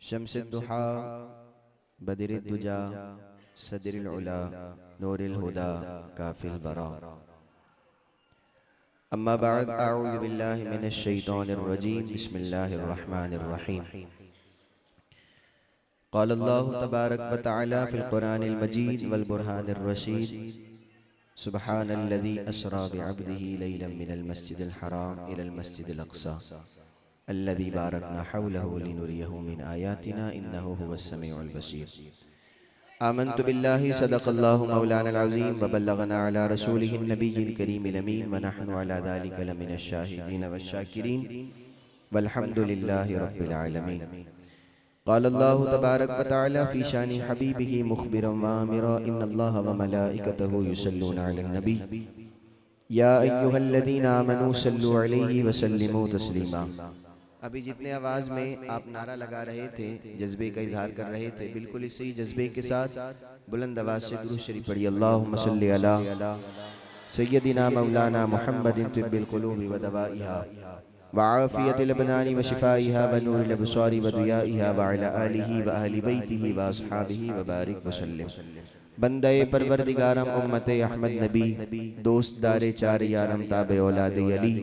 شمس الضحى بدر الدجى صدر العلا نور الهدى كافي البراء. أما بعد، أعوذ بالله من الشيطان الرجيم. بسم الله الرحمن الرحيم. قال الله تبارك وتعالى في القرآن المجيد والبرهان الرشيد: سبحان الذي أسرى بعبده ليلا من المسجد الحرام إلى المسجد الأقصى الذي باركنا حوله لنريه من آياتنا إنه هو السميع البصير. آمنت بالله صدق الله مولانا العظيم وبلغنا على رسوله النبي الكريم الأمين ونحن على ذلك لمن الشاهدين والشاكرين والحمد لله رب العالمين. قال الله تبارك وتعالى في شان حبيبه مخبرا وآمرا: إن الله وملائكته يصلون على النبي يا أيها الذين آمنوا صلوا عليه وسلموا تسلیما. ابھی جتنے آواز میں آپ نعرہ لگا رہے تھے، جذبے کا اظہار کر رہے تھے، بالکل اسی جذبے کے ساتھ بلند آواز سے درود شریف پڑھی: اللہم صلی علی سیدنا مولانا محمد طب القلوب ودوائها وعافیت الابدان وشفائها ونور الابصار وضیائها وعلى آلہ وآل بیتہ واصحابہ وبارک وسلم. بندہ پروردگارم امت احمد نبی، دوست دار چار یارم تابع اولاد علی،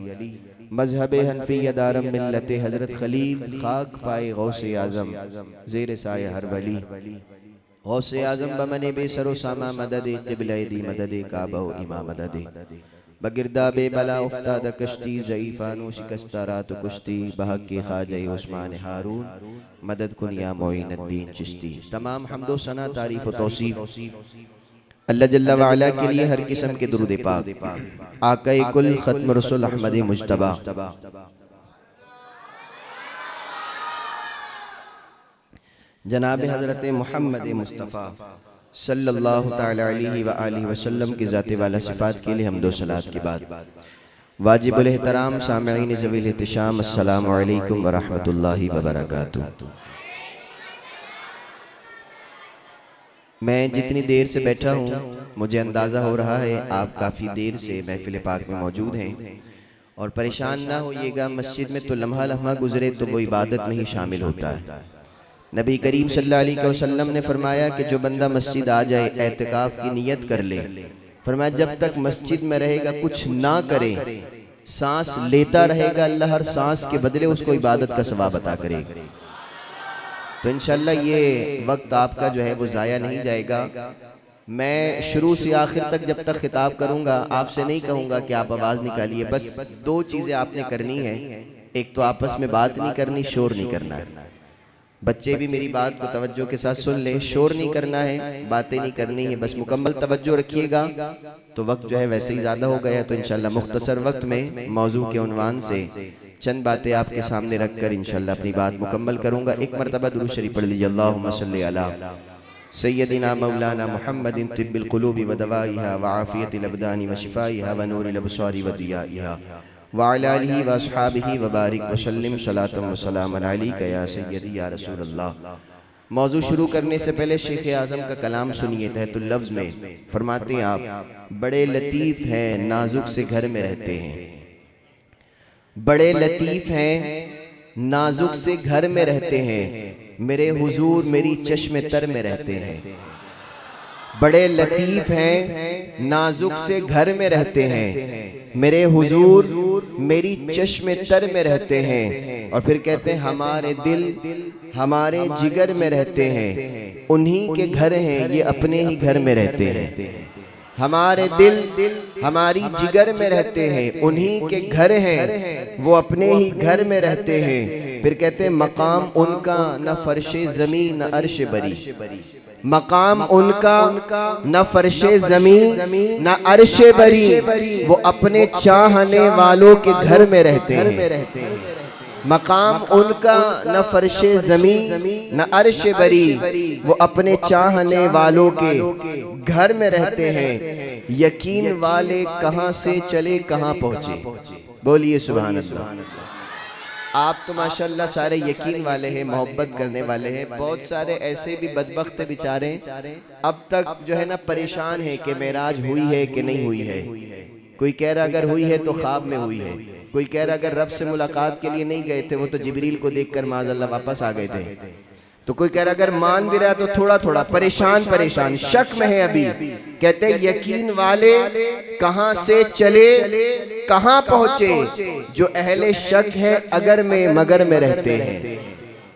مذہب حنفیہ دارم ملت حضرت خلیل، خاک پائے غوث اعظم زیر سایہ ہر ولی. غوث اعظم بمن بے سر و سامہ مدد، قبلہ دی مدد، کعبہ و امام مدد. بگردہ بے بلا افتادہ کشتی، ضعیفانو شکستہ رات کشتی، بحق کے خواجہ عثمان ہارون مدد کن یا معین الدین چشتی. تمام حمد و ثنا، تعریف و توصیف اللہ جل وعلا کے لیے. ہر قسم کے درود پاک آقا کل ختم رسول احمد مجتبی جناب حضرت محمد مصطفیٰ صلی اللہ تعالی علیہ وآلہ وسلم کی ذات والا صفات کے لیے حمد و صلوات کے بعد واجب الاحترام سامعین ذوی الاحتشام، السلام علیکم ورحمۃ اللہ وبرکاتہ. میں جتنی دیر سے بیٹھا ہوں مجھے اندازہ ہو رہا ہے آپ کافی دیر سے محفل پاک میں موجود ہیں، اور پریشان نہ ہوئیے گا، مسجد میں تو لمحہ لمحہ گزرے تو وہ عبادت میں ہی شامل ہوتا ہے. نبی کریم صلی اللہ علیہ وسلم نے فرمایا کہ جو بندہ مسجد آ جائے، اعتکاف کی نیت کر لے، فرمایا جب تک مسجد میں رہے گا کچھ نہ کرے، سانس لیتا رہے گا، اللہ ہر سانس کے بدلے اس کو عبادت کا ثواب عطا کرے گا. تو انشاءاللہ یہ وقت آپ کا جو ہے وہ ضائع نہیں جائے گا. میں شروع سے آخر تک جب تک خطاب کروں گا آپ سے نہیں کہوں گا کہ آپ آواز نکالیے. بس دو چیزیں آپ نے کرنی ہے: ایک تو آپس میں بات نہیں کرنی، شور نہیں کرنا ہے. بچے بھی میری بات کو توجہ کے ساتھ سن لیں، شور نہیں کرنا ہے، باتیں نہیں کرنی ہے، بس مکمل توجہ رکھیے گا. تو وقت جو ہے ویسے ہی زیادہ ہو گیا، تو انشاءاللہ مختصر وقت میں موضوع کے عنوان سے چند باتیں آپ کے سامنے رکھ کر انشاءاللہ اپنی بات مکمل کروں گا. ایک مرتبہ درود شریف پڑھ لیجیے: اللہم صلی علی سیدنا مولانا محمد طب القلوب ودوائها وعافیت الابدان وشفائها ونور الابصار وضیائها وعلى آلہ واصحابہ وبارک وسلم صلاۃ وسلام علیک یا سیدی یا رسول اللہ. موضوع شروع کرنے سے پہلے شیخ اعظم کا کلام سنیے تحت اللفظ میں. فرماتے ہیں آپ بڑے لطیف ہیں نازک سے گھر میں رہتے ہیں، بڑے لطیف ہیں نازک سے گھر میں رہتے ہیں، میرے حضور میری چشم تر میں رہتے ہیں. بڑے لطیف ہیں نازک سے گھر میں رہتے ہیں، میرے حضور میری چشم تر میں رہتے ہیں. اور پھر کہتے ہیں ہمارے دل ہمارے جگر میں رہتے ہیں، انہی کے گھر ہیں یہ اپنے ہی گھر میں رہتے ہیں. ہمارے دل ہماری جگر میں رہتے ہیں، انہی کے گھر ہیں وہ اپنے ہی گھر میں رہتے ہیں. پھر کہتے ہیں مقام ان کا نہ فرش زمین نہ عرش بری، مقام ان کا نہ فرش زمین نہ عرش بری، وہ اپنے چاہنے والوں کے گھر میں رہتے ہیں. مقام ان کا نہ فرش زمین نہ عرش بری، وہ اپنے چاہنے والوں کے گھر میں رہتے ہیں. یقین والے کہاں سے چلے کہاں پہنچے، بولیے سبحان اللہ. آپ تو ماشاءاللہ سارے یقین والے ہیں، محبت کرنے والے ہیں. بہت سارے ایسے بھی بدبخت بیچارے اب تک جو ہے نا پریشان ہیں کہ معراج ہوئی ہے کہ نہیں ہوئی ہے. کوئی کہہ رہا اگر ہوئی ہے تو خواب میں ہوئی ہے، کوئی کہہ رہا اگر رب سے ملاقات کے لیے نہیں گئے تھے وہ تو جبریل کو دیکھ کر معاذ اللہ واپس آ گئے تھے. تو کوئی کہہ رہا اگر مان بھی رہا تو تھوڑا تھوڑا پریشان شک میں ہے ابھی. کہتے ہیں یقین والے کہاں سے چلے کہاں پہنچے، جو اہل شک ہے اگر میں مگر میں رہتے ہیں.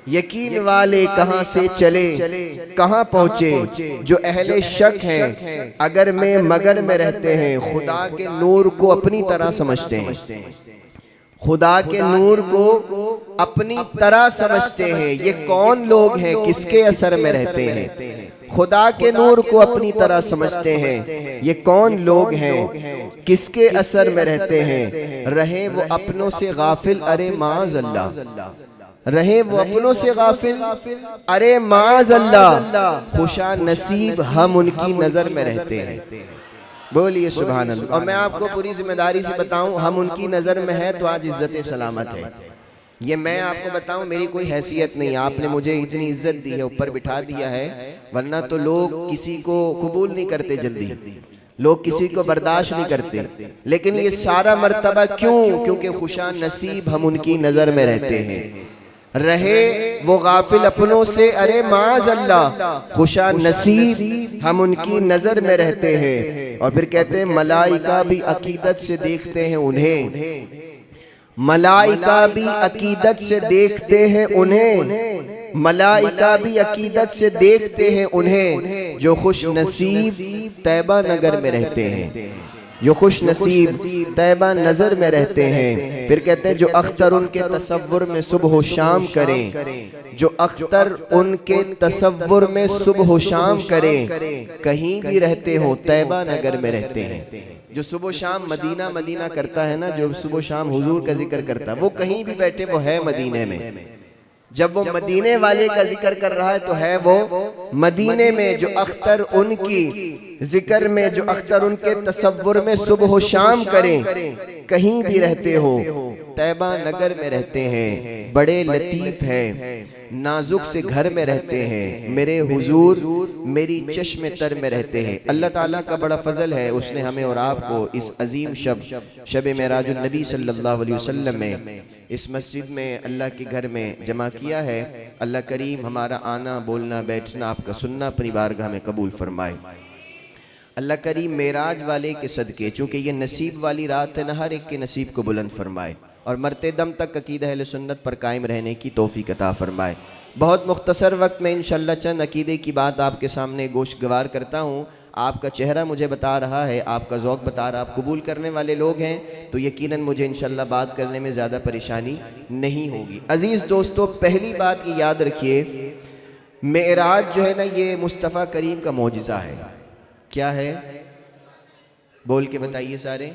یقین والے کہاں سے چلے کہاں پہنچے، جو اہل شک ہیں اگر میں مگر میں رہتے ہیں. خدا کے نور کو اپنی طرح سمجھتے ہیں، خدا کے نور کو اپنی طرح سمجھتے ہیں. یہ کون لوگ ہیں کس کے اثر میں رہتے ہیں؟ خدا کے نور کو اپنی طرح سمجھتے ہیں. یہ کون لوگ ہیں کس کے اثر میں رہتے ہیں؟ رہے وہ اپنوں سے غافل ارے معاذ اللہ، رہے وہ اپنوں سے غافل ارے معاذ اللہ، خوشا نصیب ہم ان کی نظر میں رہتے ہیں. بولیے سبحان اللہ. اور میں آپ کو پوری ذمہ داری سے بتاؤں، ہم ان کی نظر میں ہے تو آج عزت سلامت ہے. یہ میں آپ کو بتاؤں میری کوئی حیثیت نہیں، آپ نے مجھے اتنی عزت دی ہے، اوپر بٹھا دیا ہے، ورنہ تو لوگ کسی کو قبول نہیں کرتے جلدی، لوگ کسی کو برداشت نہیں کرتے. لیکن یہ سارا مرتبہ کیوں؟ کیونکہ خوشا نصیب ہم ان کی نظر میں رہتے ہیں. رہے وہ غافل اپنوں سے ارے معاذ اللہ، خوشا نصیب ہم ان کی نظر میں رہتے ہیں. اور پھر کہتے ہیں ملائکہ بھی عقیدت سے دیکھتے ہیں انہیں، ملائکہ بھی عقیدت سے دیکھتے ہیں انہیں، ملائکہ بھی عقیدت سے دیکھتے ہیں انہیں، جو خوش نصیب طیبہ نگر میں رہتے ہیں، جو خوش نصیب طیبہ نظر میں رہتے ہیں. پھر کہتے ہیں جو اختر ان کے تصور میں صبح و شام کریں، جو اختر ان کے تصور میں صبح و شام کریں، کہیں بھی رہتے ہو طیبہ نگر میں رہتے ہیں. جو صبح و شام مدینہ مدینہ کرتا ہے نا، جو صبح و شام حضور کا ذکر کرتا ہے، وہ کہیں بھی بیٹھے وہ ہے مدینے میں. جب وہ مدینے والے کا ذکر کر رہا ہے تو ہے وہ مدینے میں. جو اختر ان کی ذکر میں، جو اختر ان کے تصور میں صبح و شام کریں، کہیں بھی رہتے ہو طیبہ نگر میں رہتے ہیں. بڑے لطیف ہیں نازک سے گھر میں رہتے ہیں، میرے حضور میری چشم تر میں رہتے ہیں. اللہ تعالیٰ کا بڑا فضل ہے، اس نے ہمیں اور آپ کو اس عظیم شب معراج النبی صلی اللہ علیہ وسلم میں اس مسجد میں اللہ کے گھر میں جمع کیا ہے. اللہ کریم ہمارا آنا بولنا بیٹھنا آپ کا سننا اپنی بارگاہ میں قبول فرمائے. اللہ کریم معراج والے کے صدقے، چونکہ یہ نصیب والی رات ہے، نہ ہر ایک کے نصیب کو بلند فرمائے اور مرتے دم تک عقیدہ اہل سنت پر قائم رہنے کی توفیق عطا فرمائے. بہت مختصر وقت میں انشاءاللہ چند عقیدے کی بات آپ کے سامنے گوشت گوار کرتا ہوں. آپ کا چہرہ مجھے بتا رہا ہے، آپ کا ذوق بتا رہا، آپ قبول کرنے والے لوگ ہیں تو یقیناً مجھے انشاءاللہ بات کرنے میں زیادہ پریشانی نہیں ہوگی. عزیز دوستو، پہلی بات یہ یاد رکھیے، معراج جو ہے نا یہ مصطفیٰ کریم کا معجزہ ہے. کیا ہے؟ بول کے بتائیے سارے.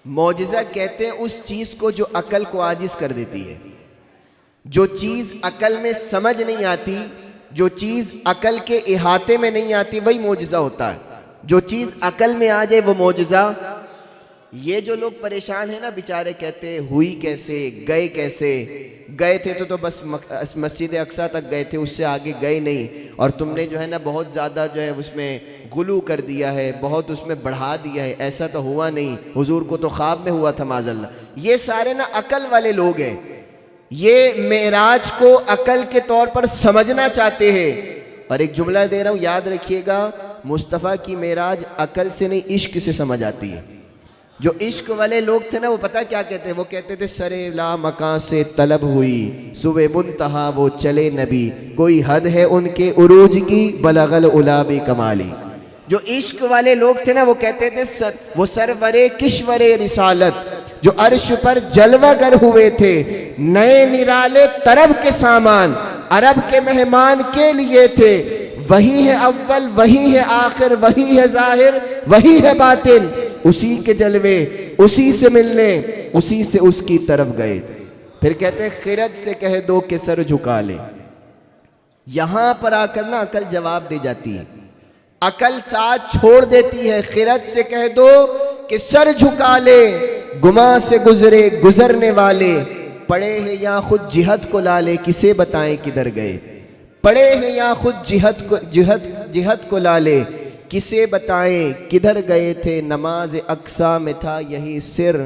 معجزہ کہتے ہیں اس چیز کو جو عقل کو عاجز کر دیتی ہے. جو چیز عقل میں سمجھ نہیں آتی، جو چیز عقل کے احاطے میں نہیں آتی، وہی معجزہ ہوتا ہے. جو چیز عقل میں آ جائے وہ معجزہ. یہ جو لوگ پریشان ہیں نا بیچارے، کہتے ہوئی کیسے، گئے کیسے، گئے تھے تو بس مسجد اقصیٰ تک گئے تھے، اس سے آگے گئے نہیں، اور تم نے جو ہے نا بہت زیادہ جو ہے اس میں غلو کر دیا ہے، بہت اس میں بڑھا دیا ہے، ایسا تو ہوا نہیں، حضور کو تو خواب میں ہوا تھا معاذ اللہ. یہ سارے نا عقل والے لوگ ہیں. یہ معراج کو عقل کے طور پر سمجھنا چاہتے ہیں. اور ایک جملہ دے رہا ہوں یاد رکھیے گا، مصطفیٰ کی معراج عقل سے نہیں عشق سے سمجھ آتی ہے. جو عشق والے لوگ تھے نا وہ پتہ کیا کہتے ہیں؟ وہ کہتے تھے سرے لا مکان سے طلب ہوئی، صبح منتہا وہ چلے نبی، کوئی حد ہے ان کے عروج کی، بلغ العلا بکمالی. جو عشق والے لوگ تھے نا وہ کہتے تھے وہ سرور کشور رسالت جو عرش پر جلوہ گر ہوئے تھے، نئے نرالے طرب کے سامان عرب کے مہمان کے لیے تھے. وہی ہے اول، وہی ہے آخر، وہی ہے ظاہر، وہی ہے باطن. اسی کے جلوے، اسی سے ملنے، اسی سے اس کی طرف گئے. پھر کہتے ہیں خرد سے کہہ دو کہ سر جھکا لے. یہاں پر آ کر نا عقل جواب دے جاتی ہے، عقل ساتھ چھوڑ دیتی ہے. خرد سے کہہ دو کہ سر جھکا لے، گما سے گزرے گزرنے والے، پڑے ہیں یا خود جہت کو لالے، کسے بتائیں کدھر گئے. پڑے ہیں یا خود جہت کو لالے، کسے بتائیں کدھر گئے تھے. نماز اقصیٰ میں تھا یہی سر،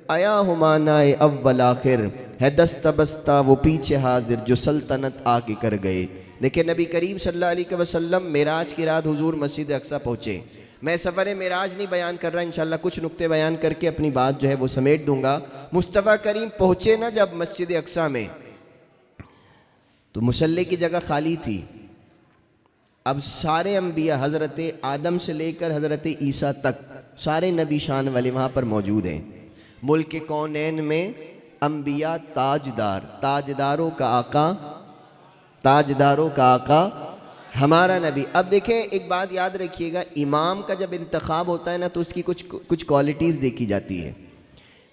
آیا ہوں معنی اول آخر، ہے دست بستہ وہ پیچھے حاضر جو سلطنت آ کے کر گئے۔ دیکھیں نبی کریم صلی اللہ علیہ وسلم معراج کی رات حضور مسجد اقصی پہنچے۔ میں سفر معراج نہیں بیان کر رہا، انشاءاللہ کچھ نقطے بیان کر کے اپنی بات جو ہے وہ سمیٹ دوں گا۔ مصطفیٰ کریم پہنچے نا جب مسجد اقصی میں، تو مصلی کی جگہ خالی تھی۔ اب سارے انبیاء حضرت آدم سے لے کر حضرت عیسیٰ تک سارے نبی شان والے وہاں پر موجود ہیں۔ ملک کونین میں انبیاء تاجدار، تاجداروں کا آقا، تاجداروں کا آقا ہمارا نبی۔ اب دیکھیں ایک بات یاد رکھیے گا، امام کا جب انتخاب ہوتا ہے نا تو اس کی کچھ کوالٹیز دیکھی جاتی ہے۔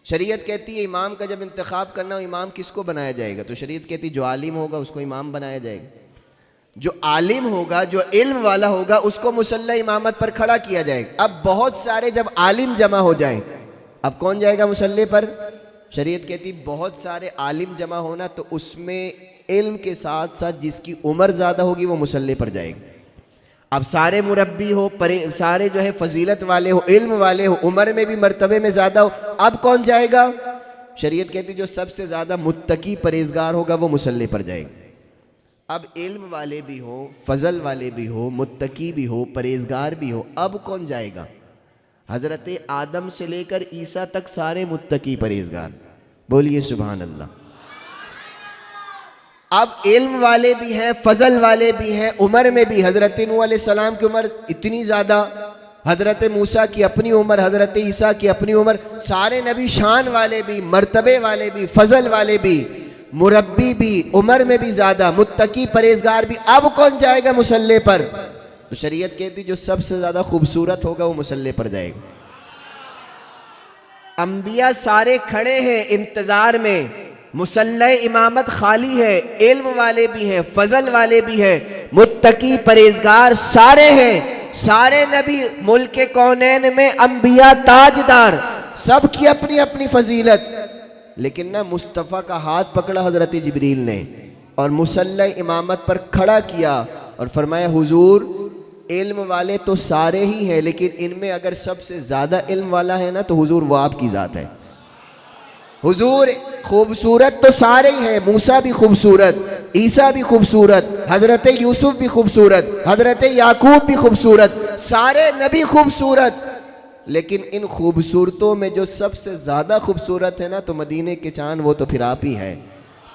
شریعت کہتی ہے امام کا جب انتخاب کرنا ہو، امام کس کو بنایا جائے گا؟ تو شریعت کہتی ہے جو عالم ہوگا اس کو امام بنایا جائے گا، جو عالم ہوگا، جو علم والا ہوگا اس کو مصلی امامت پر کھڑا کیا جائے گا۔ اب بہت سارے جب عالم جمع ہو جائیں، اب کون جائے گا مصلی پر؟ شریعت کہتی بہت سارے عالم جمع ہونا تو اس میں علم کے ساتھ ساتھ جس کی عمر زیادہ ہوگی وہ مصلی پر جائے گا۔ اب سارے مربی ہو، سارے جو ہے فضیلت والے ہو، علم والے ہو، عمر میں بھی مرتبے میں زیادہ ہو، اب کون جائے گا؟ شریعت کہتی جو سب سے زیادہ متقی پرہیزگار ہوگا وہ مصلی پر جائے گا۔ اب علم والے بھی ہو، فضل والے بھی ہو، متقی بھی ہو، پرہیزگار بھی ہو، اب کون جائے گا؟ حضرت آدم سے لے کر عیسیٰ تک سارے متقی پرہیزگار، بولیے سبحان اللہ۔ اب علم والے بھی ہیں، فضل والے بھی ہیں، عمر میں بھی حضرت نوح علیہ السلام کی عمر اتنی زیادہ، حضرت موسیٰ کی اپنی عمر، حضرت عیسیٰ کی اپنی عمر، سارے نبی شان والے بھی، مرتبے والے بھی، فضل والے بھی، مربی بھی، عمر میں بھی زیادہ، متقی پرہیزگار بھی، اب کون جائے گا مصلی پر؟ تو شریعت کہتی جو سب سے زیادہ خوبصورت ہوگا وہ مصلی پر جائے گا۔ انبیاء سارے کھڑے ہیں انتظار میں، مصلی امامت خالی ہے، علم والے بھی ہیں، فضل والے بھی ہیں، متقی پرہیزگار سارے ہیں، سارے نبی ملک کونین میں انبیاء تاجدار، سب کی اپنی اپنی فضیلت، لیکن نہ مصطفیٰ کا ہاتھ پکڑا حضرت جبریل نے اور مصلی امامت پر کھڑا کیا اور فرمایا حضور علم والے تو سارے ہی ہیں، لیکن ان میں اگر سب سے زیادہ علم والا ہے نا تو حضور وہ آپ کی ذات ہے۔ حضور خوبصورت تو سارے ہی ہیں، موسیٰ بھی خوبصورت، عیسیٰ بھی خوبصورت، حضرت یوسف بھی خوبصورت، حضرت یعقوب بھی خوبصورت، سارے نبی خوبصورت، لیکن ان خوبصورتوں میں جو سب سے زیادہ خوبصورت ہے نا تو مدینے کے چاند وہ تو پھر آپ ہی ہے۔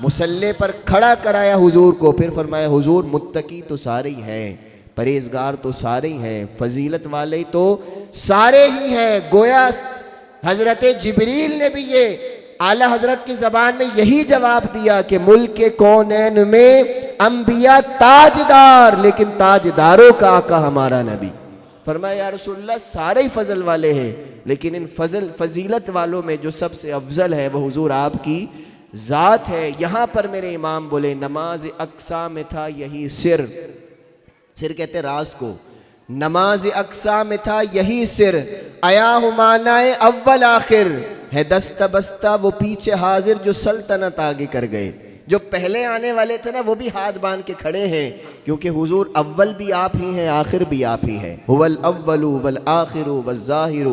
مصلی پر کھڑا کرایا حضور کو، پھر فرمایا حضور متقی تو سارے ہی ہیں، پرہیزگار تو سارے ہی ہیں، فضیلت والے تو سارے ہی ہیں۔ گویا حضرت جبریل نے بھی یہ اعلیٰ حضرت کی زبان میں یہی جواب دیا کہ ملک کونین میں انبیاء تاجدار، لیکن تاجداروں کا آقا ہمارا نبی۔ فرمایا یا رسول اللہ سارے ہی فضل والے ہیں، لیکن ان فضیلت والوں میں جو سب سے افضل ہے وہ حضور آپ کی ذات ہے۔ یہاں پر میرے امام بولے نماز اقصی میں تھا یہی سر، سر کہتے ہیں راز کو، نماز اقصی میں تھا یہی سر، آیا ہوں معنی اول آخر، ہے دست بستہ وہ پیچھے حاضر جو سلطنت آگے کر گئے۔ جو پہلے آنے والے تھے نا وہ بھی ہاتھ باندھ کے کھڑے ہیں، کیونکہ حضور اول بھی آپ ہی ہیں، آخر بھی آپ ہی ہیں۔ هو الاول والآخر والظاہر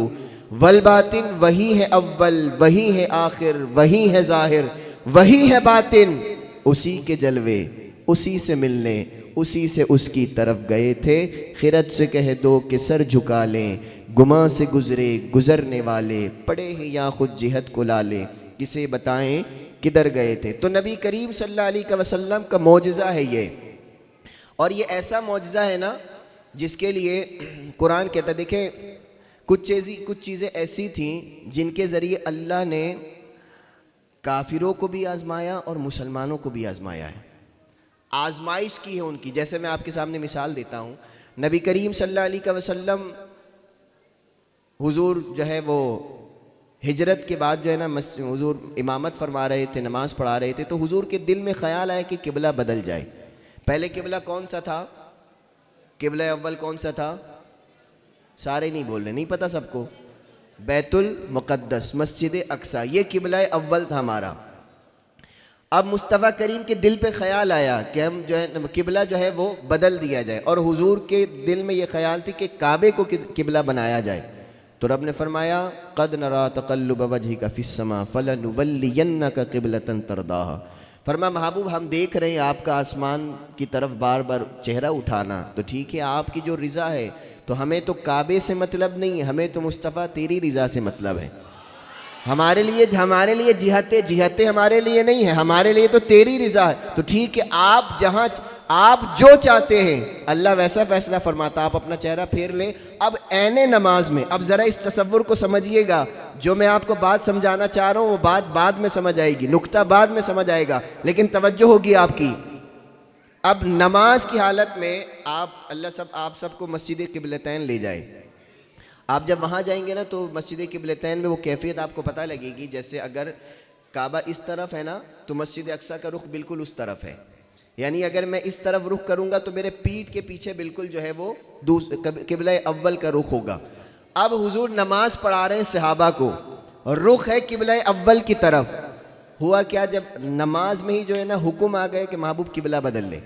والباطن، وہی ہے اول، وہی ہے آخر، وہی ہے ظاہر، وہی ہے باطن، اسی کے جلوے، اسی سے ملنے، اسی سے اس کی طرف گئے تھے۔ خرد سے کہہ دو کہ سر جھکا لیں، گماں سے گزرے گزرنے والے، پڑے ہی یا خود جہت کو لا لیں، کسے بتائیں کدھر گئے تھے۔ تو نبی کریم صلی اللہ علیہ وسلم کا معجزہ ہے یہ، اور یہ ایسا معجزہ ہے نا جس کے لیے قرآن کہتا ہے، دیکھیں کچھ چیزیں ایسی تھیں جن کے ذریعے اللہ نے کافروں کو بھی آزمایا اور مسلمانوں کو بھی آزمایا ہے، آزمائش کی ہے ان کی۔ جیسے میں آپ کے سامنے مثال دیتا ہوں، نبی کریم صلی اللہ علیہ وسلم حضور جو ہے وہ ہجرت کے بعد جو ہے نا حضور امامت فرما رہے تھے، نماز پڑھا رہے تھے، تو حضور کے دل میں خیال آیا کہ قبلہ بدل جائے۔ پہلے قبلہ کون سا تھا؟ قبلہ اول کون سا تھا؟ سارے نہیں بول رہے، نہیں پتہ سب کو؟ بیت المقدس، مسجد اقصی، یہ قبلہ اول تھا ہمارا۔ اب مصطفیٰ کریم کے دل پہ خیال آیا کہ ہم جو ہے قبلہ جو ہے وہ بدل دیا جائے، اور حضور کے دل میں یہ خیال تھی کہ کعبے کو قبلہ بنایا جائے۔ تو رب نے فرمایا قد نرا تقلب وجهک فی السماء فلنولینک قبلۃ ترضاها، فرمایا محبوب ہم دیکھ رہے ہیں آپ کا آسمان کی طرف بار بار چہرہ اٹھانا، تو ٹھیک ہے آپ کی جو رضا ہے، تو ہمیں تو کعبے سے مطلب نہیں ہے، ہمیں تو مصطفیٰ تیری رضا سے مطلب ہے۔ ہمارے لیے جہتیں ہمارے لیے نہیں ہے، ہمارے لیے تو تیری رضا ہے۔ تو ٹھیک ہے آپ جہاں آپ جو چاہتے ہیں اللہ ویسا فیصلہ فرماتا، آپ اپنا چہرہ پھیر لیں۔ اب عین نماز میں، اب ذرا اس تصور کو سمجھیے گا، جو میں آپ کو بات سمجھانا چاہ رہا ہوں وہ بات بعد میں سمجھ آئے گی، نقطہ بعد میں سمجھ آئے گا، لیکن توجہ ہوگی آپ کی۔ اب نماز کی حالت میں آپ سب کو مسجد قبلتین لے جائے۔ آپ جب وہاں جائیں گے نا تو مسجد قبلتین میں وہ کیفیت آپ کو پتہ لگے گی، جیسے اگر کعبہ اس طرف ہے نا تو مسجد اقصیٰ کا رخ بالکل اس طرف ہے، یعنی اگر میں اس طرف رخ کروں گا تو میرے پیٹھ کے پیچھے بالکل جو ہے وہ قبلہ اول کا رخ ہوگا۔ اب حضور نماز پڑھا رہے ہیں صحابہ کو، رخ ہے قبلہ اول کی طرف۔ ہوا کیا، جب نماز میں ہی جو ہے نا حکم آ گئے کہ محبوب قبلہ بدل لے۔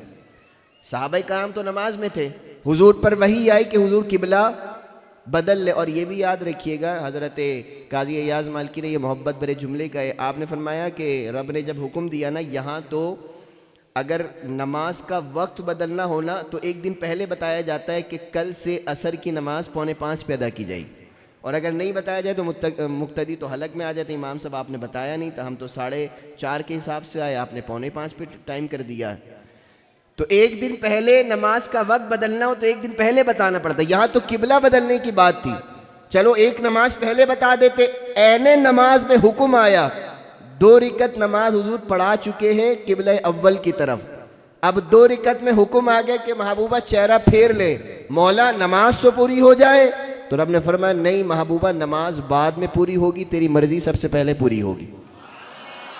صحابہ کرام تو نماز میں تھے، حضور پر وحی آئی کہ حضور قبلہ بدل لے۔ اور یہ بھی یاد رکھیے گا، حضرت قاضی ایاز مالکی نے یہ محبت بھرے جملے کہے، آپ نے فرمایا کہ رب نے جب حکم دیا نا یہاں، تو اگر نماز کا وقت بدلنا ہونا تو ایک دن پہلے بتایا جاتا ہے کہ کل سے عصر کی نماز 4:45 پہ ادا کی جائے گی، اور اگر نہیں بتایا جائے تو مقتدی تو حلق میں آ جاتے، امام صاحب آپ نے بتایا نہیں تو ہم تو 4:30 کے حساب سے آئے، آپ نے 4:45 پہ ٹائم کر دیا۔ تو ایک دن پہلے نماز کا وقت بدلنا ہو تو ایک دن پہلے بتانا پڑتا، یہاں تو قبلہ بدلنے کی بات تھی، چلو ایک نماز پہلے بتا دیتے۔ عین نماز میں حکم آیا، 2 رکعت نماز حضور پڑھا چکے ہیں قبلہ اول کی طرف، اب 2 رکعت میں حکم آ گیا کہ محبوبہ چہرہ پھیر لے، مولا نماز تو پوری ہو جائے۔ تو رب نے فرمایا نہیں محبوبہ نماز بعد میں پوری ہوگی، تیری مرضی سب سے پہلے پوری ہوگی۔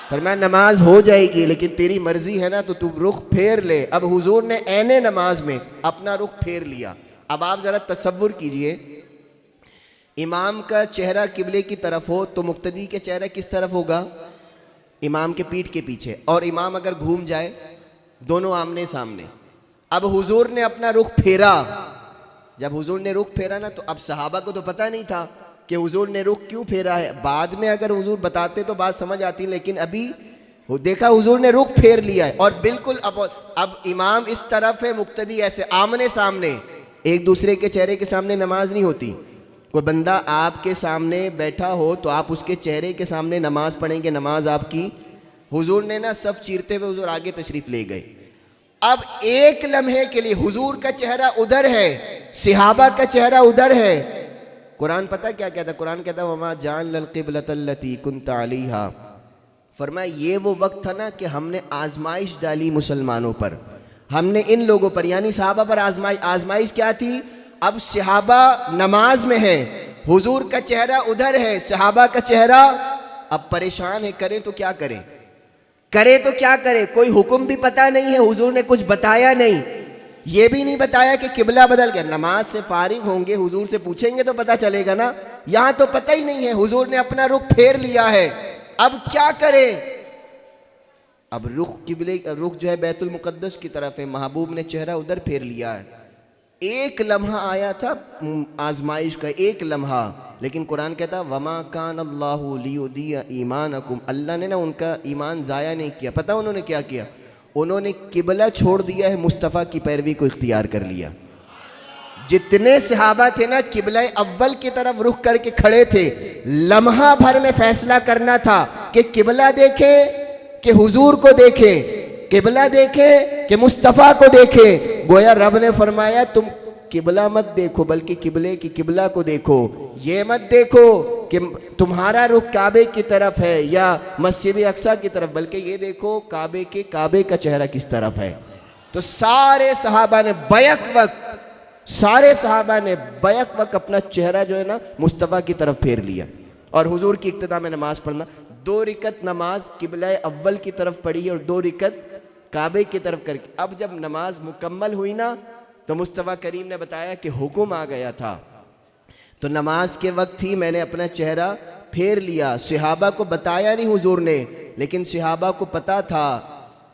فرمایا نماز ہو جائے گی لیکن تیری مرضی ہے نا تو رخ پھیر لے۔ اب حضور نے عین نماز میں اپنا رخ پھیر لیا۔ اب آپ ذرا تصور کیجئے، امام کا چہرہ قبلے کی طرف ہو تو مقتدی کے چہرہ کس طرف ہوگا؟ امام کے پیٹھ کے پیچھے، اور امام اگر گھوم جائے دونوں آمنے سامنے۔ اب حضور نے اپنا رخ پھیرا، جب حضور نے رخ پھیرا نا تو اب صحابہ کو تو پتہ نہیں تھا کہ حضور نے رخ کیوں پھیرا ہے، بعد میں اگر حضور بتاتے تو بات سمجھ آتی، لیکن ابھی دیکھا حضور نے رخ پھیر لیا ہے، اور بالکل اب امام اس طرف ہے، مقتدی ایسے آمنے سامنے، ایک دوسرے کے چہرے کے سامنے نماز نہیں ہوتی۔ کوئی بندہ آپ کے سامنے بیٹھا ہو تو آپ اس کے چہرے کے سامنے نماز پڑھیں گے، نماز آپ کی۔ حضور نے نا صف چیرتے ہوئے حضور آگے تشریف لے گئے۔ اب ایک لمحے کے لیے حضور کا چہرہ ادھر ہے، صحابہ کا چہرہ ادھر ہے۔ قرآن پتہ کیا کہتا ہے؟ قرآن کہتا ہے وَمَا جَعَلْنَا الْقِبْلَةَ الَّتِي كُنْتَ عَلَيْهَا، فرمایا یہ وہ وقت تھا نا کہ ہم نے آزمائش ڈالی مسلمانوں پر، ہم نے ان لوگوں پر یعنی صحابہ پر آزمائش کیا تھی؟ اب صحابہ نماز میں ہیں، حضور کا چہرہ ادھر ہے، صحابہ کا چہرہ اب پریشان ہے، کریں تو کیا کریں، کرے تو کیا کرے، کوئی حکم بھی پتہ نہیں ہے، حضور نے کچھ بتایا نہیں، یہ بھی نہیں بتایا کہ قبلہ بدل گیا۔ نماز سے فارغ ہوں گے حضور سے پوچھیں گے تو پتہ چلے گا نا، یہاں تو پتہ ہی نہیں ہے، حضور نے اپنا رخ پھیر لیا ہے، اب کیا کرے؟ اب رخ جو ہے بیت المقدس کی طرف ہے، محبوب نے چہرہ ادھر پھیر لیا ہے۔ ایک لمحہ آیا تھا آزمائش کا، ایک لمحہ، لیکن قرآن کہتا وَمَا كَانَ اللَّهُ لِيُضِيعَ إِيمَانَكُمْ، اللہ نے نا ان کا ایمان ضائع نہیں کیا۔ پتہ انہوں نے کیا کیا؟ انہوں نے قبلہ چھوڑ دیا ہے، مصطفیٰ کی پیروی کو اختیار کر لیا۔ جتنے صحابہ تھے نا قبلہ اول کی طرف رخ کر کے کھڑے تھے، لمحہ بھر میں فیصلہ کرنا تھا کہ قبلہ دیکھیں کہ حضور کو دیکھیں، قبلہ دیکھیں کہ مصطفیٰ کو دیکھیں۔ گویا رب نے فرمایا تم قبلہ مت دیکھو بلکہ قبلے کی قبلہ کو دیکھو، یہ مت دیکھو کہ تمہارا رخ کعبے کی طرف ہے یا مسجد اقصیٰ کی طرف، بلکہ یہ دیکھو کعبے کا چہرہ کس طرف ہے۔ تو سارے صحابہ نے بیک وقت اپنا چہرہ جو ہے نا مصطفیٰ کی طرف پھیر لیا، اور حضور کی اقتداء میں نماز پڑھنا۔ 2 رکعت نماز قبلہ اول کی طرف پڑھی اور 2 رکعت کعبے کی طرف کر کے اب جب نماز مکمل ہوئی نا تو مصطفیٰ کریم نے بتایا کہ حکم آ گیا تھا، تو نماز کے وقت ہی میں نے اپنا چہرہ پھیر لیا۔ صحابہ کو بتایا نہیں حضور نے، لیکن صحابہ کو پتا تھا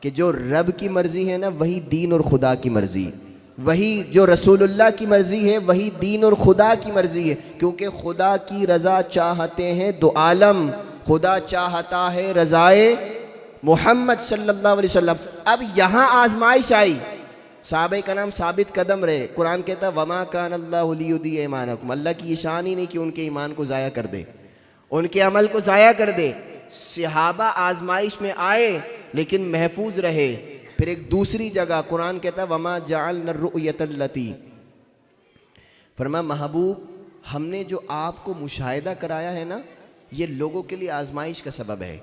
کہ جو رب کی مرضی ہے نا وہی دین اور خدا کی مرضی۔ وہی جو رسول اللہ کی مرضی ہے وہی دین اور خدا کی مرضی ہے، کیونکہ خدا کی رضا چاہتے ہیں دو عالم، خدا چاہتا ہے رضائے محمد صلی اللہ علیہ وسلم۔ اب یہاں آزمائش آئی، صحابہ کا نام ثابت قدم رہے، قرآن کہتا وما کان اللہ لیضیع ایمانکم، اللہ کی یہ شان ہی نہیں کہ ان کے ایمان کو ضائع کر دے، ان کے عمل کو ضائع کر دے۔ صحابہ آزمائش میں آئے لیکن محفوظ رہے۔ پھر ایک دوسری جگہ قرآن کہتا وما جعلنا الرؤیۃ التی، فرمایا محبوب ہم نے جو آپ کو مشاہدہ کرایا ہے نا، یہ لوگوں کے لیے آزمائش کا سبب ہے۔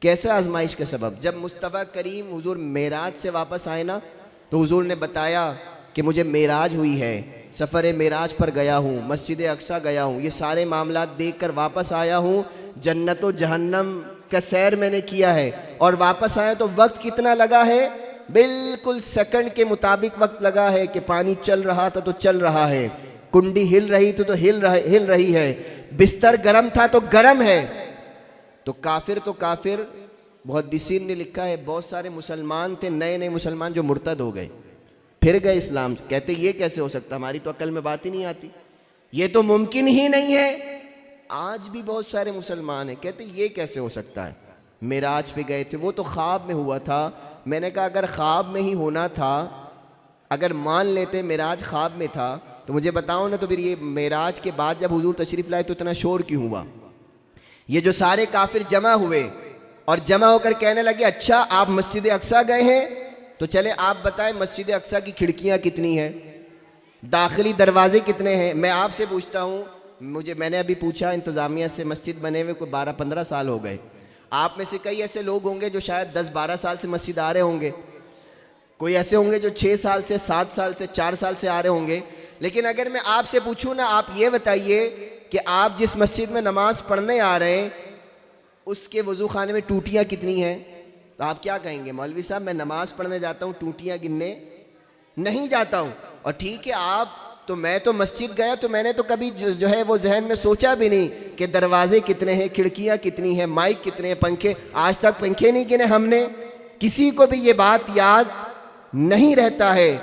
کیسے آزمائش کا سبب؟ جب مصطفیٰ کریم حضور معراج سے واپس آئے نا، تو حضور نے بتایا کہ مجھے معراج ہوئی ہے، سفر معراج پر گیا ہوں، مسجد اقصیٰ گیا ہوں، یہ سارے معاملات دیکھ کر واپس آیا ہوں، جنت و جہنم کا سیر میں نے کیا ہے، اور واپس آیا تو وقت کتنا لگا ہے؟ بالکل سیکنڈ کے مطابق وقت لگا ہے کہ پانی چل رہا تھا تو چل رہا ہے، کنڈی ہل رہی تھی تو ہل رہی ہے، بستر گرم تھا تو گرم ہے۔ تو کافر محدثین نے لکھا ہے بہت سارے مسلمان تھے، نئے مسلمان جو مرتد ہو گئے، پھر گئے اسلام، کہتے یہ کیسے ہو سکتا، ہماری تو عقل میں بات ہی نہیں آتی، یہ تو ممکن ہی نہیں ہے۔ آج بھی بہت سارے مسلمان ہیں کہتے یہ کیسے ہو سکتا ہے، معراج پہ گئے تھے، وہ تو خواب میں ہوا تھا۔ میں نے کہا اگر خواب میں ہی ہونا تھا، اگر مان لیتے معراج خواب میں تھا تو مجھے بتاؤ نا، تو پھر یہ معراج کے بعد جب حضور تشریف لائے تو اتنا شور کیوں ہوا؟ یہ جو سارے کافر جمع ہوئے اور جمع ہو کر کہنے لگے اچھا آپ مسجد اقصیٰ گئے ہیں، تو چلے آپ بتائیں مسجد اقصیٰ کی کھڑکیاں کتنی ہیں، داخلی دروازے کتنے ہیں؟ میں آپ سے پوچھتا ہوں، میں نے ابھی پوچھا انتظامیہ سے، مسجد بنے ہوئے کوئی 12-15 سال ہو گئے، آپ میں سے کئی ایسے لوگ ہوں گے جو شاید 10-12 سال سے مسجد آ رہے ہوں گے، کوئی ایسے ہوں گے جو 6 سال سے، 7 سال سے، 4 سال سے آ رہے ہوں گے۔ لیکن اگر میں آپ سے پوچھوں نا، آپ یہ بتائیے کہ آپ جس مسجد میں نماز پڑھنے آ رہے ہیں اس کے وضو خانے میں ٹوٹیاں کتنی ہیں، تو آپ کیا کہیں گے؟ مولوی صاحب میں نماز پڑھنے جاتا ہوں، ٹوٹیاں گننے نہیں جاتا ہوں۔ اور ٹھیک ہے آپ تو، میں تو مسجد گیا تو میں نے تو کبھی جو ہے وہ ذہن میں سوچا بھی نہیں کہ دروازے کتنے ہیں، کھڑکیاں کتنی ہیں، مائک کتنے ہیں، پنکھے، آج تک پنکھے نہیں گنے ہم نے، کسی کو بھی یہ بات یاد نہیں رہتا ہے۔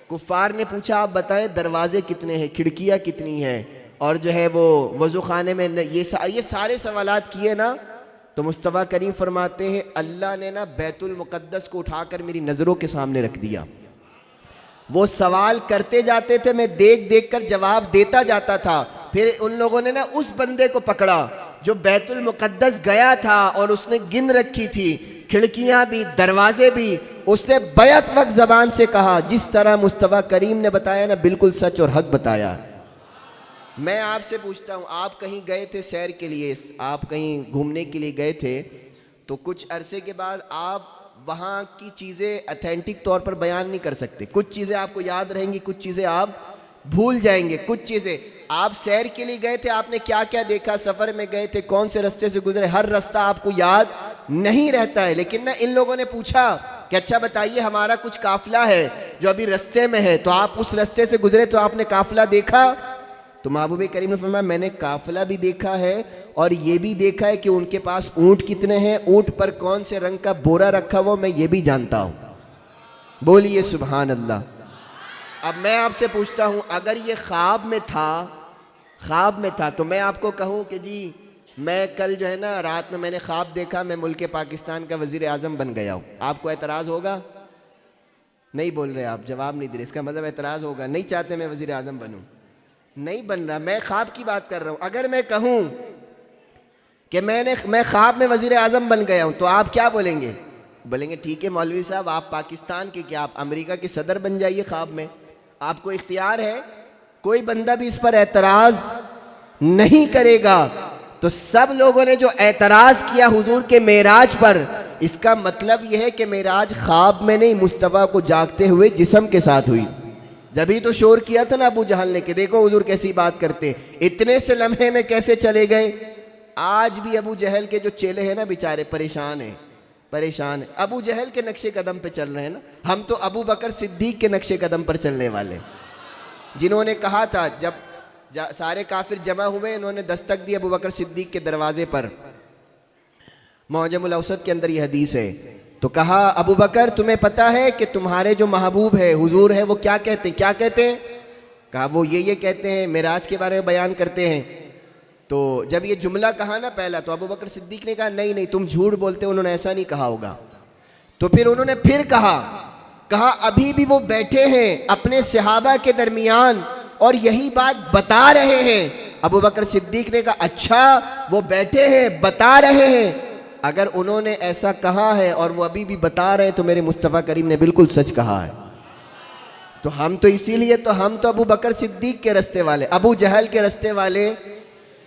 کفار نے پوچھا آپ بتائیں دروازے کتنے ہیں، کھڑکیاں کتنی ہیں، اور جو ہے وہ وضو خانے میں یہ سارے سوالات کیے نا، تو مصطفیٰ کریم فرماتے ہیں اللہ نے نا بیت المقدس کو اٹھا کر میری نظروں کے سامنے رکھ دیا۔ وہ سوال کرتے جاتے تھے، میں دیکھ کر جواب دیتا جاتا تھا۔ پھر ان لوگوں نے نا اس بندے کو پکڑا جو بیت المقدس گیا تھا اور اس نے گن رکھی تھی کھڑکیاں بھی، دروازے بھی، اس نے بیک وقت زبان سے کہا جس طرح مصطفیٰ کریم نے بتایا نا، بالکل سچ اور حق بتایا۔ میں آپ سے پوچھتا ہوں، آپ کہیں گئے تھے سیر کے لیے، آپ کہیں گھومنے کے لیے گئے تھے، تو کچھ عرصے کے بعد آپ وہاں کی چیزیں اتھینٹک طور پر بیان نہیں کر سکتے، کچھ چیزیں آپ کو یاد رہیں گی، کچھ چیزیں آپ بھول جائیں گے، کچھ چیزیں آپ سیر کے لیے گئے تھے، آپ نے کیا کیا دیکھا، سفر میں گئے تھے، کون سے رستے سے گزرے، ہر رستہ آپ کو یاد نہیں رہتا ہے۔ لیکن نا ان لوگوں نے پوچھا کہ اچھا بتائیے ہمارا کچھ قافلہ ہے جو ابھی رستے میں ہے، تو آپ اس رستے سے گزرے تو آپ نے قافلہ دیکھا؟ تو محبوب کریم نے فرمایا میں نے قافلہ بھی دیکھا ہے اور یہ بھی دیکھا ہے کہ ان کے پاس اونٹ کتنے ہیں، اونٹ پر کون سے رنگ کا بورا رکھا ہوا، میں یہ بھی جانتا ہوں۔ بولیے سبحان اللہ۔ اب میں آپ سے پوچھتا ہوں، اگر یہ خواب میں تھا تو میں آپ کو کہوں کہ جی میں کل جو ہے نا رات میں نے خواب دیکھا میں ملک پاکستان کا وزیر اعظم بن گیا ہوں، آپ کو اعتراض ہوگا؟ نہیں بول رہے آپ، جواب نہیں دے رہے، اس کا مطلب اعتراض ہوگا، نہیں چاہتے میں وزیر اعظم بنوں، نہیں بن رہا، میں خواب کی بات کر رہا ہوں۔ اگر میں کہوں کہ میں خواب میں وزیر اعظم بن گیا ہوں تو آپ کیا بولیں گے؟ بولیں گے ٹھیک ہے مولوی صاحب، آپ پاکستان کے کیا، آپ امریکہ کے صدر بن جائیے خواب میں، آپ کو اختیار ہے، کوئی بندہ بھی اس پر اعتراض نہیں کرے گا۔ تو سب لوگوں نے جو اعتراض کیا حضور کے معراج پر، اس کا مطلب یہ ہے کہ معراج خواب میں نہیں، مصطفیٰ کو جاگتے ہوئے جسم کے ساتھ ہوئی۔ جبھی تو شور کیا تھا نا ابو جہل نے کہ دیکھو حضور کیسی بات کرتے، اتنے سے لمحے میں کیسے چلے گئے۔ آج بھی ابو جہل کے جو چیلے ہیں نا بیچارے پریشان ہیں، ابو جہل کے نقش قدم پہ چل رہے ہیں نا، ہم تو ابو بکر صدیق کے نقش قدم پر چلنے والے، جنہوں نے کہا تھا جب سارے کافر جمع ہوئے، انہوں نے دستک دی ابو بکر صدیق کے دروازے پر، معجم الاوسط کے اندر یہ حدیث ہے، تو کہا ابو بکر تمہیں پتہ ہے کہ تمہارے جو محبوب ہے حضور ہے وہ کیا کہتے ہیں؟ کیا کہتے ہیں؟ کہا وہ یہ کہتے ہیں، معراج کے بارے میں بیان کرتے ہیں۔ تو جب یہ جملہ کہا نا پہلا، تو ابو بکر صدیق نے کہا نہیں تم جھوٹ بولتے، انہوں نے ایسا نہیں کہا ہوگا۔ تو پھر انہوں نے پھر کہا ابھی بھی وہ بیٹھے ہیں اپنے صحابہ کے درمیان اور یہی بات بتا رہے ہیں۔ ابو بکر صدیق نے کہا اچھا وہ بیٹھے ہیں بتا رہے ہیں، اگر انہوں نے ایسا کہا ہے اور وہ ابھی بھی بتا رہے ہیں تو میرے مصطفیٰ کریم نے بالکل سچ کہا ہے۔ تو ہم تو اسی لیے تو ہم تو ابو بکر صدیق کے رستے والے، ابو جہل کے رستے والے،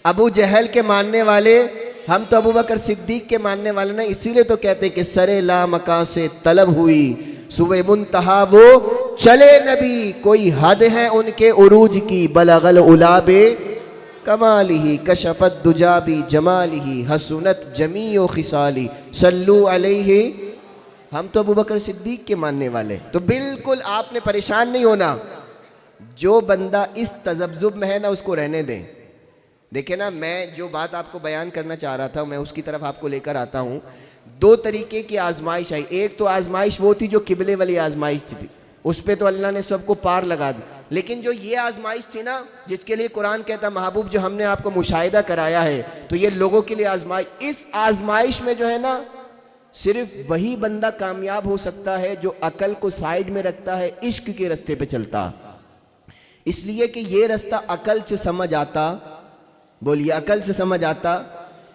ابو جہل کے ماننے والے، ہم تو ابو بکر صدیق کے ماننے والے نا، اسی لیے تو کہتے ہیں کہ سرے لا مکان سے طلب ہوئی، سوئے منتہا وہ چلے نبی، کوئی حد ہے ان کے عروج کی، بلغ العلا کمالہ کشفت دجا بجمالہ حسنت جمیع خصالہ صلو علیہ۔ ہم تو ابو بکر صدیق کے ماننے والے، تو بالکل آپ نے پریشان نہیں ہونا۔ جو بندہ اس تذبذب میں ہے نا اس کو رہنے دیں۔ دیکھیں نا، میں جو بات آپ کو بیان کرنا چاہ رہا تھا میں اس کی طرف آپ کو لے کر آتا ہوں۔ دو طریقے کی آزمائش آئی، ایک تو آزمائش وہ تھی جو قبلے والی آزمائش تھی، اس پہ تو اللہ نے سب کو پار لگا دی، لیکن جو یہ آزمائش تھی نا جس کے لیے قرآن کہتا محبوب جو ہم نے آپ کو مشاہدہ کرایا ہے، تو یہ لوگوں کے لیے آزمائش، اس آزمائش میں جو ہے نا صرف وہی بندہ کامیاب ہو سکتا ہے جو عقل کو سائیڈ میں رکھتا ہے، عشق کے رستے پہ چلتا، اس لیے کہ یہ رستہ عقل سے سمجھ آتا، بولیے عقل سے سمجھ آتا،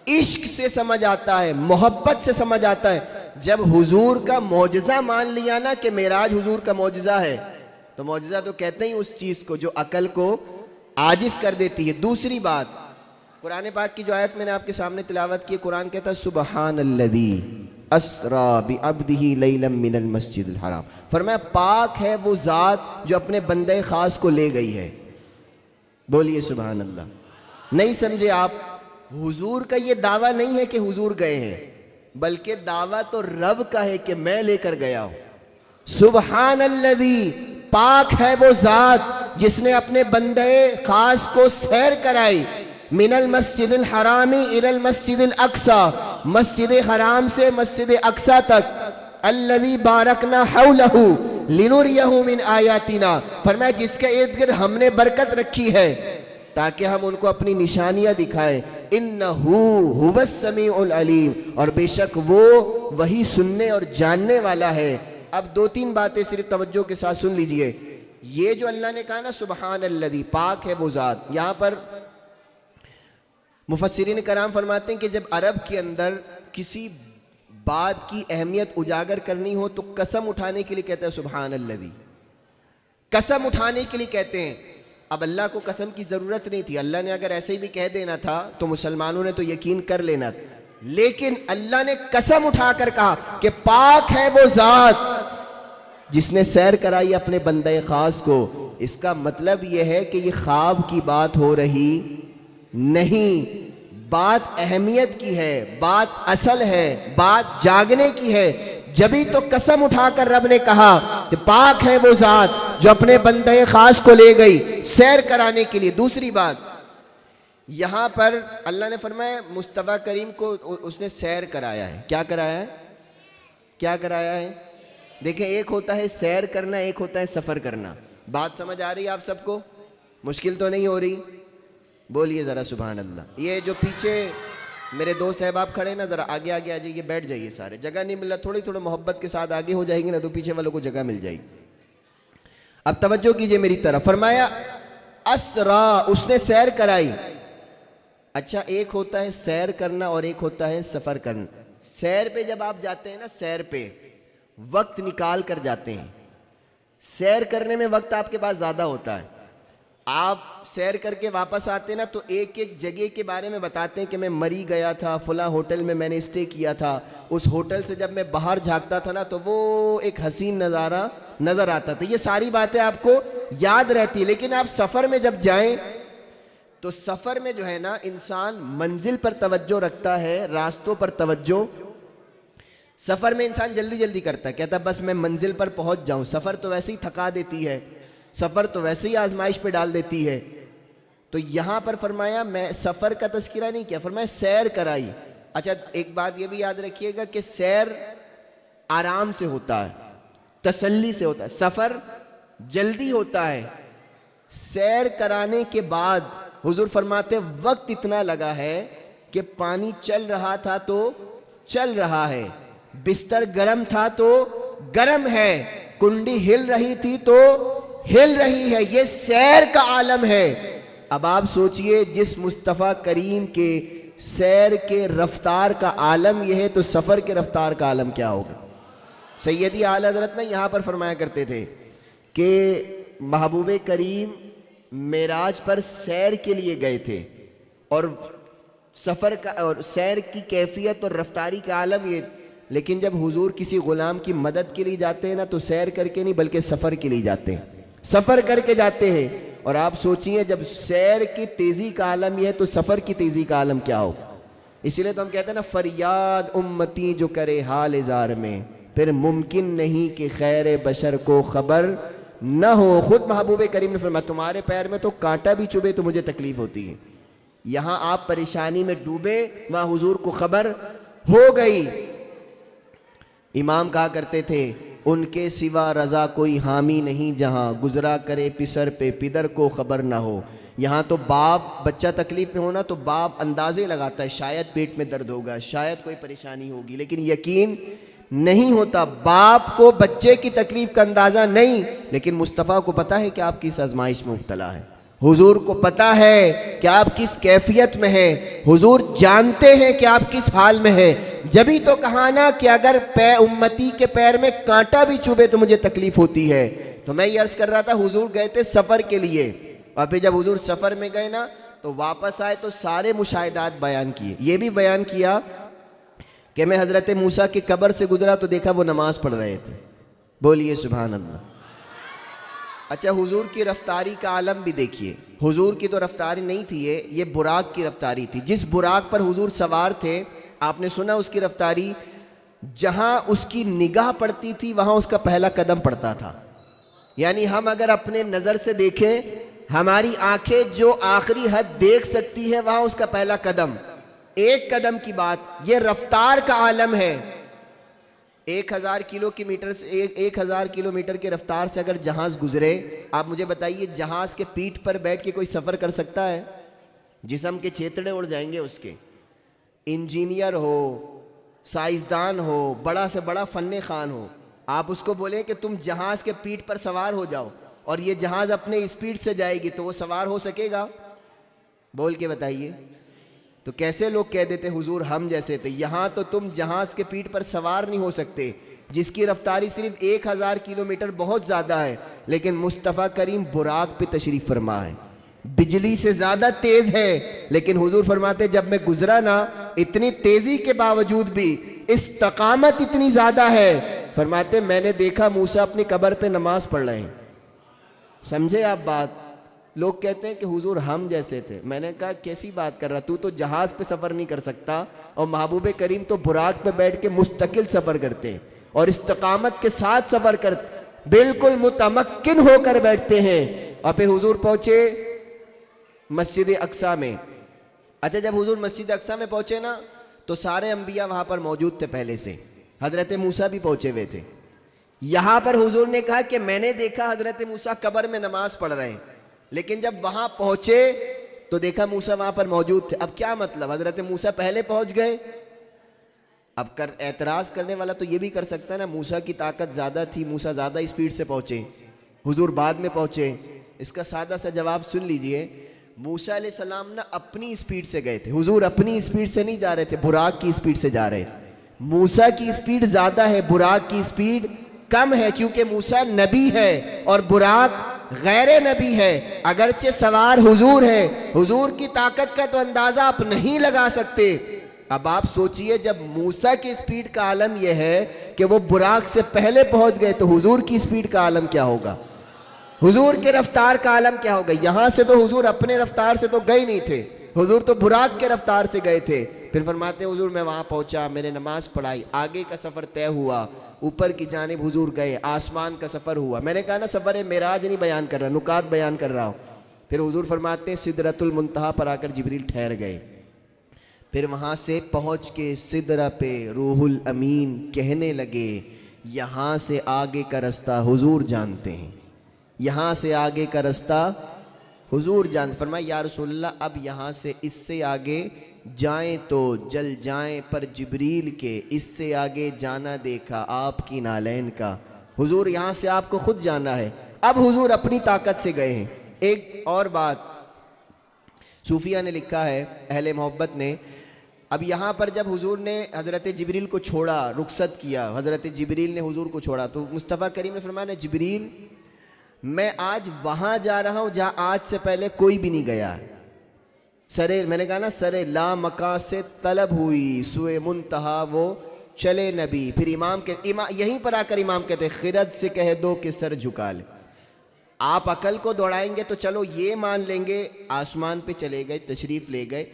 عشق سے سمجھ آتا ہے، محبت سے سمجھ آتا ہے۔ جب حضور کا معجزہ مان لیا نا کہ معراج حضور کا معجزہ ہے، تو معجزہ تو کہتے ہیں اس چیز کو جو عقل کو عاجز کر دیتی ہے۔ دوسری بات، قرآن پاک کی جو آیت میں نے آپ کے سامنے تلاوت کی، قرآن کہتا ہے سبحان الذی اسرا بعبدہ لیلا من المسجد الحرام، فرمایا پاک ہے وہ ذات جو اپنے بندے خاص کو لے گئی ہے۔ بولیے سبحان اللہ۔ نہیں سمجھے آپ؟ حضور کا یہ دعویٰ نہیں ہے کہ حضور گئے ہیں، بلکہ دعویٰ تو رب کا ہے کہ میں لے کر گیا ہوں۔ سبحان الذی، پاک ہے وہ ذات جس نے اپنے بندے خاص کو سیر کرائی، من المسجد الحرام الى المسجد الاقصی، مسجد حرام سے مسجد اقصی تک، الذی بارکنا حولہ لنریہ من آیاتنا، فرمایا جس کے ارد گرد ہم نے برکت رکھی ہے تاکہ ہم ان کو اپنی نشانیاں دکھائیں۔ انہو هو السمیع العلیم، اور بے شک وہ وہی سننے اور جاننے والا ہے۔ اب دو تین باتیں صرف توجہ کے ساتھ سن لیجئے۔ یہ جو اللہ نے کہا نا سبحان الذی، پاک ہے وہ ذات، یہاں پر مفسرین کرام فرماتے ہیں کہ جب عرب کے اندر کسی بات کی اہمیت اجاگر کرنی ہو تو قسم اٹھانے کے لیے کہتے ہیں سبحان الذی، قسم اٹھانے کے لیے کہتے ہیں۔ اب اللہ کو قسم کی ضرورت نہیں تھی، اللہ نے اگر ایسے ہی بھی کہہ دینا تھا تو مسلمانوں نے تو یقین کر لینا تھا، لیکن اللہ نے قسم اٹھا کر کہا کہ پاک ہے وہ ذات جس نے سیر کرائی اپنے بندے خاص کو۔ اس کا مطلب یہ ہے کہ یہ خواب کی بات ہو رہی نہیں، بات اہمیت کی ہے، بات اصل ہے، بات جاگنے کی ہے۔ جبھی تو قسم اٹھا کر رب نے کہا کہ پاک ہے وہ ذات جو اپنے بندے خاص کو لے گئی سیر کرانے کے لیے۔ دوسری بات، یہاں پر اللہ نے فرمایا مصطفیٰ کریم کو اس نے سیر کرایا ہے۔ کیا کرایا ہے؟ کیا کرایا ہے؟ دیکھیں، ایک ہوتا ہے سیر کرنا، ایک ہوتا ہے سفر کرنا۔ بات سمجھ آ رہی ہے آپ سب کو؟ مشکل تو نہیں ہو رہی؟ بولیے ذرا سبحان اللہ۔ یہ جو پیچھے میرے دوست احباب کھڑے نا، ذرا آگے آگے آ جائیے، بیٹھ جائیے سارے، جگہ نہیں مل رہا، تھوڑی محبت کے ساتھ آگے ہو جائیں گے نا تو پیچھے والوں کو جگہ مل جائے گی۔ اب توجہ کیجئے میری طرف، فرمایا اسرا، اس نے سیر کرائی۔ اچھا، ایک ہوتا ہے سیر کرنا اور ایک ہوتا ہے سفر کرنا۔ سیر پہ جب آپ جاتے ہیں نا، سیر پہ وقت نکال کر جاتے ہیں، سیر کرنے میں وقت آپ کے پاس زیادہ ہوتا ہے۔ آپ سیر کر کے واپس آتے نا تو ایک ایک جگہ کے بارے میں بتاتے ہیں کہ میں مری گیا تھا، فلاں ہوٹل میں نے اسٹے کیا تھا، اس ہوٹل سے جب میں باہر جھانکتا تھا نا تو وہ ایک حسین نظارہ نظر آتا تھا۔ یہ ساری باتیں آپ کو یاد رہتی، لیکن آپ سفر میں جب جائیں تو سفر میں جو ہے نا انسان منزل پر توجہ رکھتا ہے، راستوں پر توجہ۔ سفر میں انسان جلدی جلدی کرتا ہے، کہتا ہے بس میں منزل پر پہنچ جاؤں۔ سفر تو ویسے ہی تھکا دیتی ہے، سفر تو ویسے ہی آزمائش پہ ڈال دیتی ہے۔ تو یہاں پر فرمایا میں سفر کا تذکرہ نہیں کیا، فرمایا سیر کرائی۔ اچھا، ایک بات یہ بھی یاد رکھیے گا کہ سیر آرام سے ہوتا ہے، تسلی سے ہوتا ہے، سفر جلدی ہوتا ہے۔ سیر کرانے کے بعد حضور فرماتے وقت اتنا لگا ہے کہ پانی چل رہا تھا تو چل رہا ہے، بستر گرم تھا تو گرم ہے، کنڈی ہل رہی تھی تو ہل رہی ہے، یہ سیر کا عالم ہے۔ اب آپ سوچئے جس مصطفیٰ کریم کے سیر کے رفتار کا عالم یہ ہے تو سفر کے رفتار کا عالم کیا ہوگا؟ سیدی اعلیٰ حضرت نے یہاں پر فرمایا کرتے تھے کہ محبوب کریم معراج پر سیر کے لیے گئے تھے، اور سفر کا اور سیر کی کیفیت اور رفتاری کا عالم یہ، لیکن جب حضور کسی غلام کی مدد کے لیے جاتے ہیں نا تو سیر کر کے نہیں بلکہ سفر کے لیے جاتے ہیں، سفر کر کے جاتے ہیں۔ اور آپ سوچئے جب سیر کی تیزی کا عالم یہ ہے تو سفر کی تیزی کا عالم کیا ہوگا؟ اسی لیے تو ہم کہتے ہیں نا، فریاد امتی جو کرے حال زار میں، پھر ممکن نہیں کہ خیر بشر کو خبر نہ ہو۔ خود محبوب کریم نے فرمایا تمہارے پیر میں تو کانٹا بھی چبھے تو مجھے تکلیف ہوتی ہے، یہاں آپ پریشانی میں ڈوبے وہاں حضور کو خبر ہو گئی۔ امام کہا کرتے تھے ان کے سوا رضا کوئی حامی نہیں، جہاں گزرا کرے پسر پہ پدر کو خبر نہ ہو۔ یہاں تو باپ بچہ تکلیف میں ہونا تو باپ اندازے لگاتا ہے شاید پیٹ میں درد ہوگا، شاید کوئی پریشانی ہوگی، لیکن یقین نہیں ہوتا۔ باپ کو بچے کی تکلیف کا اندازہ نہیں، لیکن مصطفیٰ کو پتا ہے کہ آپ کس آزمائش میں مبتلا ہے، حضور کو پتا ہے کہ آپ کس کیفیت میں ہیں، حضور جانتے ہیں کہ آپ کس حال میں ہیں۔ جبھی تو کہا نا کہ اگر امتی کے پیر میں کانٹا بھی چبھے تو مجھے تکلیف ہوتی ہے۔ تو میں یہ عرض کر رہا تھا حضور گئے تھے سفر کے لیے، اور پھر جب حضور سفر میں گئے نا تو واپس آئے تو سارے مشاہدات بیان کیے۔ یہ بھی بیان کیا کہ میں حضرت موسیٰ کی قبر سے گزرا تو دیکھا وہ نماز پڑھ رہے تھے، بولیے سبحان اللہ۔ اچھا حضور کی رفتاری کا عالم بھی دیکھیے، حضور کی تو رفتاری نہیں تھی یہ براق کی رفتاری تھی۔ جس براق پر حضور سوار تھے آپ نے سنا اس کی رفتاری، جہاں اس کی نگاہ پڑتی تھی وہاں اس کا پہلا قدم پڑتا تھا۔ یعنی ہم اگر اپنے نظر سے دیکھیں، ہماری آنکھیں جو آخری حد دیکھ سکتی ہے وہاں اس کا پہلا قدم، ایک قدم کی بات، یہ رفتار کا عالم ہے۔ 1000 کلومیٹر کے رفتار سے اگر جہاز گزرے، آپ مجھے بتائیے جہاز کے پیٹھ پر بیٹھ کے کوئی سفر کر سکتا ہے؟ جسم کے چھیتڑے اڑ جائیں گے اس کے۔ انجینئر ہو، سائنسدان ہو، بڑا سے بڑا فن خوان ہو، آپ اس کو بولیں کہ تم جہاز کے پیٹھ پر سوار ہو جاؤ اور یہ جہاز اپنے اسپیڈ سے جائے گی تو وہ سوار ہو سکے گا؟ بول کے بتائیے۔ تو کیسے لوگ کہہ دیتے حضور ہم جیسے تھے؟ یہاں تو تم جہاز کے پیٹھ پر سوار نہیں ہو سکتے، جس کی رفتاری صرف 1000 کلومیٹر بہت زیادہ ہے، لیکن مصطفیٰ کریم براق پہ تشریف فرما ہے، بجلی سے زیادہ تیز ہے، لیکن حضور فرماتے جب میں گزرا نا اتنی تیزی کے باوجود بھی استقامت اتنی زیادہ ہے، فرماتے میں نے دیکھا موسیٰ اپنی قبر پہ نماز پڑھ رہے ہیں۔ سمجھے آپ بات؟ لوگ کہتے ہیں کہ حضور ہم جیسے تھے، میں نے کہا کیسی بات کر رہا، تو جہاز پہ سفر نہیں کر سکتا، اور محبوب کریم تو براق پہ بیٹھ کے مستقل سفر کرتے ہیں اور استقامت کے ساتھ سفر کرتے، بالکل متمکن ہو کر بیٹھتے ہیں۔ اور پھر حضور پہنچے مسجد اقصیٰ میں۔ اچھا جب حضور مسجد اقصیٰ میں پہنچے نا تو سارے انبیاء وہاں پر موجود تھے پہلے سے، حضرت موسیٰ بھی پہنچے ہوئے تھے۔ یہاں پر حضور نے کہا کہ میں نے دیکھا حضرت موسیٰ قبر میں نماز پڑھ رہے ہیں، لیکن جب وہاں پہنچے تو دیکھا موسیٰ وہاں پر موجود تھے۔ اب کیا مطلب؟ حضرت موسیٰ پہلے پہنچ گئے؟ اب اعتراض کرنے والا تو یہ بھی کر سکتا ہے نا موسیٰ کی طاقت زیادہ تھی، موسیٰ زیادہ اسپیڈ سے پہنچے، حضور بعد میں پہنچے۔ اس کا سادہ سا جواب سن لیجئے، موسیٰ علیہ السلام نا اپنی اسپیڈ سے گئے تھے، حضور اپنی اسپیڈ سے نہیں جا رہے تھے، براق کی اسپیڈ سے جا رہے۔ موسیٰ کی اسپیڈ زیادہ ہے، براق کی اسپیڈ کم ہے، کیونکہ موسیٰ نبی ہے اور براق غیر نبی ہے۔ اگرچہ سوار حضور ہے، حضور کی طاقت کا تو اندازہ آپ نہیں لگا سکتے۔ اب آپ سوچئے جب موسیٰ کی اسپیڈ کا عالم یہ ہے کہ وہ براق سے پہلے پہنچ گئے تو حضور کی اسپیڈ کا عالم کیا ہوگا؟ حضور کے رفتار کا عالم کیا ہوگا؟ یہاں سے تو حضور اپنے رفتار سے تو گئے نہیں تھے، حضور تو براق کے رفتار سے گئے تھے۔ پھر فرماتے حضور میں وہاں پہنچا، میں نے نماز پڑھائی، آگے کا سفر طے ہوا، اوپر کی جانب حضور گئے، آسمان کا سفر ہوا۔ میں نے کہا نا سفر معراج نہیں بیان کر رہا، نکات بیان کر رہا ہوں۔ پھر حضور فرماتے ہیں سدرۃ المنتہا پر آ کر جبریل ٹھہر گئے، پھر وہاں سے پہنچ کے سدرہ پہ روح الامین کہنے لگے یہاں سے آگے کا رستہ حضور جانتے ہیں، یہاں سے آگے کا رستہ حضور جانتے۔ فرمایا یا رسول اللہ اب یہاں سے اس سے آگے جائیں تو جل جائیں، پر جبریل کے اس سے آگے جانا دیکھا آپ کی نالین کا۔ حضور یہاں سے آپ کو خود جانا ہے، اب حضور اپنی طاقت سے گئے ہیں۔ ایک اور بات صوفیہ نے لکھا ہے، اہل محبت نے، اب یہاں پر جب حضور نے حضرت جبریل کو چھوڑا، رخصت کیا، حضرت جبریل نے حضور کو چھوڑا، تو مصطفیٰ کریم نے فرمایا جبریل میں آج وہاں جا رہا ہوں جہاں آج سے پہلے کوئی بھی نہیں گیا۔ سرے میں نے کہا نا، سرے لا مکان سے طلب ہوئی، سوئے منتہا وہ چلے نبی۔ پھر امام یہیں پر آ کر امام کہتے خرد سے کہہ دو کہ سر جھکا لے۔ آپ عقل کو دوڑائیں گے تو چلو یہ مان لیں گے، آسمان پہ چلے گئے، تشریف لے گئے،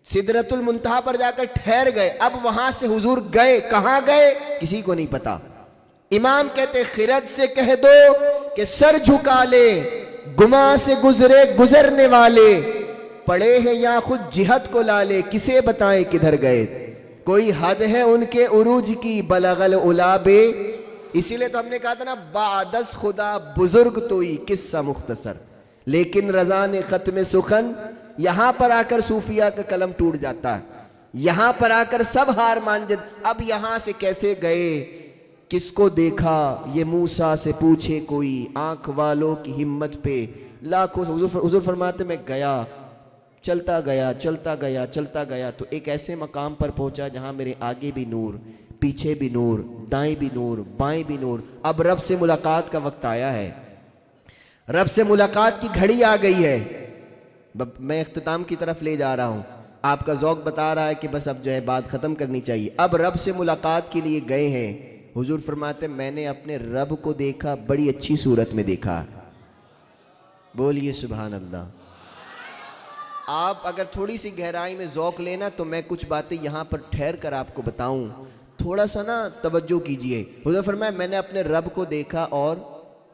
سدرۃ المنتہا پر جا کر ٹھہر گئے، اب وہاں سے حضور گئے، کہاں گئے کسی کو نہیں پتا۔ امام کہتے خرد سے کہہ دو کہ سر جھکا لے، گماں سے گزرے گزرنے والے، پڑے ہیں یا خود جہت کو لالے، کسے بتائیں کدھر گئے، کوئی حد ہے ان کے عروج کی، بلغ العلا بے۔ اسی لیے تو ہم نے کہا تھا نا بعدس خدا بزرگ توئی قصہ مختصر، لیکن رضا نے ختم سخن۔ یہاں پر آ کر صوفیہ کا قلم ٹوٹ جاتا ہے، یہاں پر آ کر سب ہار مان جاتے۔ اب یہاں سے کیسے گئے، کس کو دیکھا، یہ موسیٰ سے پوچھے کوئی، آنکھ والوں کی ہمت پہ لاکھوں۔ حضور فرماتے میں گیا، چلتا گیا چلتا گیا چلتا گیا تو ایک ایسے مقام پر پہنچا جہاں میرے آگے بھی نور، پیچھے بھی نور، دائیں بھی نور، بائیں بھی نور۔ اب رب سے ملاقات کا وقت آیا ہے، رب سے ملاقات کی گھڑی آ گئی ہے۔ میں اختتام کی طرف لے جا رہا ہوں، آپ کا ذوق بتا رہا ہے کہ بس اب جو ہے بات ختم کرنی چاہیے۔ اب رب سے ملاقات کے لیے گئے ہیں۔ حضور فرماتے میں نے اپنے رب کو دیکھا، بڑی اچھی صورت میں دیکھا۔ بولیے سبحان اللہ۔ آپ اگر تھوڑی سی گہرائی میں ذوق لینا تو میں کچھ باتیں یہاں پر ٹھہر کر آپ کو بتاؤں، تھوڑا سا نا توجہ کیجئے۔ حضور فرمایا میں نے اپنے رب کو دیکھا، اور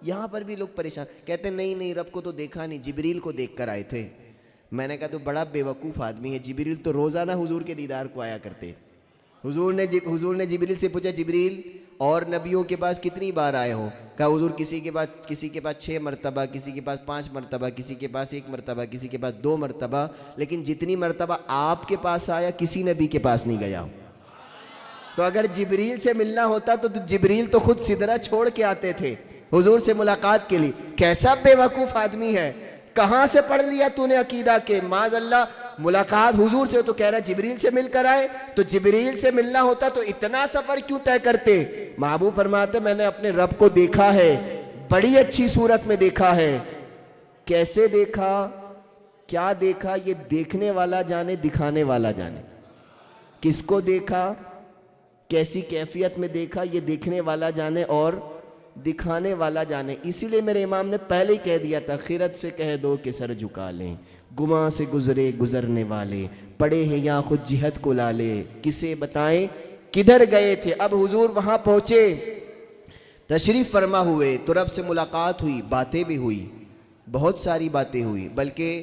یہاں پر بھی لوگ پریشان کہتے ہیں نہیں رب کو تو دیکھا نہیں، جبریل کو دیکھ کر آئے تھے۔ میں نے کہا تو بڑا بے وقوف آدمی ہے، جبریل تو روزانہ حضور کے دیدار کو آیا کرتے۔ حضور نے جبریل سے پوچھا جبریل اور نبیوں کے پاس کتنی بار آئے ہو؟ کہا حضور کسی کے پاس 6 مرتبہ، کسی کے پاس 5 مرتبہ، کسی کے پاس 1 مرتبہ، کسی کے پاس 2 مرتبہ، لیکن جتنی مرتبہ آپ کے پاس آیا کسی نبی کے پاس نہیں گیا۔ تو اگر جبریل سے ملنا ہوتا تو جبریل تو خود سدرہ چھوڑ کے آتے تھے حضور سے ملاقات کے لیے۔ کیسا بے وقوف آدمی ہے، کہاں سے پڑھ لیا تو نے عقیدہ کے معاذ اللہ ملاقات حضور سے تو کہہ رہا ہے جبریل سے مل کر آئے، تو جبریل سے ملنا ہوتا تو اتنا سفر کیوں طے کرتے؟ محبوب فرماتے میں نے اپنے رب کو دیکھا ہے، بڑی اچھی صورت میں دیکھا ہے۔ کیسے دیکھا، کیا دیکھا، یہ دیکھنے والا جانے، دکھانے والا جانے۔ کس کو دیکھا، کیسی کیفیت میں دیکھا، یہ دیکھنے والا جانے اور دکھانے والا جانے۔ اسی لیے میرے امام نے پہلے ہی کہہ دیا تھا خیرت سے کہہ دو کہ سر جھکا لیں، گماں سے گزرے گزرنے والے، پڑے ہیں یا خود جہت کو لالے، کسے بتائیں کدھر گئے تھے۔ اب حضور وہاں پہنچے، تشریف فرما ہوئے تو رب سے ملاقات ہوئی، باتیں بھی ہوئی، بہت ساری باتیں ہوئی۔ بلکہ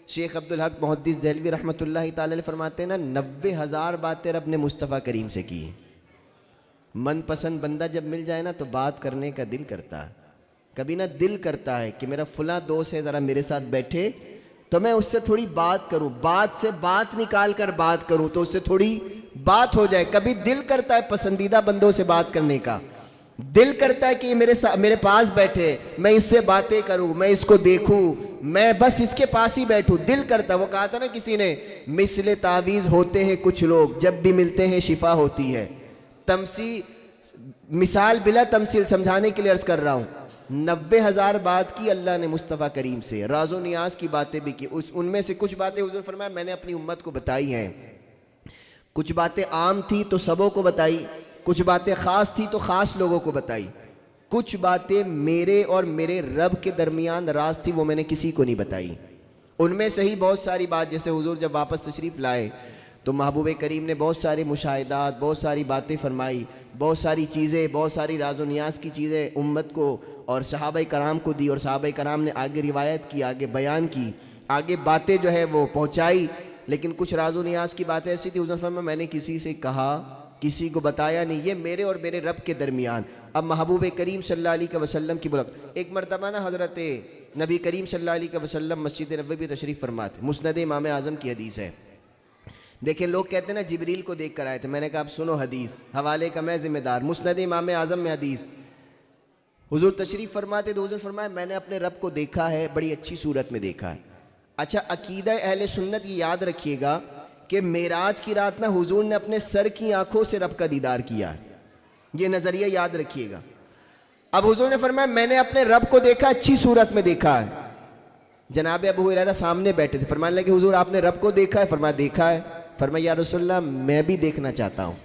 شیخ عبدالحق محدث دہلوی رحمۃ اللہ تعالی علیہ فرماتے ہیں نا 90,000 باتیں رب نے مصطفیٰ کریم سے کی۔ من پسند بندہ جب مل جائے نا تو بات کرنے کا دل کرتا ہے، کبھی نا دل کرتا ہے کہ میرا فلاں دوست ہے ذرا میرے ساتھ بیٹھے تو میں اس سے تھوڑی بات کروں، بات سے بات نکال کر بات کروں تو اس سے تھوڑی بات ہو جائے۔ کبھی دل کرتا ہے پسندیدہ بندوں سے بات کرنے کا، دل کرتا ہے کہ میرے پاس بیٹھے، میں اس سے باتیں کروں، میں اس کو دیکھوں، میں بس اس کے پاس ہی بیٹھوں، دل کرتا ہے۔ وہ کہا تھا نا کسی نے مثل تعویذ ہوتے ہیں کچھ لوگ، جب بھی ملتے ہیں شفا ہوتی ہے۔ مثال بلا تمثیل سمجھانے کے لیے عرض کر رہا ہوں، 90,000 بات کی اللہ نے مصطفیٰ کریم سے، راز و نیاز کی باتیں بھی کی۔ ان میں سے کچھ باتیں حضور فرمایا میں نے اپنی امت کو بتائی ہیں، کچھ باتیں عام تھی تو سبوں کو بتائی، کچھ باتیں خاص تھی تو خاص لوگوں کو بتائی، کچھ باتیں میرے اور میرے رب کے درمیان راز تھی، وہ میں نے کسی کو نہیں بتائی۔ ان میں سے ہی بہت ساری بات، جیسے حضور جب واپس تشریف لائے تو محبوب کریم نے بہت سارے مشاہدات، بہت ساری باتیں فرمائی، بہت ساری چیزیں، بہت ساری راز و نیاز کی چیزیں امت کو اور صحابہ کرام کو دی، اور صحابہ کرام نے آگے روایت کی، آگے بیان کی، آگے باتیں جو ہے وہ پہنچائی۔ لیکن کچھ راز و نیاز کی باتیں ایسی تھی، حضور فرمایا میں نے کسی سے کہا کسی کو بتایا نہیں، یہ میرے اور میرے رب کے درمیان۔ اب محبوب کریم صلی اللہ علیہ وسلم کی ملاقات، ایک مرتبہ نا حضرت نبی کریم صلی اللہ علیہ وسلم مسجد نبوی تشریف فرماتے، مسند امام اعظم کی حدیث ہے۔ دیکھیں لوگ کہتے ہیں نا جبریل کو دیکھ کر آئے تھے، میں نے کہا اب سنو حدیث، حوالے کا میں ذمہ دار، مسند امام اعظم میں حدیث۔ حضور تشریف فرماتے تو حضور فرمایا میں نے اپنے رب کو دیکھا ہے، بڑی اچھی صورت میں دیکھا ہے۔ اچھا عقیدہ اہل سنت یہ یاد رکھیے گا کہ معراج کی رات نا حضور نے اپنے سر کی آنکھوں سے رب کا دیدار کیا ہے، یہ نظریہ یاد رکھیے گا۔ اب حضور نے فرمایا میں نے اپنے رب کو دیکھا، اچھی صورت میں دیکھا ہے۔ جناب ابو ہریرہ سامنے بیٹھے تھے، فرمانے لگے حضور آپ نے رب کو دیکھا ہے؟ فرمایا دیکھا ہے۔ فرمایا یا رسول اللہ میں بھی دیکھنا چاہتا ہوں،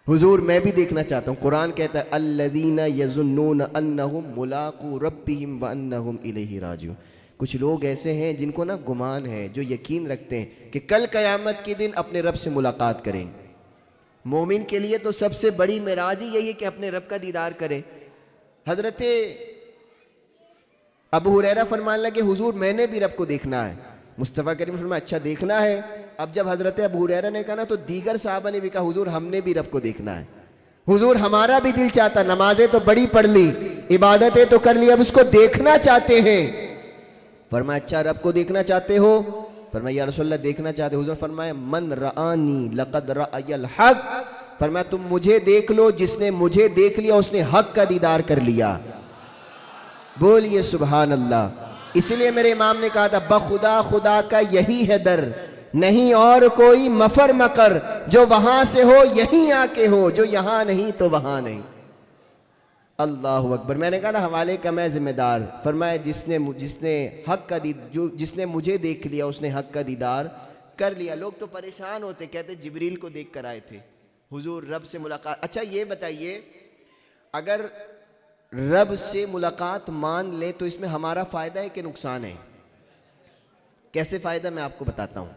حضور میں بھی دیکھنا چاہتا ہوں۔ قرآن کہتا ہے الذین یظنون انہم ملاقو ربہم وانہم الیہ راجعون، کچھ لوگ ایسے ہیں جن کو نا گمان ہے، جو یقین رکھتے ہیں کہ کل قیامت کے دن اپنے رب سے ملاقات کریں گے۔ مومن کے لیے تو سب سے بڑی معراج ہی یہی ہے کہ اپنے رب کا دیدار کرے۔ حضرت ابو ہریرہ فرمانے لگے حضور میں نے بھی رب کو دیکھنا ہے۔ مصطفیٰ کریم نے فرمایا اچھا دیکھنا ہے۔ اب جب حضرت ابو ہریرہ نے کہا نا تو دیگر صحابہ نے بھی کہا حضور ہم نے بھی رب کو دیکھنا ہے، حضور ہمارا بھی دل چاہتا، نمازیں تو بڑی پڑھ لی، عبادتیں تو کر لی، اب اس کو دیکھنا چاہتے ہیں۔ فرمایا اچھا رب کو دیکھنا چاہتے ہو؟ فرمایا یا رسول اللہ دیکھنا چاہتے ہو؟ حضور فرمایا من رآنی لقد رأی الحق، فرمایا تم مجھے دیکھ لو، جس نے مجھے دیکھ لیا اس نے حق کا دیدار کر لیا۔ بولیے سبحان اللہ۔ اسی لیے میرے امام نے کہا تھا بخدا خدا کا یہی ہے در، نہیں اور کوئی مفر مکر، جو وہاں سے ہو یہیں آ کے ہو، جو یہاں نہیں تو وہاں نہیں۔ اللہ اکبر۔ میں نے کہا نا حوالے کا میں ذمہ دار۔ فرمایا جس نے حق کا جس نے مجھے دیکھ لیا اس نے حق کا دیدار کر لیا۔ لوگ تو پریشان ہوتے، کہتے جبریل کو دیکھ کر آئے تھے، حضور رب سے ملاقات۔ اچھا یہ بتائیے اگر رب سے ملاقات مان لے تو اس میں ہمارا فائدہ ہے کہ نقصان ہے؟ کیسے فائدہ میں آپ کو بتاتا ہوں۔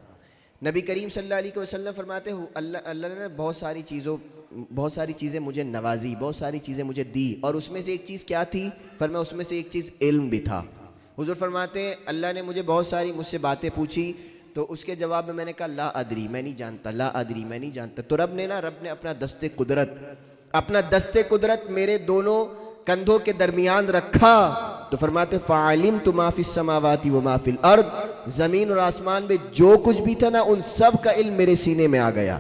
نبی کریم صلی اللہ علیہ وسلم فرماتے ہو اللہ نے بہت ساری چیزیں مجھے نوازی، بہت ساری چیزیں مجھے دی، اور اس میں سے ایک چیز کیا تھی؟ فرمایا اس میں سے ایک چیز علم بھی تھا۔ حضور فرماتے ہیں اللہ نے مجھے بہت ساری مجھ سے باتیں پوچھی تو اس کے جواب میں نے کہا لا ادری، میں نہیں جانتا، لا ادری میں نہیں جانتا۔ تو رب نے اپنا دست قدرت میرے دونوں کندھوں کے درمیان رکھا، تو فرماتے فَعَلِمْتُ مَا فِي السَّمَاوَاتِ وَمَا فِي الْأَرْضِ، زمین اور آسمان میں جو کچھ بھی تھا نا ان سب کا علم میرے سینے میں آ گیا،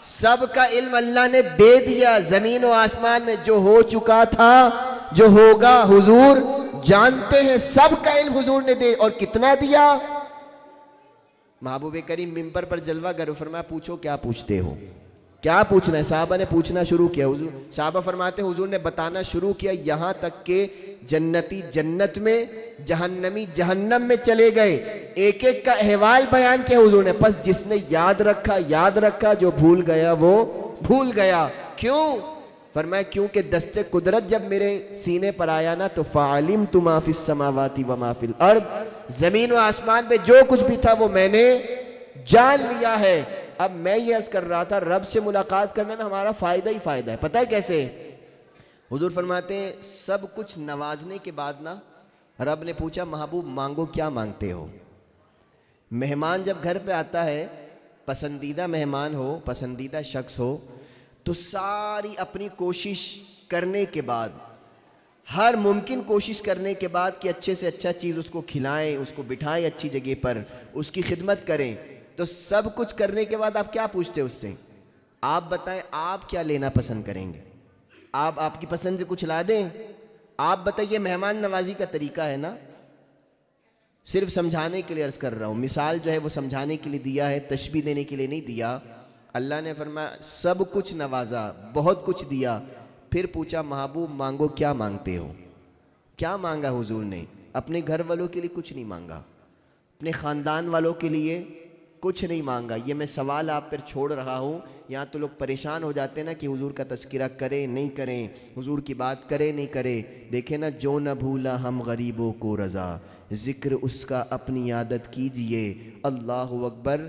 سب کا علم اللہ نے دے دیا۔ زمین و آسمان میں جو ہو چکا تھا، جو ہوگا، حضور جانتے ہیں، سب کا علم حضور نے دے، اور کتنا دیا؟ محبوب کریم منبر پر جلوہ گر، فرمایا پوچھو کیا پوچھتے ہو، کیا پوچھنا ہے؟ صحابہ نے پوچھنا شروع کیا، حضور صحابہ فرماتے ہیں حضور نے بتانا شروع کیا، یہاں تک کہ جنتی جنت میں، جہنمی جہنم میں چلے گئے، ایک ایک کا احوال بیان کیا حضور نے۔ پس جس نے یاد رکھا، جو بھول گیا وہ بھول گیا۔ کیوں؟ فرمایا کیونکہ دست قدرت جب میرے سینے پر آیا نا تو فَعَلِمْتُ مَا فِي السَّمَاوَاتِ وَمَا فِي الْأَرْضِ، زمین و آسمان میں جو کچھ بھی تھا وہ میں نے جان لیا ہے۔ اب میں یہ عرض کر رہا تھا رب سے ملاقات کرنے میں ہمارا فائدہ ہی فائدہ ہے، پتہ ہے کیسے؟ حضور فرماتے ہیں سب کچھ نوازنے کے بعد نا رب نے پوچھا محبوب مانگو کیا مانگتے ہو؟ مہمان جب گھر پہ آتا ہے، پسندیدہ مہمان ہو، پسندیدہ شخص ہو، تو ساری اپنی کوشش کرنے کے بعد، ہر ممکن کوشش کرنے کے بعد کہ اچھے سے اچھا چیز اس کو کھلائیں، اس کو بٹھائیں اچھی جگہ پر، اس کی خدمت کریں، تو سب کچھ کرنے کے بعد آپ کیا پوچھتے اس سے؟ آپ بتائیں آپ کیا لینا پسند کریں گے؟ آپ کی پسند سے کچھ لا دیں؟ آپ بتائیے، مہمان نوازی کا طریقہ ہے نا، صرف سمجھانے کے لیے عرض کر رہا ہوں، مثال جو ہے وہ سمجھانے کے لیے دیا ہے، تشبیہ دینے کے لیے نہیں دیا۔ اللہ نے فرمایا سب کچھ نوازا، بہت کچھ دیا، پھر پوچھا محبوب مانگو کیا مانگتے ہو؟ کیا مانگا حضور نے؟ اپنے گھر والوں کے لیے کچھ نہیں مانگا، اپنے خاندان والوں کے لیے کچھ نہیں مانگا۔ یہ میں سوال آپ پر چھوڑ رہا ہوں، یہاں تو لوگ پریشان ہو جاتے ہیں نا کہ حضور کا تذکرہ کریں نہیں کریں، حضور کی بات کریں نہیں کریں۔ دیکھیں نا جو نہ بھولا ہم غریبوں کو رضا، ذکر اس کا اپنی عادت کیجئے، اللہ اکبر۔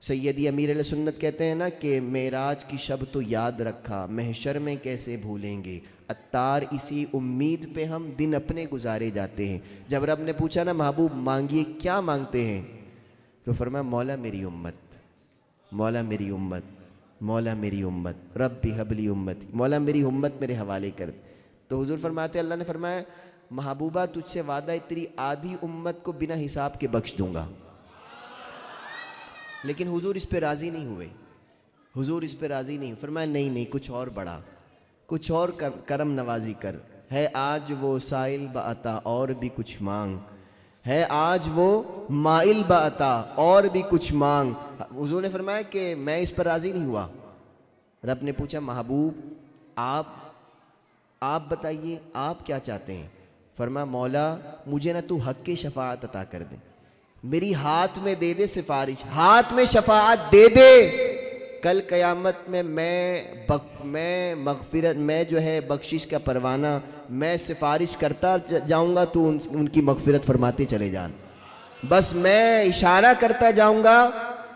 سیدی امیر علیہ سنت کہتے ہیں نا کہ معراج کی شب تو یاد رکھا، محشر میں کیسے بھولیں گے، عطار اسی امید پہ ہم دن اپنے گزارے جاتے ہیں۔ جب رب نے پوچھا نا محبوب مانگیے کیا مانگتے ہیں، تو فرمایا مولا میری امت، مولا میری امت۔ مولا میری امت، ربی حبلی امتی، مولا میری امت میرے حوالے کر دے۔ تو حضور فرماتے اللہ نے فرمایا محبوبہ تجھ سے وعدہ ہے تیری آدھی امت کو بنا حساب کے بخش دوں گا۔ لیکن حضور اس پہ راضی نہیں ہوئے، حضور اس پہ راضی نہیں، فرمایا نہیں کچھ اور بڑھا، کچھ اور کرم نوازی کر، ہے آج وہ سائل بعطا اور بھی کچھ مانگ، ہے آج وہ مائل بعطا اور بھی کچھ مانگ۔ حضور نے فرمایا کہ میں اس پر راضی نہیں ہوا۔ رب نے پوچھا محبوب آپ بتائیے آپ کیا چاہتے ہیں؟ فرمایا مولا مجھے نہ تو حق کی شفاعت عطا کر دے، میری ہاتھ میں دے دے سفارش، ہاتھ میں شفاعت دے دے، کل قیامت میں میں مغفرت، میں جو ہے بخشش کا پروانہ، میں سفارش کرتا جاؤں گا تو ان کی مغفرت فرماتے چلے جان، بس میں اشارہ کرتا جاؤں گا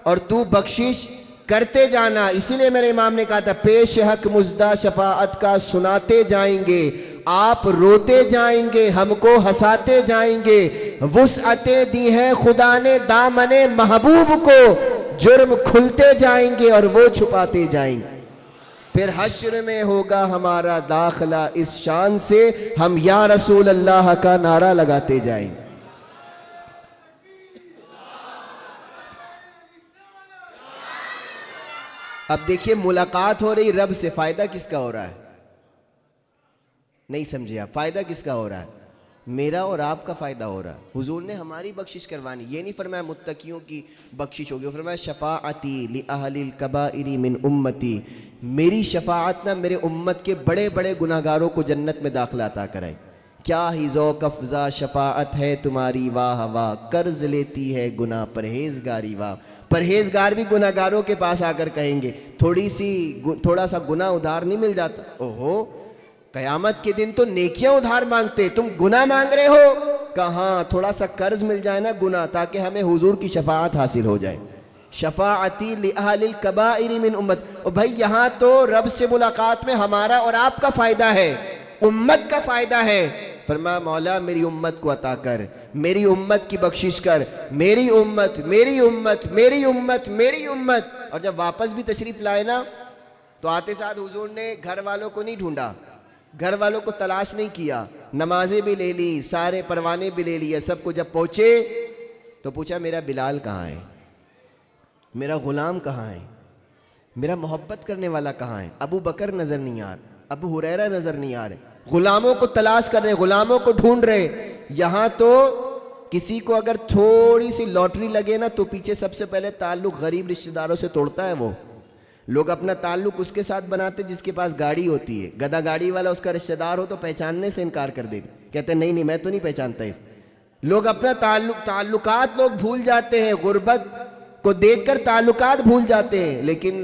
اور تو بخشش کرتے جانا۔ اسی لیے میرے امام نے کہا تھا پیش حق مزدہ شفاعت کا سناتے جائیں گے، آپ روتے جائیں گے، ہم کو ہنساتے جائیں گے، وسعتیں دی ہیں خدا نے دامن محبوب کو، جرم کھلتے جائیں گے اور وہ چھپاتے جائیں گے، پھر حشر میں ہوگا ہمارا داخلہ اس شان سے ہم یا رسول اللہ کا نعرہ لگاتے جائیں گے۔ اب دیکھیے ملاقات ہو رہی رب سے، فائدہ کس کا ہو رہا ہے؟ نہیں سمجھے آپ؟ فائدہ کس کا ہو رہا ہے؟ میرا اور آپ کا فائدہ ہو رہا ہے۔ حضور نے ہماری بخشش کروانی، یہ نہیں فرمایا متقیوں کی بخشش ہوگی، فرمایا شفاعتی لأہل الکبائر من امتی، میری شفاعت نہ میرے امت کے بڑے بڑے گناہگاروں کو جنت میں داخلہ عطا کرائے۔ کیا ہی ذوق افزا شفاعت ہے تمہاری واہ واہ، قرض لیتی ہے گناہ پرہیزگاری واہ۔ پرہیزگار بھی گناہگاروں کے پاس آ کر کہیں گے تھوڑا سا گناہ ادھار نہیں مل جاتا؟ اوہو قیامت کے دن تو نیکیاں ادھار مانگتے، تم گناہ مانگ رہے ہو؟ کہاں تھوڑا سا قرض مل جائے نا گناہ، تاکہ ہمیں حضور کی شفاعت حاصل ہو جائے۔ شفاعتی لأہل الکبائر من امت، اور بھائی یہاں تو رب سے ملاقات میں ہمارا اور آپ کا فائدہ ہے، امت کا فائدہ ہے۔ فرمایا مولا میری امت کو عطا کر، میری امت کی بخشش کر، میری امت میری امت میری امت میری امت۔ اور جب واپس بھی تشریف لائے نا تو آتے ساتھ حضور نے گھر والوں کو نہیں ڈھونڈا، گھر والوں کو تلاش نہیں کیا، نمازیں بھی لے لی، سارے پروانے بھی لے لیے، سب کو جب پہنچے تو پوچھا میرا بلال کہاں ہے، میرا غلام کہاں ہے، میرا محبت کرنے والا کہاں ہے؟ ابو بکر نظر نہیں آ رہا، ابو ہریرہ نظر نہیں آ رہے، غلاموں کو تلاش کر رہے، غلاموں کو ڈھونڈ رہے۔ یہاں تو کسی کو اگر تھوڑی سی لاٹری لگے نا تو پیچھے سب سے پہلے تعلق غریب رشتہ داروں سے توڑتا ہے۔ وہ لوگ اپنا تعلق اس کے ساتھ بناتے جس کے پاس گاڑی ہوتی ہے، گدا گاڑی والا اس کا رشتہ دار ہو تو پہچاننے سے انکار کر دیتے، کہتے ہیں نہیں میں تو نہیں پہچانتا اس۔ لوگ اپنا تعلقات لوگ بھول جاتے ہیں، غربت کو دیکھ کر تعلقات بھول جاتے ہیں، لیکن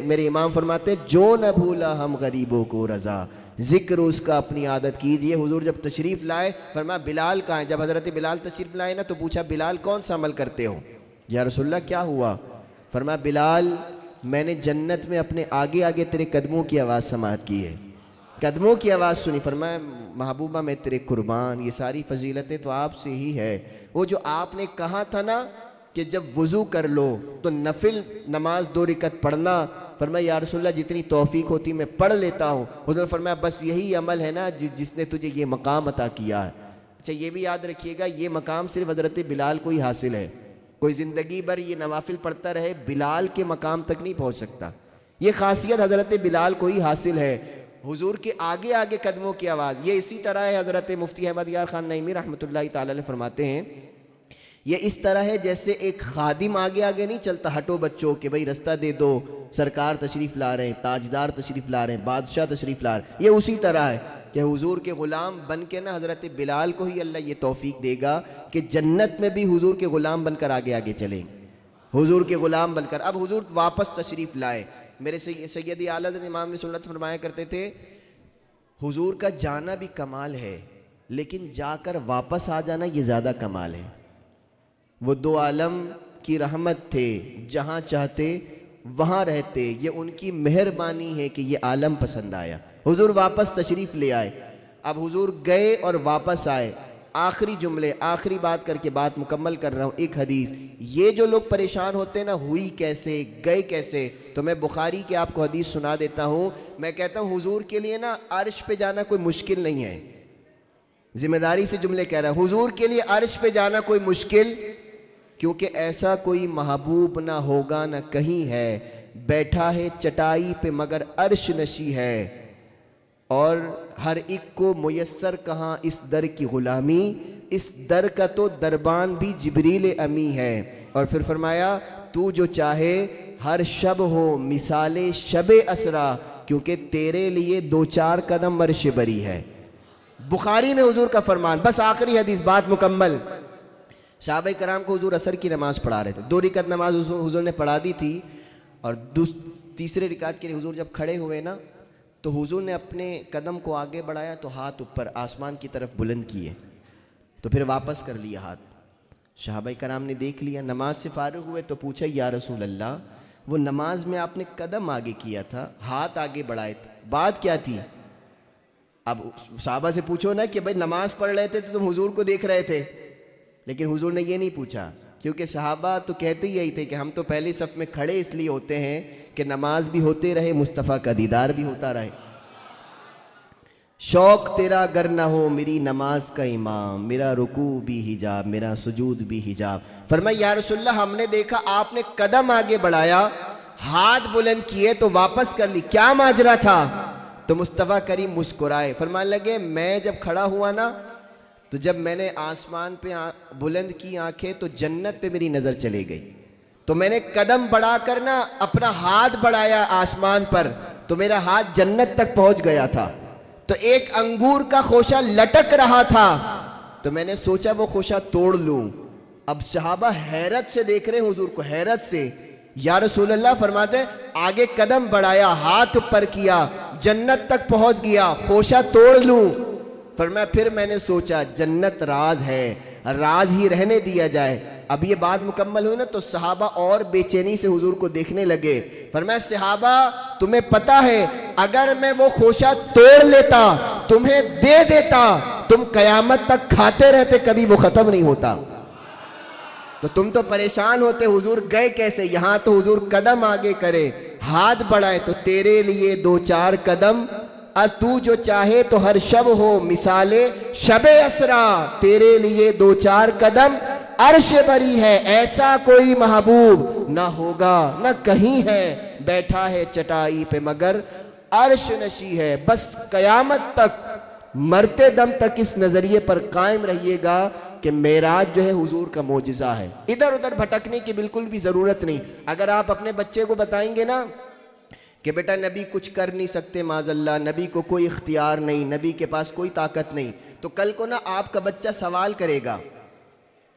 میرے امام فرماتے ہیں جو نہ بھولا ہم غریبوں کو رضا، ذکر اس کا اپنی عادت کیجئے۔ حضور جب تشریف لائے فرمایا بلال کہاں ہے؟ جب حضرت بلال تشریف لائے نا تو پوچھا بلال کون سا عمل کرتے ہو؟ یا رسول اللہ کیا ہوا؟ فرمایا بلال میں نے جنت میں اپنے آگے آگے تیرے قدموں کی آواز سماعت کی ہے، قدموں کی آواز سنی۔ فرمایا محبوبہ میں تیرے قربان، یہ ساری فضیلتیں تو آپ سے ہی ہے۔ وہ جو آپ نے کہا تھا نا کہ جب وضو کر لو تو نفل نماز 2 رکعت پڑھنا، فرمایا یا رسول اللہ جتنی توفیق ہوتی میں پڑھ لیتا ہوں۔ حضور فرمایا بس یہی عمل ہے نا جس نے تجھے یہ مقام عطا کیا ہے۔ اچھا یہ بھی یاد رکھیے گا یہ مقام صرف حضرت بلال کو ہی حاصل ہے، کوئی زندگی بھر یہ نوافل پڑھتا رہے بلال کے مقام تک نہیں پہنچ سکتا، یہ خاصیت حضرت بلال کو ہی حاصل ہے، حضور کے آگے آگے قدموں کی آواز۔ یہ اسی طرح ہے، حضرت مفتی احمد یار خان نعیمی رحمۃ اللہ تعالی علیہ فرماتے ہیں یہ اس طرح ہے جیسے ایک خادم آگے آگے نہیں چلتا ہٹو بچوں کہ بھائی رستہ دے دو، سرکار تشریف لا رہے ہیں، تاجدار تشریف لا رہے ہیں، بادشاہ تشریف لا رہے ہیں، یہ اسی طرح ہے کہ حضور کے غلام بن کے نا حضرت بلال کو ہی اللہ یہ توفیق دے گا کہ جنت میں بھی حضور کے غلام بن کر آگے آگے چلیں، حضور کے غلام بن کر۔ اب حضور واپس تشریف لائے، میرے سیدی اعلیٰ حضرت امام سنت فرمایا کرتے تھے حضور کا جانا بھی کمال ہے لیکن جا کر واپس آ جانا یہ زیادہ کمال ہے۔ وہ 2 عالم کی رحمت تھے، جہاں چاہتے وہاں رہتے، یہ ان کی مہربانی ہے کہ یہ عالم پسند آیا۔ حضور واپس تشریف لے آئے، اب حضور گئے اور واپس آئے، آخری جملے، آخری بات کر کے بات مکمل کر رہا ہوں. ایک حدیث، یہ جو لوگ پریشان ہوتے ہیں نا ہوئی کیسے گئے کیسے، تو میں بخاری کے آپ کو حدیث سنا دیتا ہوں. میں کہتا ہوں حضور کے لیے نا عرش پہ جانا کوئی مشکل نہیں ہے. ذمہ داری سے جملے کہہ رہا ہوں، حضور کے لیے عرش پہ جانا کوئی مشکل، کیونکہ ایسا کوئی محبوب نہ ہوگا نہ کہیں ہے، بیٹھا ہے چٹائی پہ مگر عرش نشی ہے، اور ہر ایک کو میسر کہاں اس در کی غلامی، اس در کا تو دربان بھی جبریل امی ہے. اور پھر فرمایا تو جو چاہے ہر شب ہو مثال شب اسرا، کیونکہ تیرے لیے دو چار قدم عرش بری ہے. بخاری میں حضور کا فرمان. بس آخری حدیث، بات مکمل. صحابہ کرام کو حضور عصر کی نماز پڑھا رہے تھے، 2 رکعت نماز حضور نے پڑھا دی تھی، اور تیسرے رکعت کے لیے حضور جب کھڑے ہوئے نا تو حضور نے اپنے قدم کو آگے بڑھایا تو ہاتھ اوپر آسمان کی طرف بلند کیے، تو پھر واپس کر لیا ہاتھ. صحابہ کرام نے دیکھ لیا، نماز سے فارغ ہوئے تو پوچھا یا رسول اللہ وہ نماز میں آپ نے قدم آگے کیا تھا، ہاتھ آگے بڑھائے تھے، بات کیا تھی؟ اب صحابہ سے پوچھو نا کہ بھائی نماز پڑھ رہے تھے تو تم حضور کو دیکھ رہے تھے، لیکن حضور نے یہ نہیں پوچھا، کیونکہ صحابہ تو کہتے ہی یہی تھے کہ ہم تو پہلی صف میں کھڑے اس لیے ہوتے ہیں کہ نماز بھی ہوتے رہے، مصطفیٰ کا دیدار بھی ہوتا رہے. شوق تیرا گر نہ ہو میری نماز کا امام، میرا رکوع بھی حجاب میرا سجود بھی حجاب. فرمایا یا رسول اللہ ہم نے دیکھا آپ نے قدم آگے بڑھایا، ہاتھ بلند کیے تو واپس کر لی، کیا ماجرا تھا؟ تو مصطفیٰ کریم مسکرائے، فرمانے لگے میں جب کھڑا ہوا نا تو جب میں نے آسمان پہ بلند کی آنکھیں تو جنت پہ میری نظر چلے گئی، تو میں نے قدم بڑھا کر نا اپنا ہاتھ بڑھایا آسمان پر تو میرا ہاتھ جنت تک پہنچ گیا تھا. تو ایک انگور کا خوشہ لٹک رہا تھا تو میں نے سوچا وہ خوشہ توڑ لوں. اب صحابہ حیرت سے دیکھ رہے ہیں حضور کو، حیرت سے. یا رسول اللہ فرماتے ہیں آگے قدم بڑھایا، ہاتھ اوپر کیا، جنت تک پہنچ گیا، خوشہ توڑ لوں. فرمایا پھر میں نے سوچا جنت راز ہے، راز ہی رہنے دیا جائے. اب یہ بات مکمل ہوئی نا تو صحابہ اور بے چینی سے حضور کو دیکھنے لگے. فرمایا صحابہ تمہیں پتہ ہے اگر میں وہ خوشہ توڑ لیتا تمہیں دے دیتا تم قیامت تک کھاتے رہتے، کبھی وہ ختم نہیں ہوتا. تو تم تو پریشان ہوتے حضور گئے کیسے، یہاں تو حضور قدم آگے کرے، ہاتھ بڑھائے تو تیرے لیے دو چار قدم، اور تو جو چاہے تو ہر شب ہو مثال شب اسرا، تیرے لیے دو چار قدم عرش بری ہے. ایسا کوئی محبوب نہ ہوگا نہ کہیں ہے، بیٹھا ہے چٹائی پہ مگر عرش نشی ہے. بس قیامت تک مرتے دم تک اس نظریے پر قائم رہیے گا کہ معراج جو ہے حضور کا معجزہ ہے. ادھر ادھر بھٹکنے کی بالکل بھی ضرورت نہیں. اگر آپ اپنے بچے کو بتائیں گے نا کہ بیٹا نبی کچھ کر نہیں سکتے، معاذ اللہ نبی کو کوئی اختیار نہیں، نبی کے پاس کوئی طاقت نہیں، تو کل کو نا آپ کا بچہ سوال کرے گا،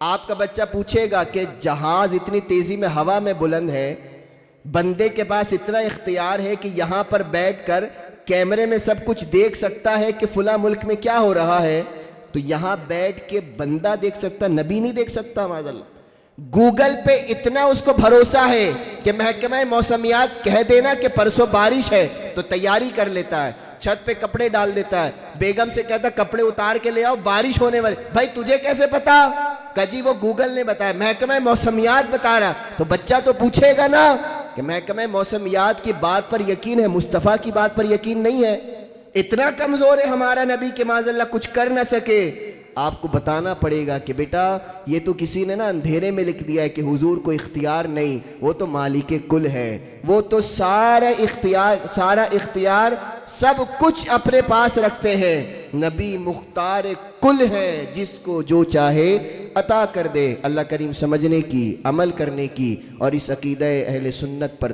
آپ کا بچہ پوچھے گا کہ جہاز اتنی تیزی میں ہوا میں بلند ہے، بندے کے پاس اتنا اختیار ہے کہ یہاں پر بیٹھ کر کیمرے میں سب کچھ دیکھ سکتا ہے کہ فلاں ملک میں کیا ہو رہا ہے، تو یہاں بیٹھ کے بندہ دیکھ سکتا، نبی نہیں دیکھ سکتا. معاذ اللہ گوگل پہ اتنا اس کو بھروسہ ہے کہ محکمہ موسمیات کہہ دینا کہ پرسوں بارش ہے تو تیاری کر لیتا ہے، چھت پہ کپڑے ڈال دیتا ہے، بیگم سے کہتا کپڑے اتار کے لے آؤ بارش ہونے والی. بھائی تجھے کیسے پتا؟ کہ جی وہ گوگل نے بتایا، محکمہ موسمیات بتا رہا. تو بچہ تو پوچھے گا نا کہ محکمہ موسمیات کی بات پر یقین ہے، مصطفیٰ کی بات پر یقین نہیں ہے. اتنا کمزور ہے ہمارا نبی کہ معاذ اللہ کچھ کر نہ سکے. آپ کو بتانا پڑے گا کہ بیٹا یہ تو کسی نے نا اندھیرے میں لکھ دیا ہے کہ حضور کو اختیار نہیں، وہ تو مالک کل ہے، وہ تو سارا اختیار سب کچھ اپنے پاس رکھتے ہیں. نبی مختار کل ہے، جس کو جو چاہے عطا کر دے. اللہ کریم سمجھنے کی، عمل کرنے کی اور اس عقیدہ اہل سنت پر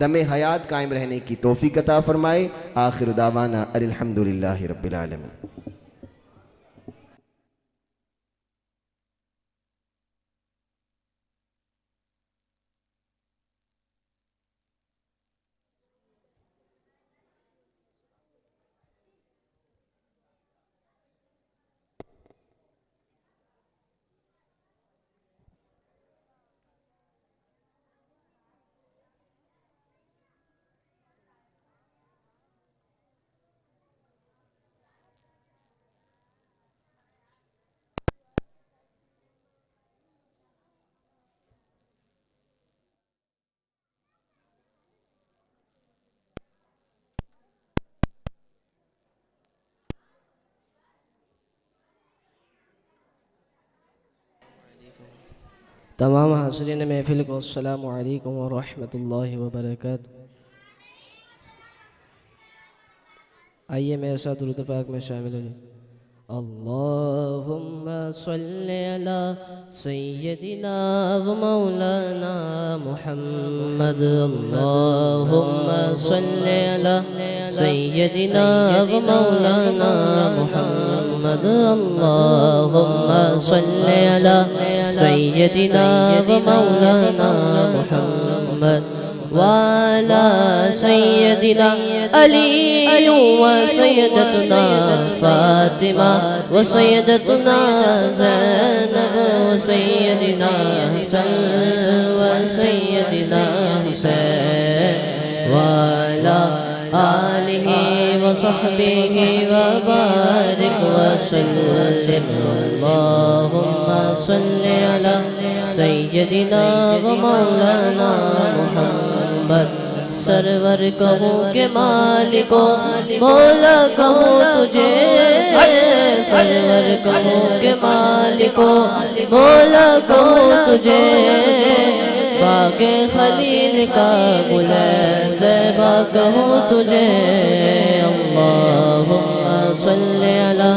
دم حیات قائم رہنے کی توفیق عطا فرمائے. آخر دعوانا الحمدللہ رب العالمین. تمام حاضرین محفل کو السلام علیکم ورحمۃ اللہ وبرکاتہ۔ آئیے میرے ساتھ درود پاک میں شامل ہو جائیں۔ اللہم صلی علی سیدنا و مولانا محمد، اللہم صلی علی سیدنا و مولانا محمد، اللہم صلی علی سیدنا و مولانا محمد وعلى سيدنا علي وسيدتنا فاطمة وسيدتنا زينب وسيدنا حسن وسيدنا حسين وعلى آله وصحبه وبارك وسلم۔ اللهم صل على سيدنا ومولانا محمد، سرور کہوں کہ مالکو مولا کہوں تجھے، سرور کہوں کہ مالکو مولا کہوں تجھے، باغ خلیل کا گل زیبا کہوں تجھے۔ اللہم صلی علی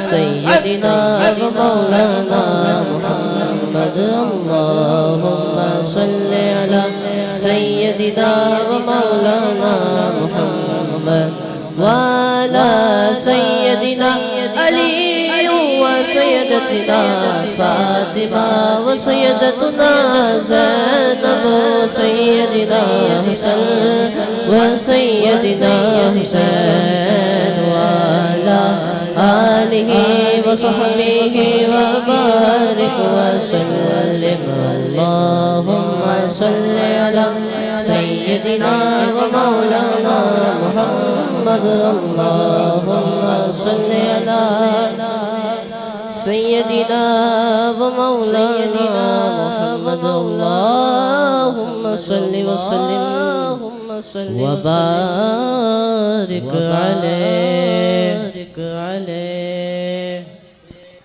سیدنا و مولانا محمد، اللہم صلی علی سیدنا و مولانا محمد وعلی سیدنا علی وسیدتنا فاطمہ وسیدتنا زینب وسیدنا حسن وسیدنا حسین وعلی آلہ وصحبہ وبارک وسلم۔ اللہم صلی علی سیدنا و مولانا محمد، اللہم صلی علی سیدنا و مولانا محمد، اللہم صلی وسلم وبارک علیہ۔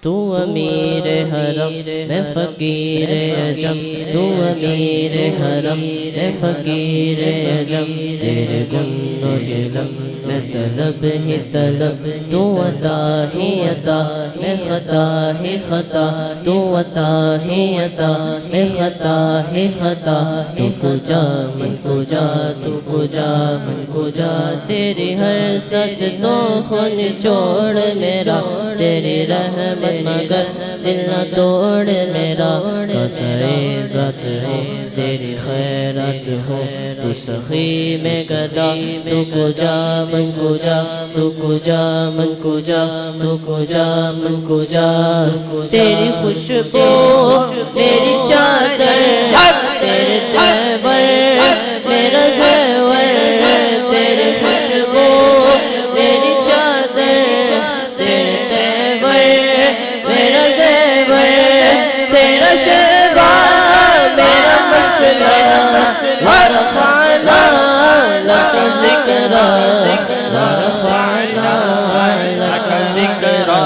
تو امیر حرم میں فقیر عجم، تو امیر حرم میں فقیر عجم، تیرے گن و جلم میں طلب ہی طلب، تو عطا ہی عطا میں خطا ہی خطا، تو عطا ہی عطا میں خطا ہی خطا، تو کجا من کجا تو کجا من کجا، تیری ہر سس تو خون چھوڑ میرا، تیری رحمت مگر دل نہ توڑ میرا، کسرے ذات ہو تیری خیرات ہو، تو سخی میں گدا، تو کجا من کجا تو کجا من کجا تو کجا من کجا، تیری خوشبو تیری چادر تیرے زیور میرا زیور، تیری خوشبو میری چادر تیرے زیور میرا زیور، تیرا شیوا میرا مسئلہ، ورفعنا لک ذکرا ورفعنا لک ذکرا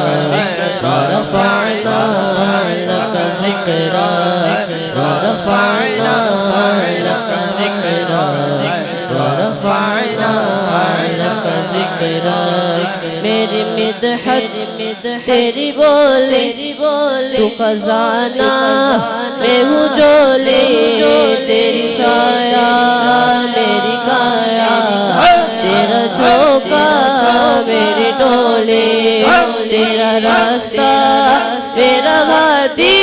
ورفعنا لک ذکرا ورفعنا لک ذکرا ورفعنا لک ذکرا۔ میری مدحت تیری بولی تو خزانہ میں ہوں جولی، تیری سایہ میری کایا، تیرا جھوکا میری ڈولی، تیرا راستہ میرا وادی،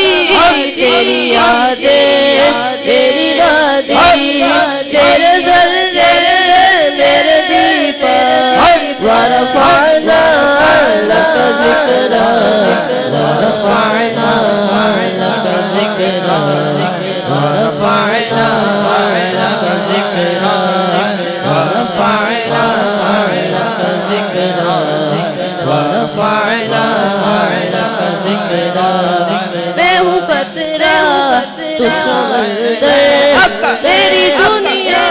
تیری یادیں میری وادی، تیرے ذرے میرے دیپا، ورفعنا لک ذکرا ورفعنا لک ذکرا ورفعنا لک ذکرا ورفعنا لک ذکرا ورفعنا لک ذکرا۔ میں ہوں قطرہ تو سمندر، تیری دنیا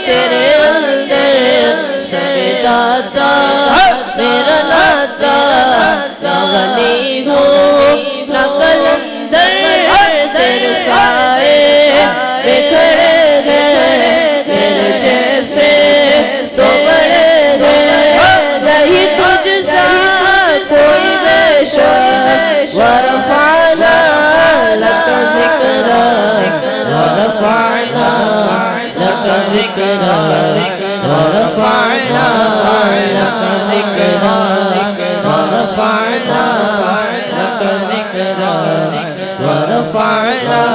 تیرے اندر، سرداتا میرا ناتا، نہ غنی ہوں نہ قلندر، تیرے ساتھ ورفعنا لك ذكرك ورفعنا لك ذكرك ورفعنا لك ذكرك ورفعنا لك ذكرك ورفعنا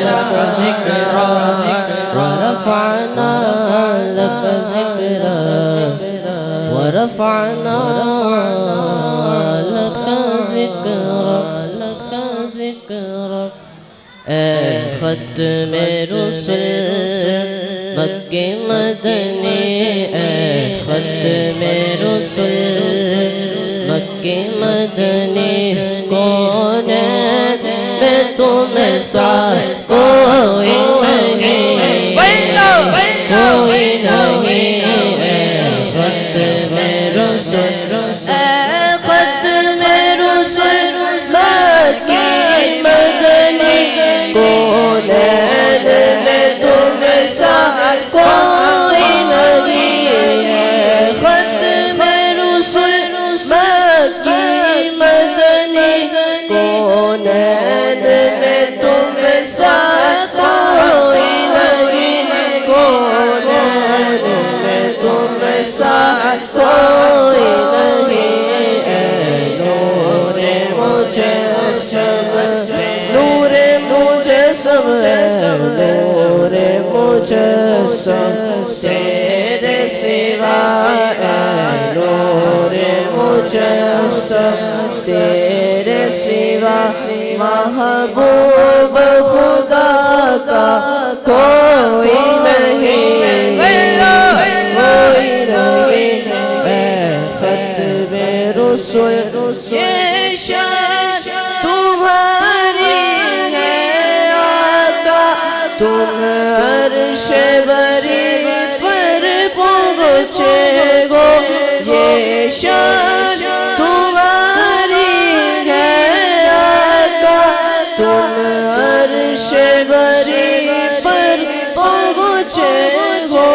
لك ذكرك ورفعنا لك ذكرك ورفعنا لك ذكرك اے ختم رسل مکی مدنی اے ختم رسل مکی مدنی کونین میں تم سا کوئی نہیں کوئی نہیں اے ختم رسل اے ختم رسل مکی مدنی کونین میں تم سا کوئی نہیں ہے ختم رسل مکی مدنی کونین میں تم سا کوئی نہیں کونین میں تم سا کوئی نہیں اے نور مجسم نور مجسم نور مجسم تیرے سوا اے نور مجسم تیرے سوا محبوب خدا کا کوئی نہیں کوئی نہیں اے ختم رسل یہ شان تمہاری ہے آقا تم عرش بری پر پہنچے گو یہ شان تمہاری ہے آقا تم عرش بری پر پہنچے گو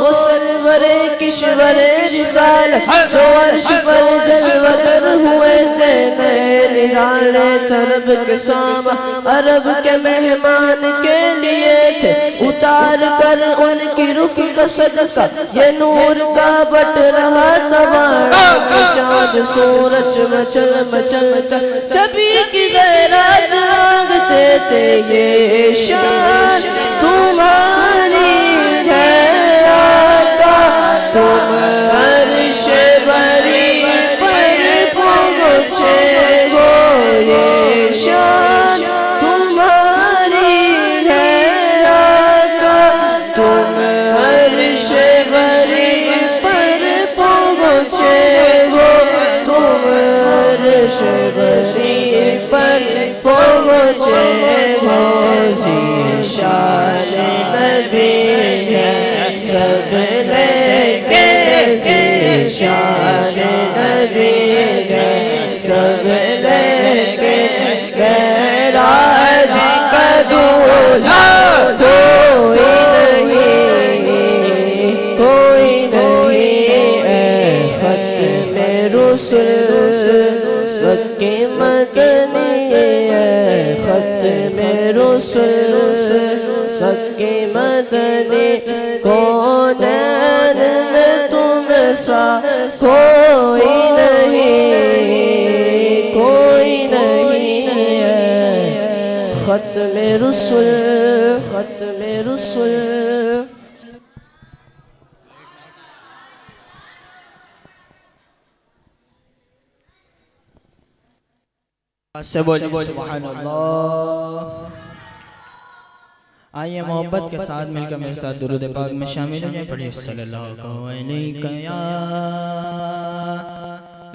وہ سرور کشور رسالت جو عرش پر جلوہ گر ہوئے تھے نہال طرب کے سامہ عرب کے مہمان کے لیے تھے اتار کر ان کی رخ کا صدقہ یہ نور کا بٹ رہا تبارہ چاند سورج مچل مچل چبی کی غیرات مانگتے تھے یہ شان تمہاری ہے آقا تم عرش بری پر پہنچے ہو یہ شان تمہاری ہے آقا تم عرش بری پر پہنچے ہو تم عرش بری پر پہنچے ہو ذیشان نبی ہے سب لے ذیشان نبی ہے سب لے معراج کا دولہا کوئی نہیں اے ختم رسل مکی مدنی اے ختم رسل مکی مدنی کونین میں تم سا کوئی نہیں ہے ختم رسل ختم رسل سے بولیں سبحان اللہ. آئیے محبت کے ساتھ مل کر میرے ساتھ درود پاک میں شامل ہو جائیں. پڑھیں صلی اللہ علیہ یا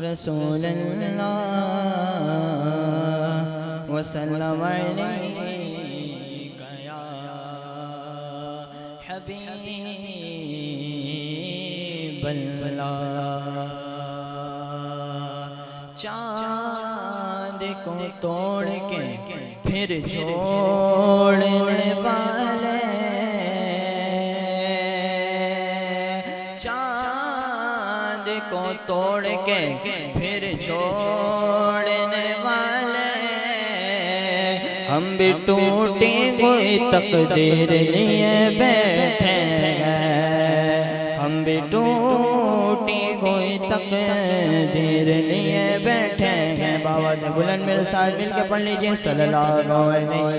رسول اللہ وسلم علیک یا حبیب اللہ. چاند کو توڑ کے پھر چھوڑنے والے چاند کو توڑ کے پھر چھوڑنے ہم بھی ٹوٹی ہوئی تقدیر لیے بیٹھے ہیں، ہم بھی ٹوٹی ہوئی تقدیر لیے بیٹھے ہیں۔ باواز بلند میرے ساتھ مل کے پڑھ لیجئے صلی اللہ علیہ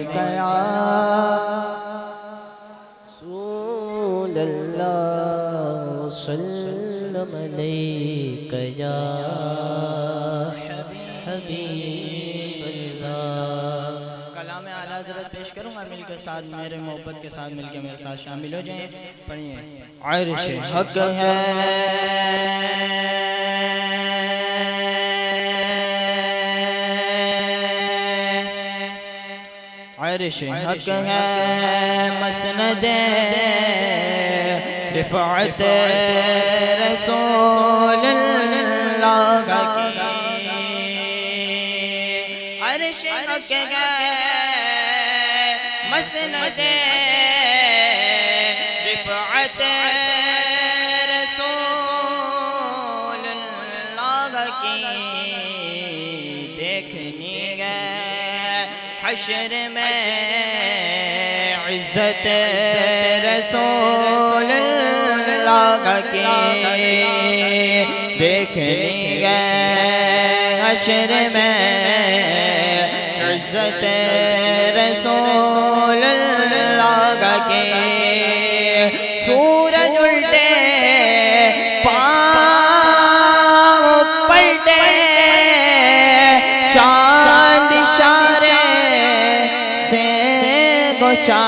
رسول اللہ وسلم علیک یا حبیب اللہ۔ کلام اعلیٰ حضرت پیش کروں گا، مل کے ساتھ میرے محبت کے ساتھ مل کے میرے ساتھ شامل ہو جائیں۔ پڑھیے عرش حق ہے، عرش حق ہے، مسند رفعت رسول اللہ کی، عرش حق ہے، مسند رفعت رسول اللہ کی، دیکھنی ہے حشر میں عزت رسول اللہ کی، دیکھنی ہے حشر میں عزت رسول اللہ کی، سورج الٹے پاؤں پلٹے، چاند اشارے سے گچا،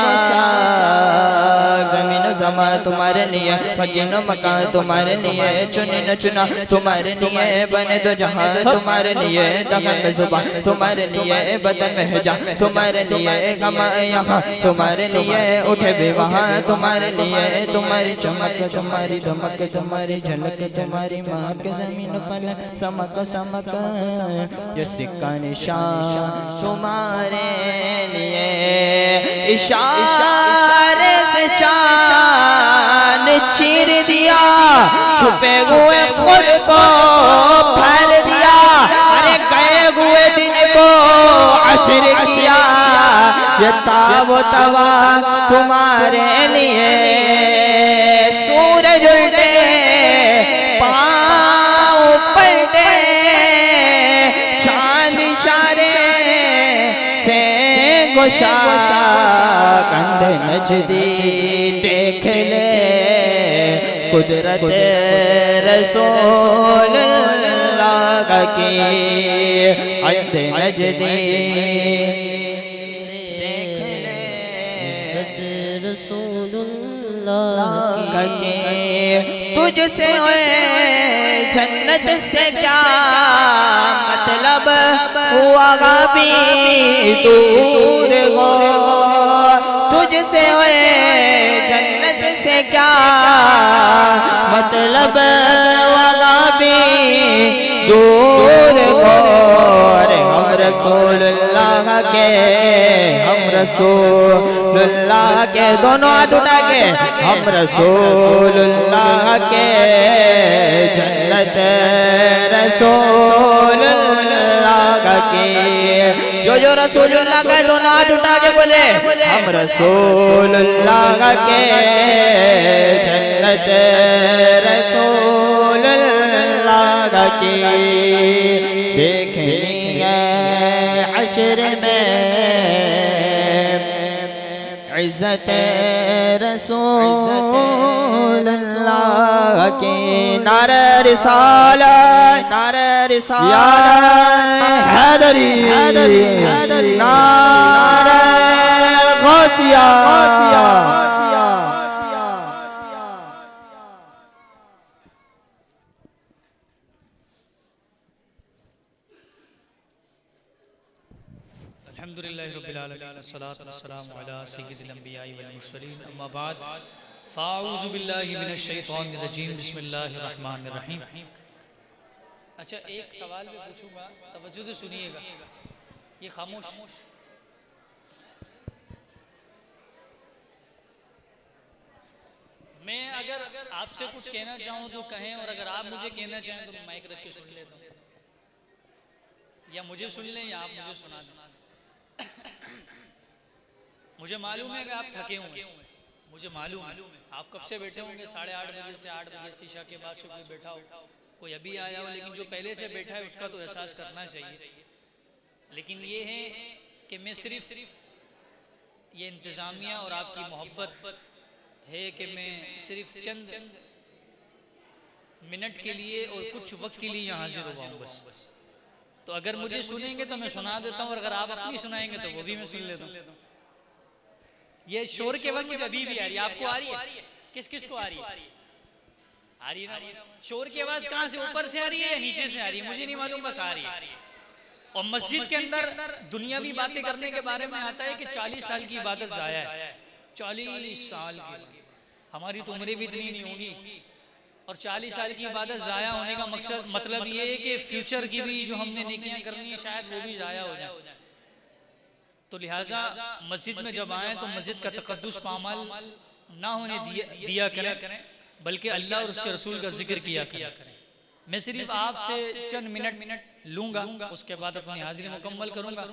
زمین و زمان تمہارے لیے، مکین و مکان تمہارے لیے، چنی نہ چنا تمہارے لیے، بنے دو جہاں تمہارے لیے، دہن میں زبان تمہارے لیے، بدن میں حجا تمہارے لیے، غم یہاں تمہارے لیے، اٹھے بھی وہاں تمہارے لیے، تمہاری چمک تمہاری دھمک تمہاری جھلک تمہاری مہک، زمین و فلک سمک سمک، یہ سکہ نشان تمہارے لیے، اشارے سے چاند چیر دیا، چھپے ہوئے خود کو پھیر دیا، ارے گئے ہوئے دن کو عصر کیا، یہ تاب و توا تمہارے لیے، سورج الٹے پاؤں پلٹے، چاند اشارے سے گچا، کندھ نجدی دیکھ لے قدرت رسول اللہ کی، کندھ نجدی دیکھ لے عزت رسول اللہ کی، تجھ سے ہوئے جنت سے کیا مطلب ہوا غابی دور ہو، تجھ سے ہوئے جنت سے کیا مطلب ہوا غابی دور ہو، ہم رسول اللہ کے، ہم رسول اللہ کے، دونوں ہاتھ اٹھا کے، ہم رسول اللہ کے، جنت رسول اللہ کی، جو رسول اللہ کا دونوں ہاتھ اٹھا کے بولے، ہم رسول اللہ کے، جنت رسول اللہ کی، دیکھنی ہے حشر میں عزت رسول اللہ کی، نعرہ رسالت، نعرہ رسالت حیدری، نعرہ غوثیہ، الحمدللہ رب العالمین، والصلاة والسلام علی سید الانبیاء والمرسلین، اما بعد فاعوذ باللہ من الشیطان الرجیم، بسم اللہ الرحمن الرحیم۔ اچھا ایک سوال بھی پوچھوں گا، توجہ سے سنیے گا، یہ خاموش، میں اگر آپ سے کچھ کہنا چاہوں تو کہیں، اور اگر آپ مجھے کہنا چاہیں تو مائک رکھ کے سن لیتا ہوں، یا مجھے سن لیں یا آپ مجھے سنا دیں۔ مجھے معلوم ہے کہ آپ تھکے ہوئے، مجھے معلوم ہے آپ کب سے بیٹھے ہوں گے، 8:30 بجے سے 8 بجے سے عشاء کے بعد سے کوئی بیٹھا ہو، کوئی ابھی آیا ہو، لیکن جو پہلے سے بیٹھا ہے اس کا تو احساس کرنا چاہیے۔ لیکن یہ ہے کہ میں صرف یہ انتظامیہ اور آپ کی محبت ہے کہ میں صرف چند منٹ کے لیے اور کچھ وقت کے لیے یہاں حاضر ہوا ہوں بس۔ تو اگر مجھے سنیں گے تو میں سنا دیتا ہوں، اور اگر آپ اپنی سنائیں گے تو وہ بھی میں سن لیتا ہوں۔ یہ شور کے وقت مجھے ابھی بھی آ رہی ہے، آپ کو آ رہی ہے؟ کس کس کو آ رہی ہے؟ آ رہی ہے نا؟ شور کی آواز کہاں سے، اوپر سے آ رہی ہے یا نیچے سے آ رہی ہے؟ مجھے نہیں معلوم، بس آ رہی ہے۔ اور مسجد کے اندر دنیاوی باتیں کرنے کے بارے میں آتا ہے کہ 40 سال کی عبادت ضائع ہے، 40 سال کی، ہماری تو عمریں بھی اتنی نہیں ہوگی، اور 40 سال کی عبادت ضائع ہونے کا مطلب یہ ہے کہ فیوچر کی بھی جو ہم نے نیکیاں کرنی ہے شاید وہ بھی ضائع ہو جائیں۔ تو لہٰذا مسجد میں جب آئیں تو مسجد کا تقدس پامال نہ ہونے دیا کریں، بلکہ اللہ اور اس کے رسول کا ذکر کیا کریں۔ میں صرف آپ سے چند منٹ لوں گا، اس کے بعد اپنی حاضری مکمل کروں گا۔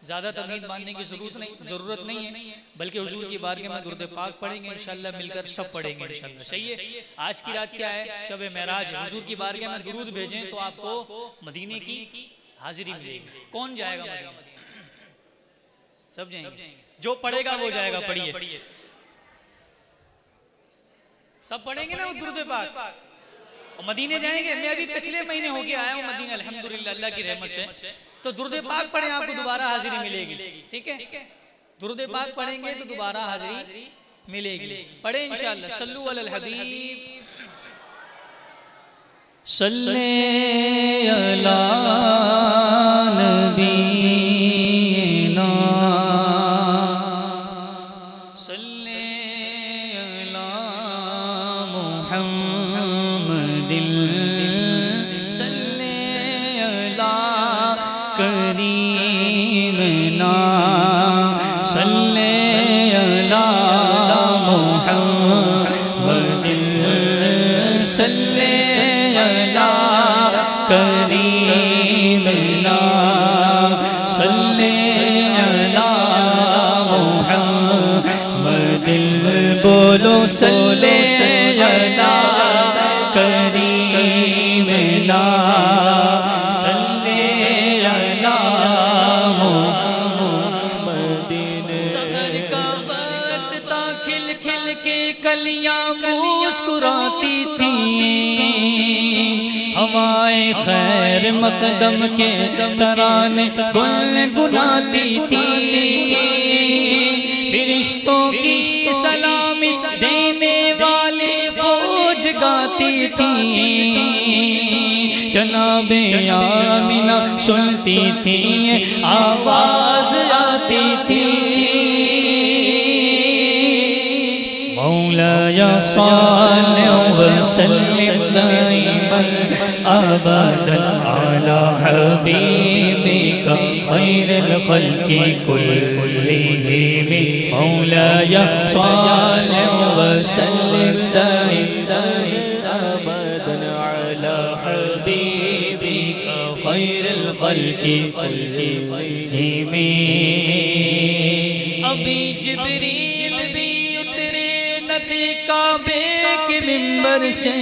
زیادہ تمہید ماننے کی ضرورت نہیں ہے، بلکہ حضور کی بارگاہ میں درود پاک پڑھیں گے، انشاءاللہ مل کر سب پڑھیں گے انشاءاللہ۔ صحیح ہے؟ آج کی رات کیا ہے؟ شب معراج ہے۔ حضور کی بارگاہ میں درود بھیجیں تو آپ کو مدینے کی حاضری ملے گی۔ کون جائے گا مدینے؟ سب جائیں گے، جو پڑھے گا وہ جائے گا۔ پڑھیے، سب پڑھیں گے نا درود پاک، اور مدینے جائیں گے۔ میں ابھی پچھلے مہینے ہو کے آیا ہوں مدینے الحمدللہ اللہ کی رحمت سے، تو درود پاک پڑھیں آپ کو دوبارہ حاضری ملے گی، ٹھیک ہے؟ درود پاک پڑھیں گے تو دوبارہ حاضری ملے گی۔ پڑھیں انشاءاللہ۔ صلو علی الحبیب، صلی علی نبینا، صلی علی محمد، صلی علی کریمنا، صلی علی محمد، صلی کریمنا، صلی علی محمد، بولو صلی علی کریمنا، صلی علی محمد۔ سحر کا وقت تھا، کھل کھل کے کلیاں مسکراتی تھیں، ہوائیں خیر مقدم کے ترانے گنگناتی تھی، فرشتوں کی سلامی دینے والی فوج گاتی تھی، جناب آمنہ سنتی تھی آواز آتی تھی، مولایا صلی وسلم دائما ابدا علی حبیبک خیر الخلق کلہم، مولایا صلی وسلم دائما ابدا علی حبیبک خیر الخلق کلہم۔ ابھی جبریل بھی کعبے کے منبر سے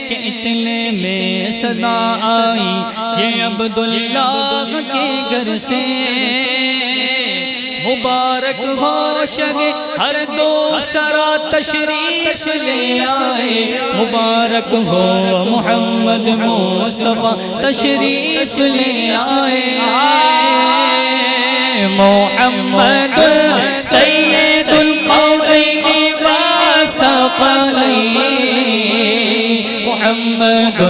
کہ اتنے میں صدا آئی یہ عبداللہ کے گھر سے، مبارک ہو شگ ہر دو سرا تشریف لے آئے، مبارک ہو محمد مصطفیٰ تشریف لے آئے، محمد سید القولین والثقلین، محمد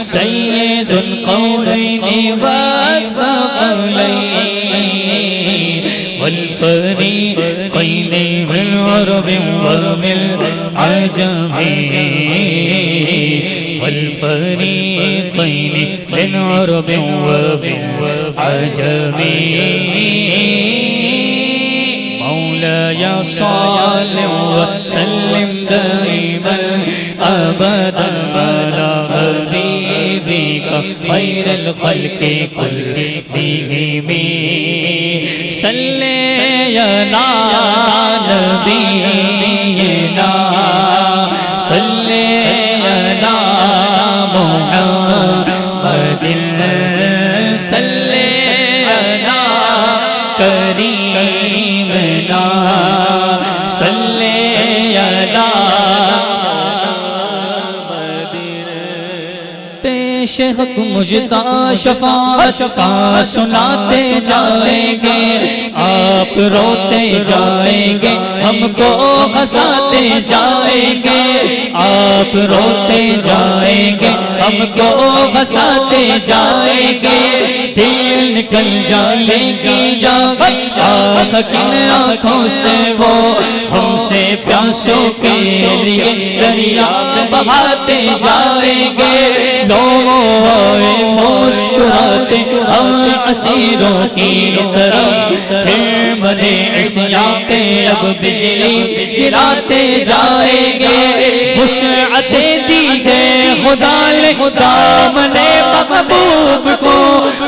سید القولین والثقلین، والفریقین بالعرب وبالعجم، والفریقین بالعرب وبالعجم، مولایا صلی وسلم دائما ابدا علی حبیبک خیر الخلق کلہم، صلی علی نبینا صلی علی محمد صلی علی کریمنا صلی علی پیش حق مجدہ شفاعت کا سناتے جائیں گے آپ روتے جائیں گے ہم کو ہنساتے جائیں گے آپ روتے جائیں گے ہم کو ہنساتے جائیں گے دل نکل جائیں گی جب آنکھ کن آنکھوں سے وہ ہم سے پیاسوں کے لیے دریا بہاتے جائیں گے لوگوں مسکراتے ہم اسیروں کی طرف پھر بنے عصیاں پہ اب بجلی گراتے جائیں گے وسعتیں دی ہے خدا نے دامن محبوب کو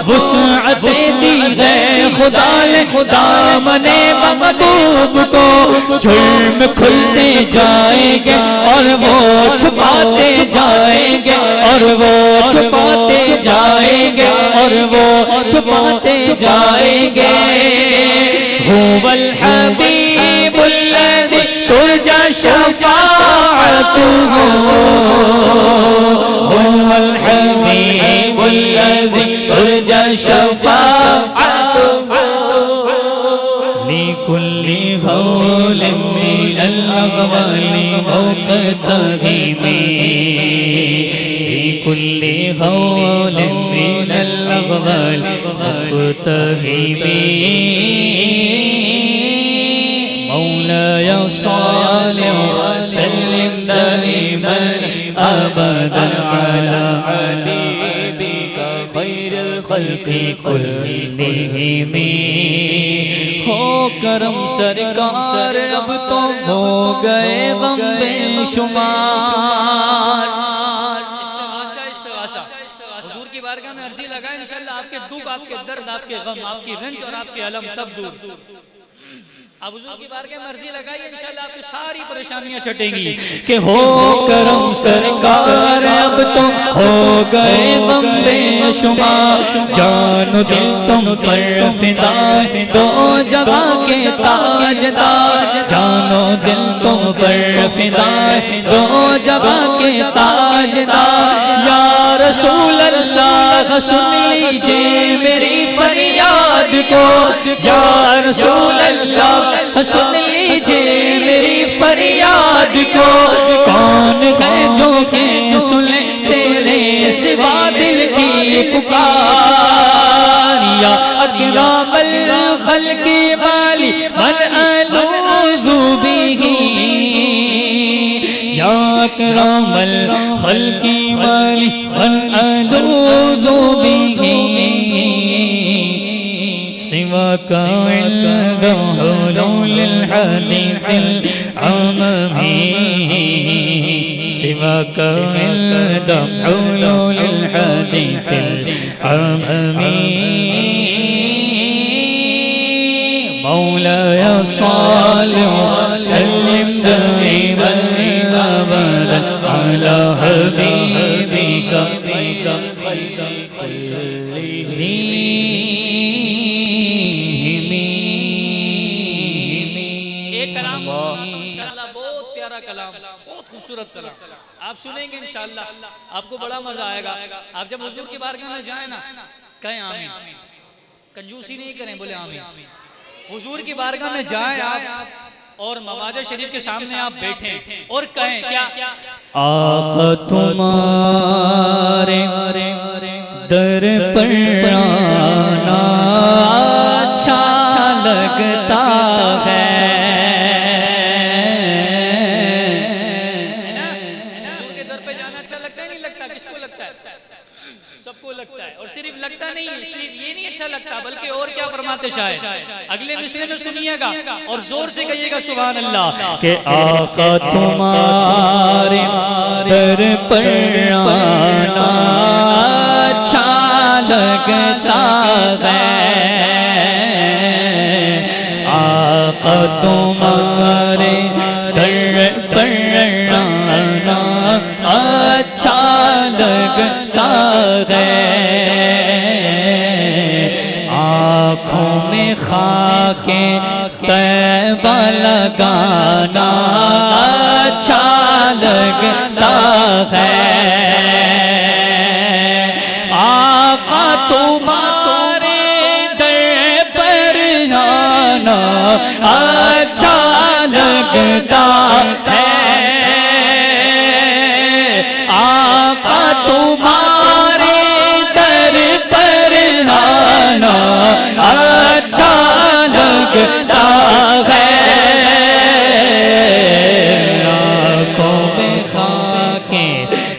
وسعتیں دی ہے خدا نے دامن محبوب کو جرم کھلتے جائیں گے اور وہ چھپاتے جائیں گے اور وہ چھپاتے جائیں گے اور وہ چھپاتے جائیں گے هو الحبیب الذی ترجى شفاعته هو الحبیب الذی ترجى شفاعته لكل هول من الأغوال مقتهم لكل هول من الأغوال مقتهم مولاي صل وسلم دائما أبدا على حبيبك خير الخلق كلهم ہو کرم سرکار اب تو ہو گئے غم بے شمار استغاثہ حضور کی بارگاہ میں عرضی لگائیں انشاءاللہ آپ کے دکھ آپ کے درد آپ کے غم آپ کی رنج اور آپ کے علم سب دور اب حضور کی بارگاہ میں عرضی لگائیے انشاءاللہ آپ کی ساری پریشانیاں چھٹیں گی کہ ہو کرم سرکار اب تو ہو گئے غم بے شمار جان و دل تم پر فدا دو جگہ کے تاجدار جان و دل تم پر فدا دو جگہ کے تاجدار یا رسول اللہ سن لیجئے میری فریاد کو یا رسول اللہ سن لیجئے میری فریاد کو کون ہے جو کہ سنے تیرے سوا دل کی پکار یا اکرام الخلق والی من الوذ به یا اکرام الخلق والی من الوذ به سواك عند حلول الحديث العممي سواك عند حلول الحديث العممي مولاي صل وسلم دائما أبدا على حبيبك خير بہت خوبصورت کلام آپ سنیں گے انشاءاللہ آپ کو بڑا مزہ آئے گا آپ جب حضور کی بارگاہ میں جائیں نا کہیں آمین کنجوسی نہیں کریں بولے آمین حضور کی بارگاہ میں جائیں آپ اور مواجہ شریف کے سامنے آپ بیٹھیں اور کہیں کیا آقا تمہارے در پر آنا اچھا لگتا ہے اور صرف لگتا نہیں ہے صرف یہ نہیں اچھا لگتا بلکہ اور کیا فرماتے شاعر اگلے مصرے میں سنیے گا اور زور سے کہیے گا سبحان اللہ کہ آقا تمہارے در پر آنا اچھا لگتا ہے تمہارے در پر آنا اچھا لگتا ہے، آنکھوں میں خاک طیبہ لگانا اچھا لگتا ہے، آقا تمہارے در پر آنا اچھا لگتا ہے، آقا تمہارے در پر آنا اچھا لگتا ہے، آنکھوں میں خاک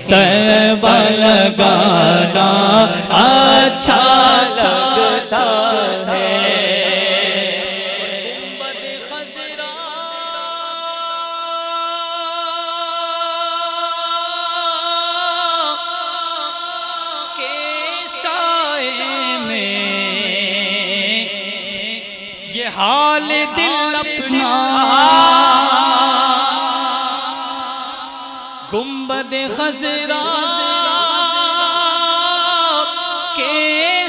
طیبہ لگانا اچھا لگتا ہے، گنبد خضرا کے سائے میں یہ حال دل اپنا، گنبد خضرا کے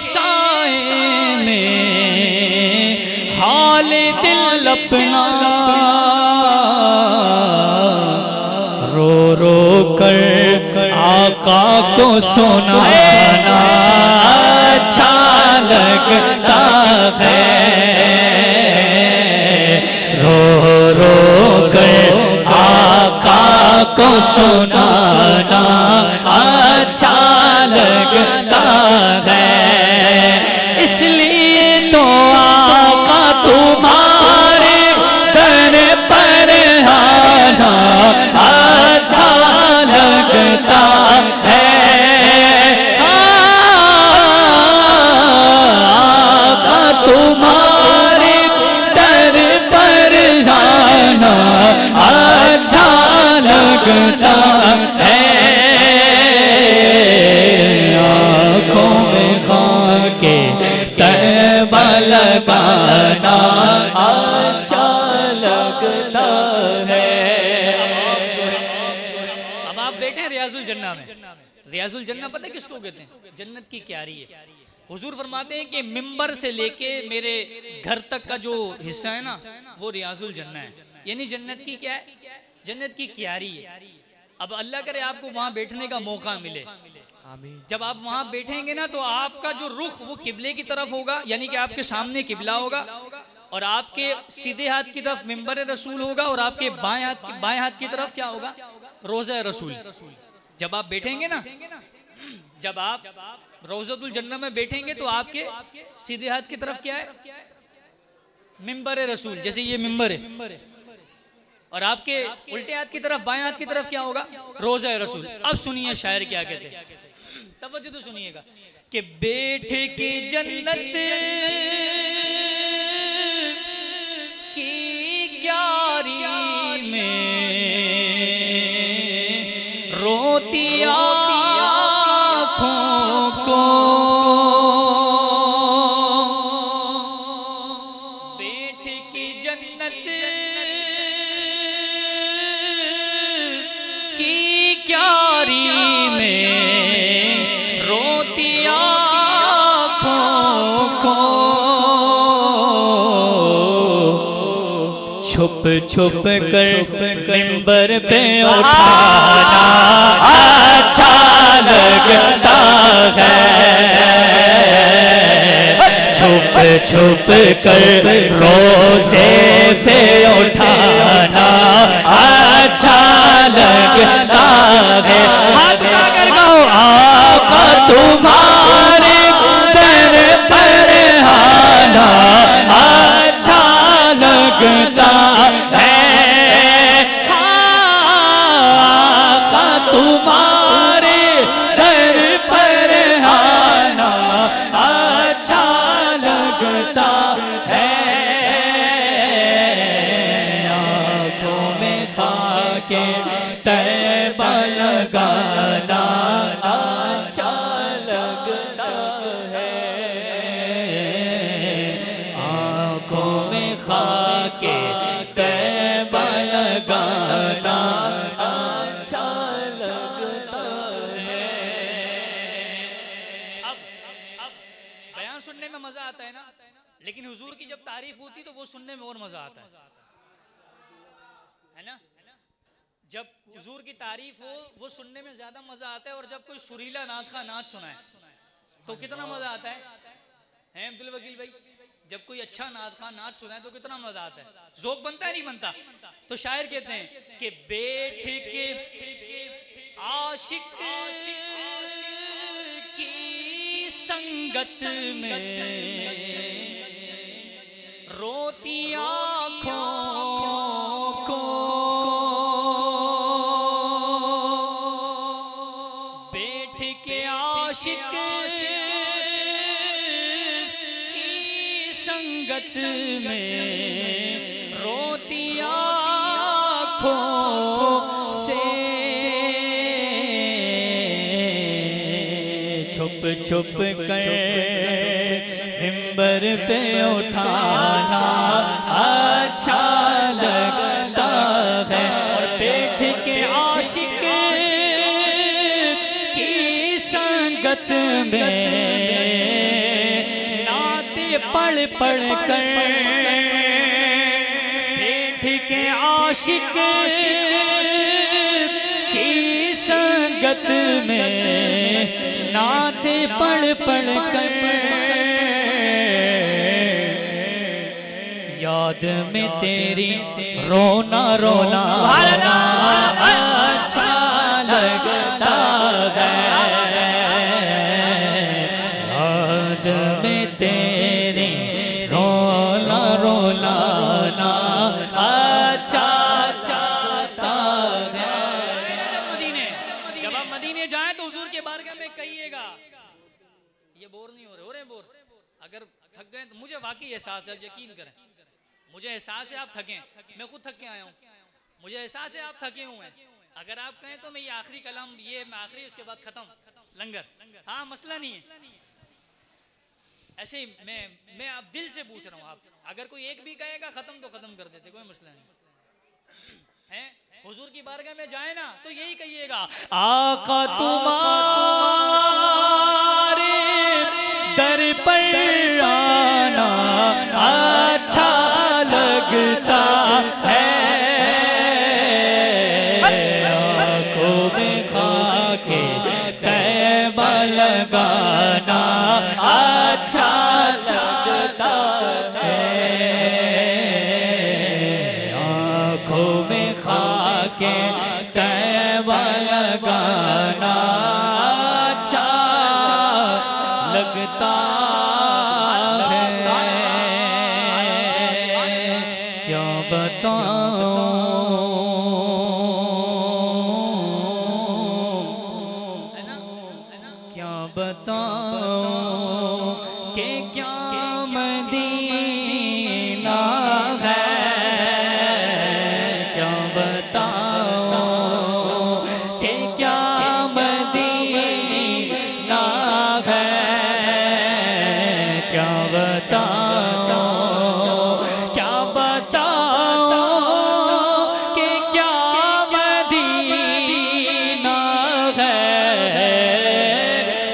سائے میں حال دل اپنا، رو رو کر آقا کو سنانا اچھا لگتا ہے، رو رو کر آقا کو سنانا اچھا لگتا ہے، اس لیے تو آقا تمہارے در پر آنا اچھا لگتا ہے، آقا تمہارے در پر آنا اچھا لگتا ہے، آنکھوں میں خاک طیبہ لگانا اچھا لگتا ہے۔ اب آپ بیٹھے ہیں ریاض الجنہ میں، ریاض الجنہ پتہ کس کو کہتے ہیں؟ جنت کی کیاری ہے۔ حضور فرماتے ہیں کہ ممبر سے لے کے میرے گھر تک کا جو حصہ ہے نا وہ ریاض الجنہ ہے، یعنی جنت کی کیا ہے؟ جنت کی کیاری ہے۔ اب اللہ کرے آپ کو وہاں بیٹھنے کا موقع ملے، جب آپ وہاں بیٹھیں گے نا تو آپ کا جو رخ وہ قبلے کی طرف ہوگا، یعنی کہ آپ کے سامنے قبلہ ہوگا، اور آپ کے سیدھے ہاتھ کی طرف ممبر رسول ہوگا، اور آپ کے بائیں ہاتھ کی طرف کیا ہوگا؟ روضہ رسول۔ جب آپ بیٹھیں گے نا، جب آپ روضۃ الجنہ میں بیٹھیں گے تو آپ کے سیدھے ہاتھ کی طرف کیا ہے؟ ممبر رسول، جیسے یہ ممبر ہے، اور آپ کے الٹے ہاتھ کی طرف بائیں ہاتھ کی طرف کیا ہوگا؟ روضہ رسول۔ اب سنیے شاعر کیا کہتے ہیں، توجہ تو سنیے گا کہ بیٹھ کے جنت کی کیاری میں روتی آنکھوں کو، بیٹھ کے جنت کی کیاری میں روتی آنکھوں کو، چھپ چھپ کر ممبر پہ اٹھانا اچھا لگتا ہے، چھپ چھپ کر روزے سے اٹھانا اچھا لگتا ہے، ہاتھ اٹھا کر کہو آقا تمہارے در پر آنا اچھا لگتا ہے، آقا تمہارے در پر آنا اچھا لگتا ہے، آنکھوں میں خاک طیبہ لگانا اچھا لگتا بیان سننے میں مزہ آتا ہے نا، لیکن حضور کی جب تعریف ہوتی تو وہ سننے میں اور مزہ آتا ہے نا. جب حضور کی تعریف ہو وہ سننے میں زیادہ مزہ آتا ہے، اور جب کوئی سریلا نعت خواہ نعت سنائے تو کتنا مزہ آتا ہے عبد الوکیل بھائی؟ جب کوئی اچھا نعت خواہ نعت سنائے تو کتنا مزہ آتا ہے، ذوق بنتا ہے نہیں بنتا؟ تو شاعر کہتے ہیں کہ بیٹھ کے عاشق کی سنگت میں روتی آنکھوں کو، بیٹھ کے عاشق کی سنگت میں روتی آنکھوں سے چھپ چھپ کر منبر پہ اٹھانا اچھا لگتا ہے، اور بیٹھ کے عاشق کی سنگت میں نعت پڑھ پڑھ کر، بیٹھ کے عاشق کی سنگت میں نعت پڑھ پڑھ کر، یاد میں تیری رونا رونا اچھا لگتا ہے، یاد میں تیری رونا رونا اچھا لگتا ہے. جب آپ مدینے جائیں تو حضور کے بارگاہ میں کہیے گا یہ بور نہیں ہو رہے بور. اگر تھک گئے تو مجھے واقعی احساس ہے، یقین کریں مجھے احساس ہے آپ تھکیں، میں خود تھک کے آیا ہوں، مجھے احساس ہے آپ تھکے ہوئے ہیں. اگر آپ کہیں تو میں یہ آخری کلام، یہ میں آخری، اس کے بعد ختم لنگر. ہاں مسئلہ نہیں ہے، ایسے ہی میں آپ دل سے پوچھ رہا ہوں. آپ اگر کوئی ایک بھی کہے گا ختم تو ختم کر دیتے، کوئی مسئلہ نہیں ہے. حضور کی بارگاہ میں جائیں نا تو یہی کہیے گا آقا تمہارے در پر آنا اچھا لگتا ہے، آنکھوں میں خاک طیبہ لگانا اچھا لگتا ہے، آنکھوں میں خاک طیبہ لگانا اچھا لگتا ہے. کیا بتاؤں کیا بتاؤں کہ کیا مدینہ ہے، کیا بتاؤں کہ کیا مدینہ ہے، کیا بتاؤں کیا بتاؤں کہ کیا مدینہ ہے،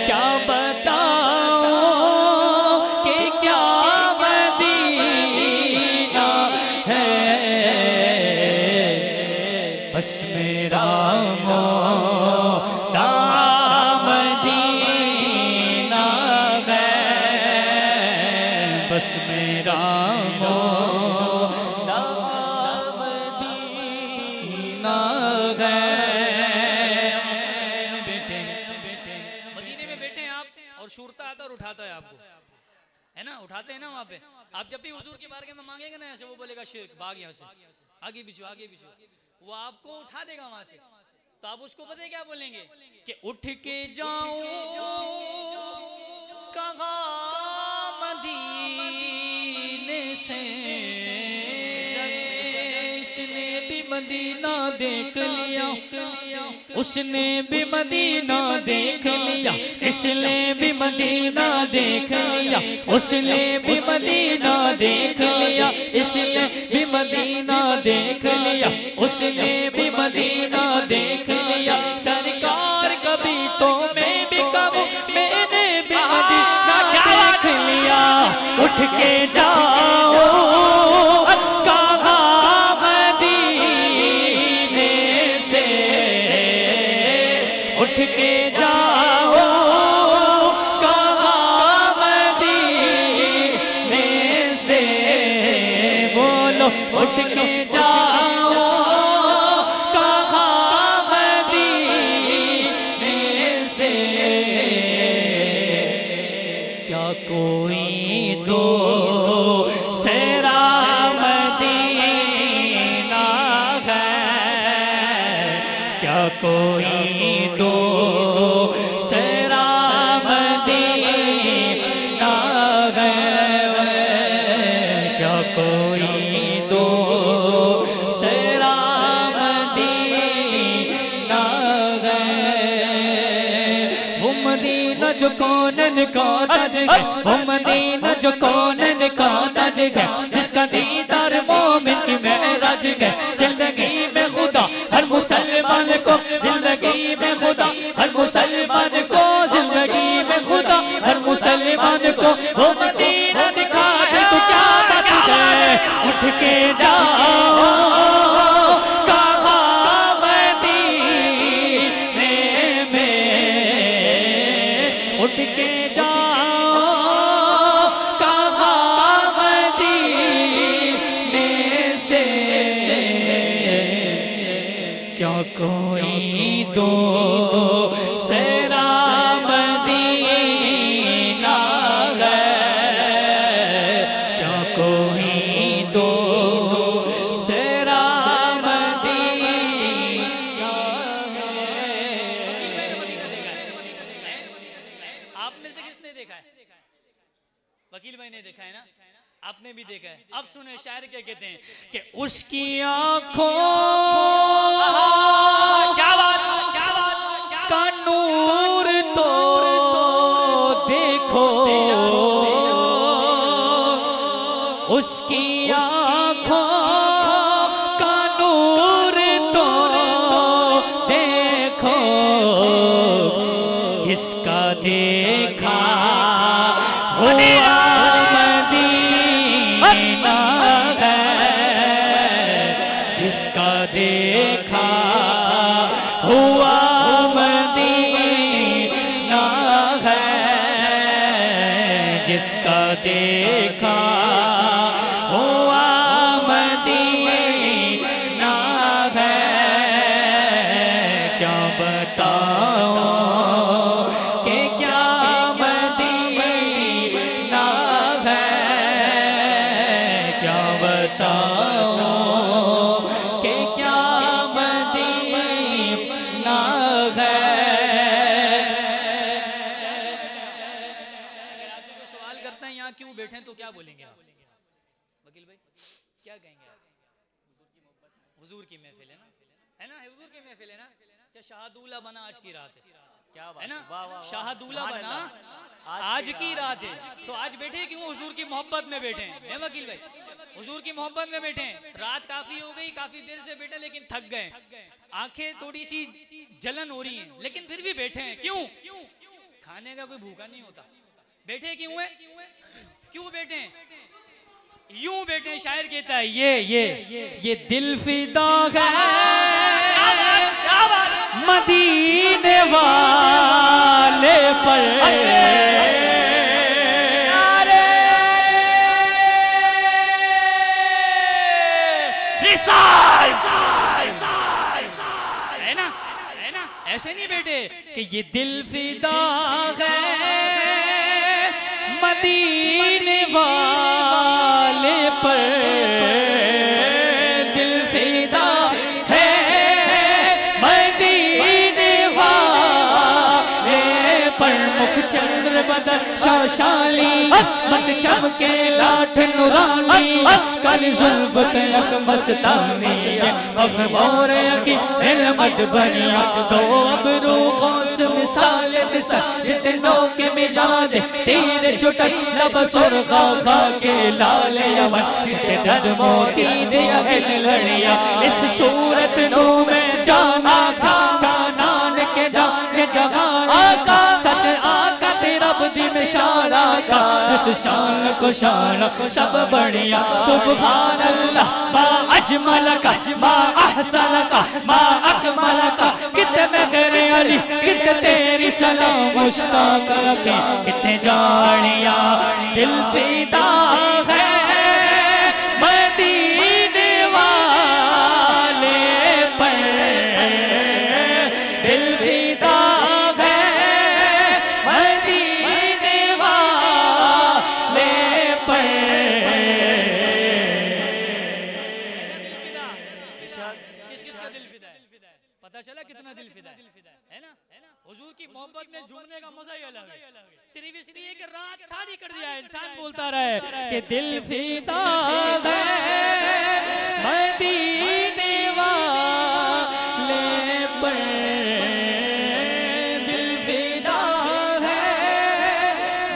کیا بتاؤں کہ کیا مدینہ ہے. بس میرا مولا مدینہ ہے، بس میرا مولا مدینہ ہے. مدینے میں بیٹھے ہیں آپ اور شورتا آتا اور اٹھاتا ہے آپ کو، ہے نا، اٹھاتے ہیں نا وہاں پہ. آپ جب بھی حضور کے بارگاہ میں مانگیں گے نا ایسے، وہ بولے گا شرک، بھاگ یہاں سے، آگے بچھو آگے بچھو، وہ آپ کو اٹھا دے گا وہاں سے. تو آپ اس کو پتہ ہے کیا بولیں گے کہ اٹھ کے جاؤں کہاں مدینے سے، اس نے بھی مدینہ دیکھ لیا، اس نے بھی مدینہ دیکھ لیا، اس نے بھی مدینہ دیکھ لیا، اس نے بھی مدینہ دیکھ لیا، اس نے بھی مدینہ دیکھ لیا، اس نے بھی مدینہ دیکھ لیا. سرکار کبھی تو میں بھی کہوں میں نے بھی مدینہ دیکھ اٹھ کے جاؤ کہا مدینے سے، اٹھ کے جاؤ کہا مدینے سے، بولو اٹھ کے جاؤ کہا مدینے سے، کیا کوئی دو سیرا مدینہ ہے، کیا کوئی دو سیرا مدینہ ہے، کیا کوئی دو سیرا مدینہ ہے، وہ مدینہ جو کونج کونج ہے، وہ مدینہ جو کونج کونج ہے، جس کا دیدار مومن کی معراج ہے، زندگی میں خدا ہر مسلمان کو، زندگی میں خدا ہر مسلمان کو، زندگی میں خدا ہر مسلمان کو وہ مدینہ دکھا دے تو کیا بات ہے، اٹھ کے جاؤ کہا مدینے میں، اٹھ کے جاؤ کہا مدینے سے، کیا کوئی دو سیرا مدینہ ہے، کیا کوئی دو سیرا مدینہ ہے۔ آپ میں سے کس نے دیکھا ہے؟ وکیل بھائی نے دیکھا ہے نا، آپ نے بھی دیکھا ہے۔ اب سنیں شاعر کیا کہتے ہیں کہ اس کی آنکھوں کا نور تو دیکھو، اس کی آنکھوں کا نور تو دیکھو، جس کا دیکھا ہوا مدینہ ہے، جس کا دیکھا ہوا مدینہ ہے، جس کا دیکھا ہوا مدینہ ہے، کیا بتاؤں کہ کیا مدینہ ہے، کیا بتاؤں کہ کیا مدینہ ہے۔ اگر آپ سے کوئی سوال کرتا ہے یہاں کیوں بیٹھے تو کیا بولیں گے آپ؟ وکیل بھائی کیا کہیں گے آپ؟ حضور کی محفل ہے نا، ہے نا، حضور کی محفل ہے نا، کیا شہادولہ بنا آج کی رات ہے، ہے نا، شہادولہ بنا آج کی رات ہے، تو آج بیٹھے کیوں؟ حضور کی محبت میں بیٹھے ہیں وکیل بھائی، حضور کی محبت میں بیٹھے ہیں۔ رات کافی ہو گئی، کافی دیر سے بیٹھے لیکن تھک گئے، آنکھیں تھوڑی سی جلن ہو رہی ہیں، لیکن پھر بھی بیٹھے ہیں۔ کیوں؟ کھانے کا کوئی بھوکا نہیں ہوتا۔ بیٹھے کیوں ہیں؟ کیوں بیٹھے ہیں؟ یوں بیٹھے ہیں۔ شاعر کہتا ہے یہ دل فدا ہے مدینے والے پر، ہے نا، ایسے نہیں بیٹھے کہ یہ دل فدا ہے مدینے والے پر، دل فدا ہے مدینے والے پر، مکھ چندر بدن شاشالی مت چمکے لاٹھ نورانی، کالی زلف تلک مستانی، مغمور یکی علمت بنیا، دو ابرو غوث مثال مثال، جتنوں کے مزاج تیر چھٹک، لب سرخا خا کے لال یمن، جتے در موتی دیا ہل لڑیا، اس صورت نو میں جانا تھا، جانان کے جانے جہان آقا، سچ آقا تیرا بدن میں شالا کا جس شان کو شان سب بڑھیا سبحان اللہ ما اجمل کا ما احسن کا ما اکمل کا کتنے میں غیر علی کتنے تیری سلام مشتاق رکھے کتنے جاڑیاں دل فدا ہے مدینے والے پر دل فدا ہے مدینے والے پر کس کس کا دل فدا ہے پتہ چلا کتنا دل فدا ہے نا حضور کی محبت میں جھومنے کا مزہ ہی الگ ہے صرف اس لیے کہ رات شادی کر دیا ہے انسان بولتا رہے کہ دل فدا ہے مدینے والے پر دل فدا ہے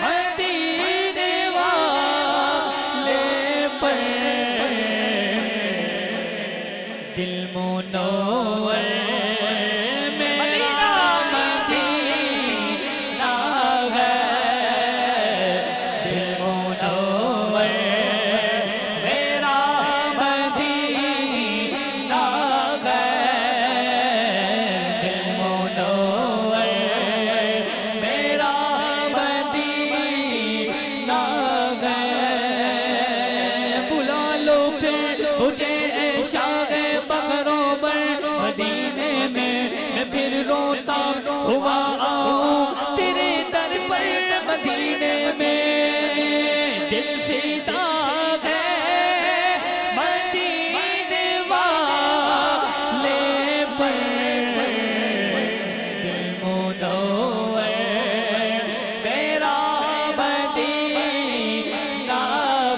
مدینے والے پر دل منور ہوا آؤں تیرے در پر مدینے میں دل فدا ہے مدینے والے پر دل منور میرا مدینہ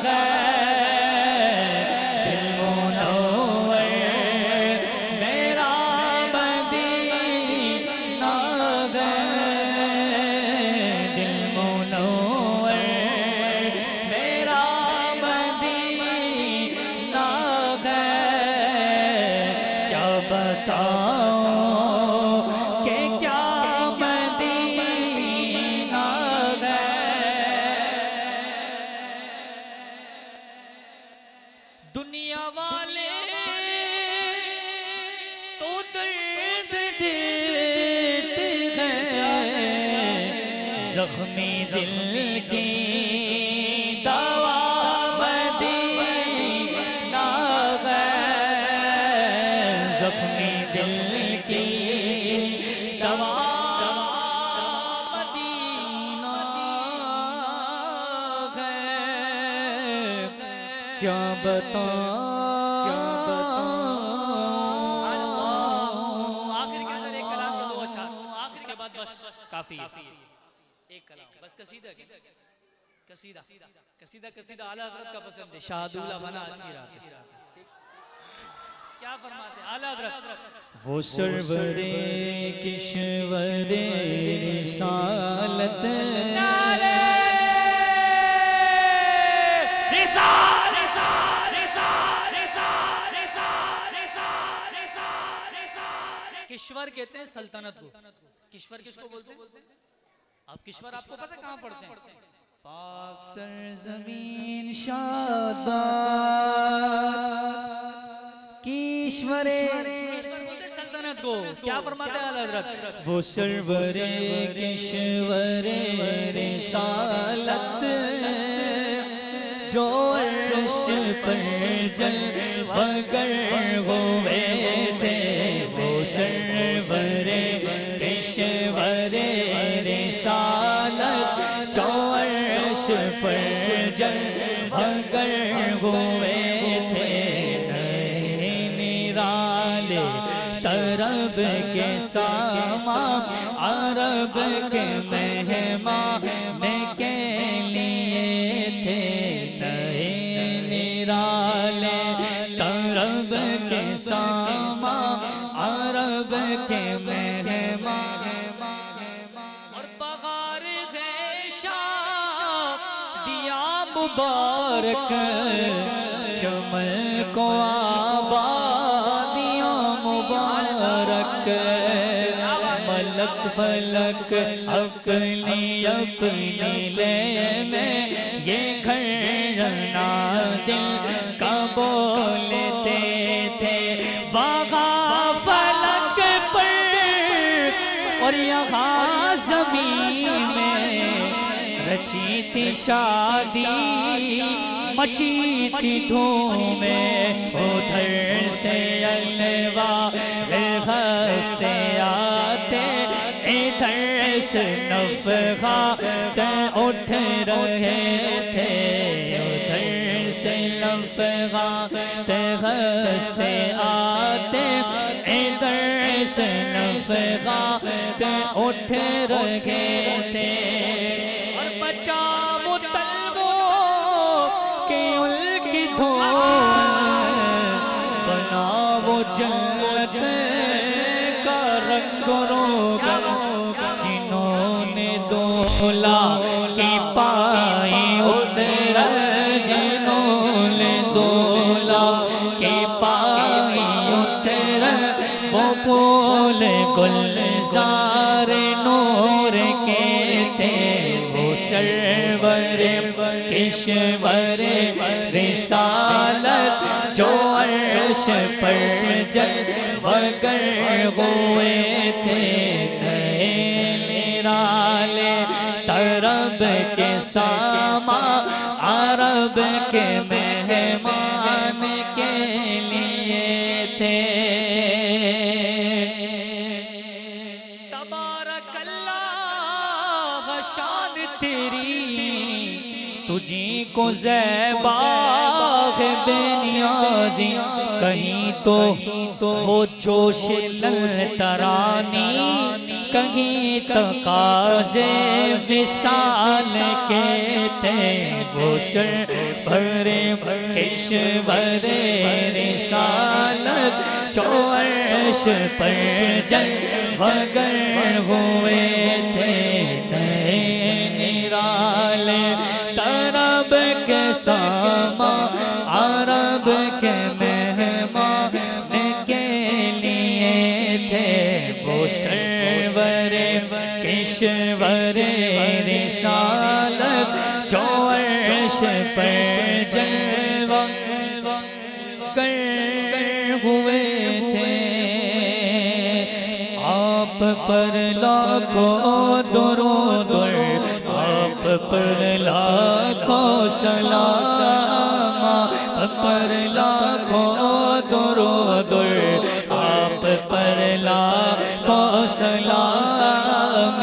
ہے دل منور میرا دنیا والے تو درد دیتے ہیں زخمی دل کی دوا مدینہ ہے زخمی دل کی دوا مدینہ ہے کیا بتاؤں آخر کے اندر ایک کلام کا دو اشعار آخر کے بعد بس کافی ایک کلام بس قصیدہ اعلیٰ حضرت کا پسند ہے شہادولہ بنا آج کی رات کیا فرماتے ہیں اعلیٰ حضرت وہ سرور کشور رسالت کشور کہتے ہیں سلطنت کو کشور کس کو بولتے ہیں آپ کشور آپ کو پتہ کہاں پڑھتے ہیں پاک سرزمین شاد کشور سلطنت کو کیا فرماتے ہیں اعلیٰ حضرت وہ سرور کشور رسالت جو عرش پر جلوگر ہوئے تھے وہ سرور کشور رسالت جو عرش پر جلوگر ہوئے تھے نئے نرالے طرب کے ساما عرب کے مہمان کے لیے تھے نئے نرالے طرب کے ساما عرب کے مہمان اور بغار شام دیا مبارک چمن کو آبادیاں مبارک ملک فلک اپنی اپنی لے میں یہ گھرنا دل کا بولتے تھے وہاں فلک پر اور یہاں زمین میں رچی تھی شادی مچی تھی دھومیں ادھر سے الوا ہنستے آتے ادھر سے نفخات اٹھ رہے تھے ادھر سے نفخات ہنستے آتے ادھر سے نفخات اٹھ رہے تھے اور بچا وہ تلووں کہ ان کی دھوم بنا وہ جنت کا رنگ روغن جنہوں نے دولا کی پائی اتر جنہوں نے دولا کی پائی اتر وہ پھول گلزار نور کے تھے وہ سرور کشور رسالت جو عرش پر جلوگر ہوئے تھے نرالے طرب کے ساما عرب کے مہمان کے لیے تھے تبارک اللہ شان تیری تجھی کو زیبا ہے بے نیازی کہیں تو وہ جوش ترانی کہیں تقاضے وصال کے تھے وہ سرور کشور رسالت جو عرش پر جلوگر ہوئے تھے نرالے طرب کے ساما عرب کے مہمان کے لیے تھے وہ سرور کشور رسالت جو عرش پر جلوہ گر ہوئے تھے آپ پر لاکھوں درود آپ پر لاکھوں سلام آپ پر لاکھوں درود آپ پر لاکھوں سلام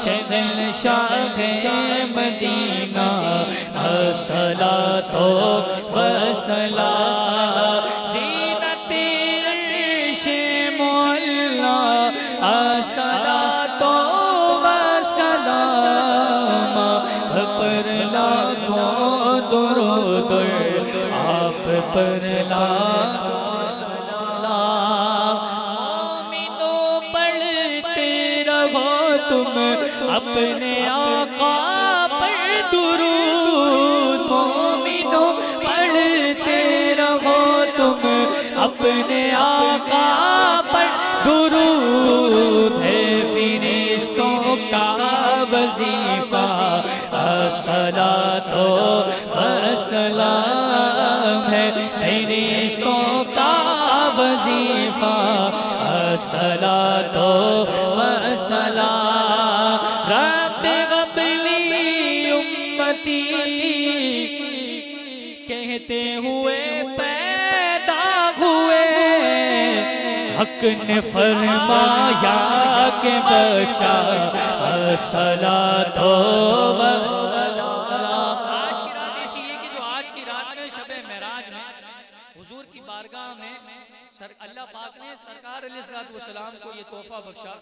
شہر شاہ مدینہ الصلاۃ والسلام زینت عرش معلا الصلاۃ والسلام پر لاکھوں درود آپ پر لاکھوں سلام مومنوں پڑھتے رہو تم اپنے آقا پر درود مومنوں پڑھتے رہو تم اپنے آقا پر درود ہے فرشتوں کا وظیفہ الصلاۃ والسلام ہے فرشتوں کا وظیفہ الصلاۃ والسلام رب قبلی امتی کہتے ہوئے پیدا ہوئے حق نے فرمایا کہ بخشا الصلاۃ والسلام آج کی رات ایسی ہے کہ جو آج کی رات میں شب معراج میں حضور کی بارگاہ میں اللہ پاک نے سرکار علیہ السلام کو یہ تحفہ بخشا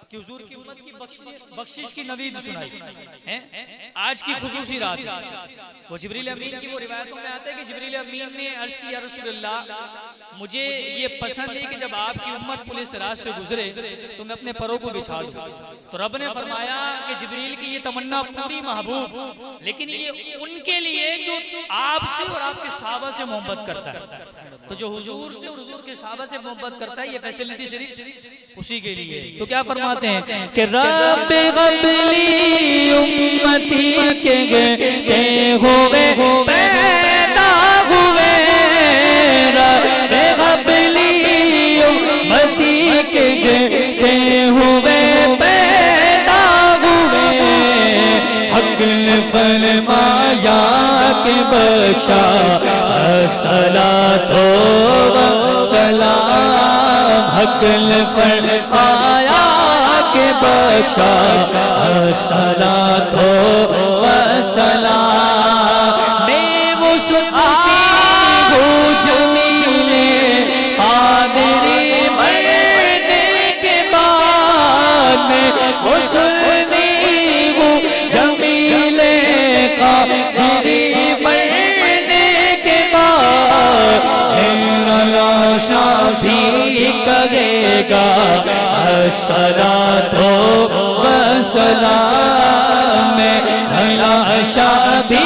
کہ حضور کی امت کی بخشش کی نوید سنائی آج کی خصوصی رات وہ جبریل امین کی وہ روایتوں میں آتا ہے کہ جبریل امین نے عرض کی یا رسول اللہ مجھے یہ پسند ہے کہ جب آپ کی امت پولیس راج سے گزرے تو میں اپنے پروں کو بچھا دوں تو رب نے فرمایا کہ جبریل کی یہ تمنا پوری محبوب لیکن یہ ان کے لیے جو آپ سے اور آپ کے صحابہ سے محبت کرتا ہے تو جو حضور سے اور حضور کے صحابہ سے محبت کرتا ہے یہ فیسلٹی صرف اسی کے لیے ہے۔ تو کیا فرماتے ہیں کہ رب قبلی امتی کے گئے ہوئے پیدا ہوئے، رب قبلی امتی کے گئے ہوئے پیدا ہوئے، حق نے فرمایا کہ بخشا الصلاۃ والسلام، حق نے فرمایا کہ بخشا الصلاۃ والسلام، میں وہ سنسی ہوں جمیل قادری مرنے کے بعد، میں وہ سنسی ہوں جمیل قادری مرنے کے بعد، میرا لاشا بھی کہے گا الصلاۃ والسلام، میرا لاشا بھی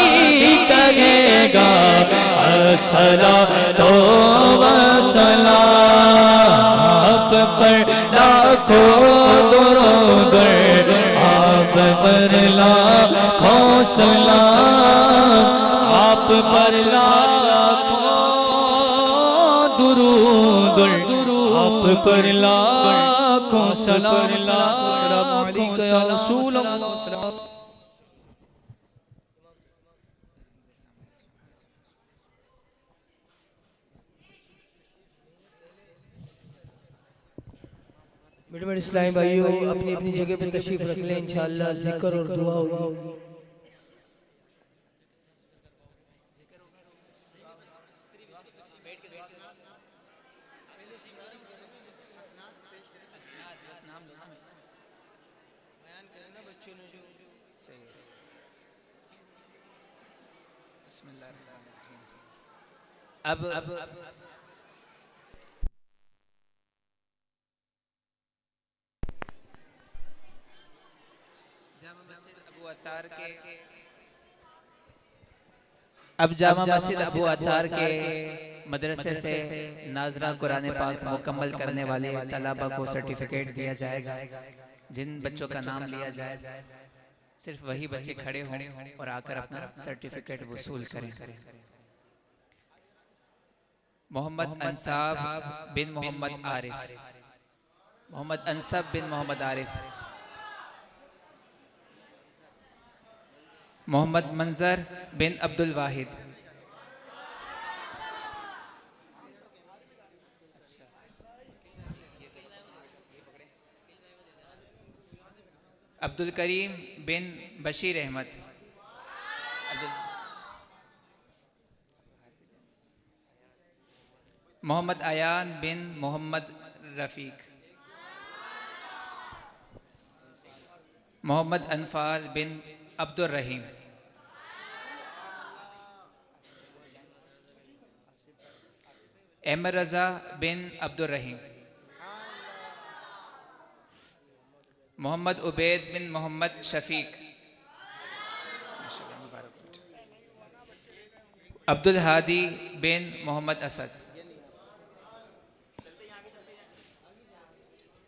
کہے گا الصلاۃ والسلام، آپ پر لاکھوں درود، آپ پر لاکھوں سلام، آپ پر لاکھوں درود، آپ پر لاکھوں سلام، السلام علیکم یا رسول اللہ۔ میٹھے میٹھے اسلامی بھائیوں، اپنی اپنی جگہ پہ تشریف رکھ لیں، انشاءاللہ ذکر اور دعا ہوگی۔ اب جامع مسجد ابو عطار کے مدرسے سے ناظرہ قرآن پاک مکمل کرنے والے طلبہ کو سرٹیفکیٹ دیا جائے گا۔ جن بچوں کا نام لیا جائے صرف وہی بچے کھڑے ہوں اور آ کر اپنا سرٹیفکیٹ وصول کریں۔ محمد انصاب بن محمد عارف، محمد انصب بن محمد عارف، محمد منظر بن عبد الواحد، عبد الکریم بن بشیر احمد، محمد ایان بن محمد رفیق، محمد انفال بن عبد الرحیم، احمد رضا بن عبد الرحیم، محمد عبید بن محمد شفیق، عبد الہادی بن محمد اسد،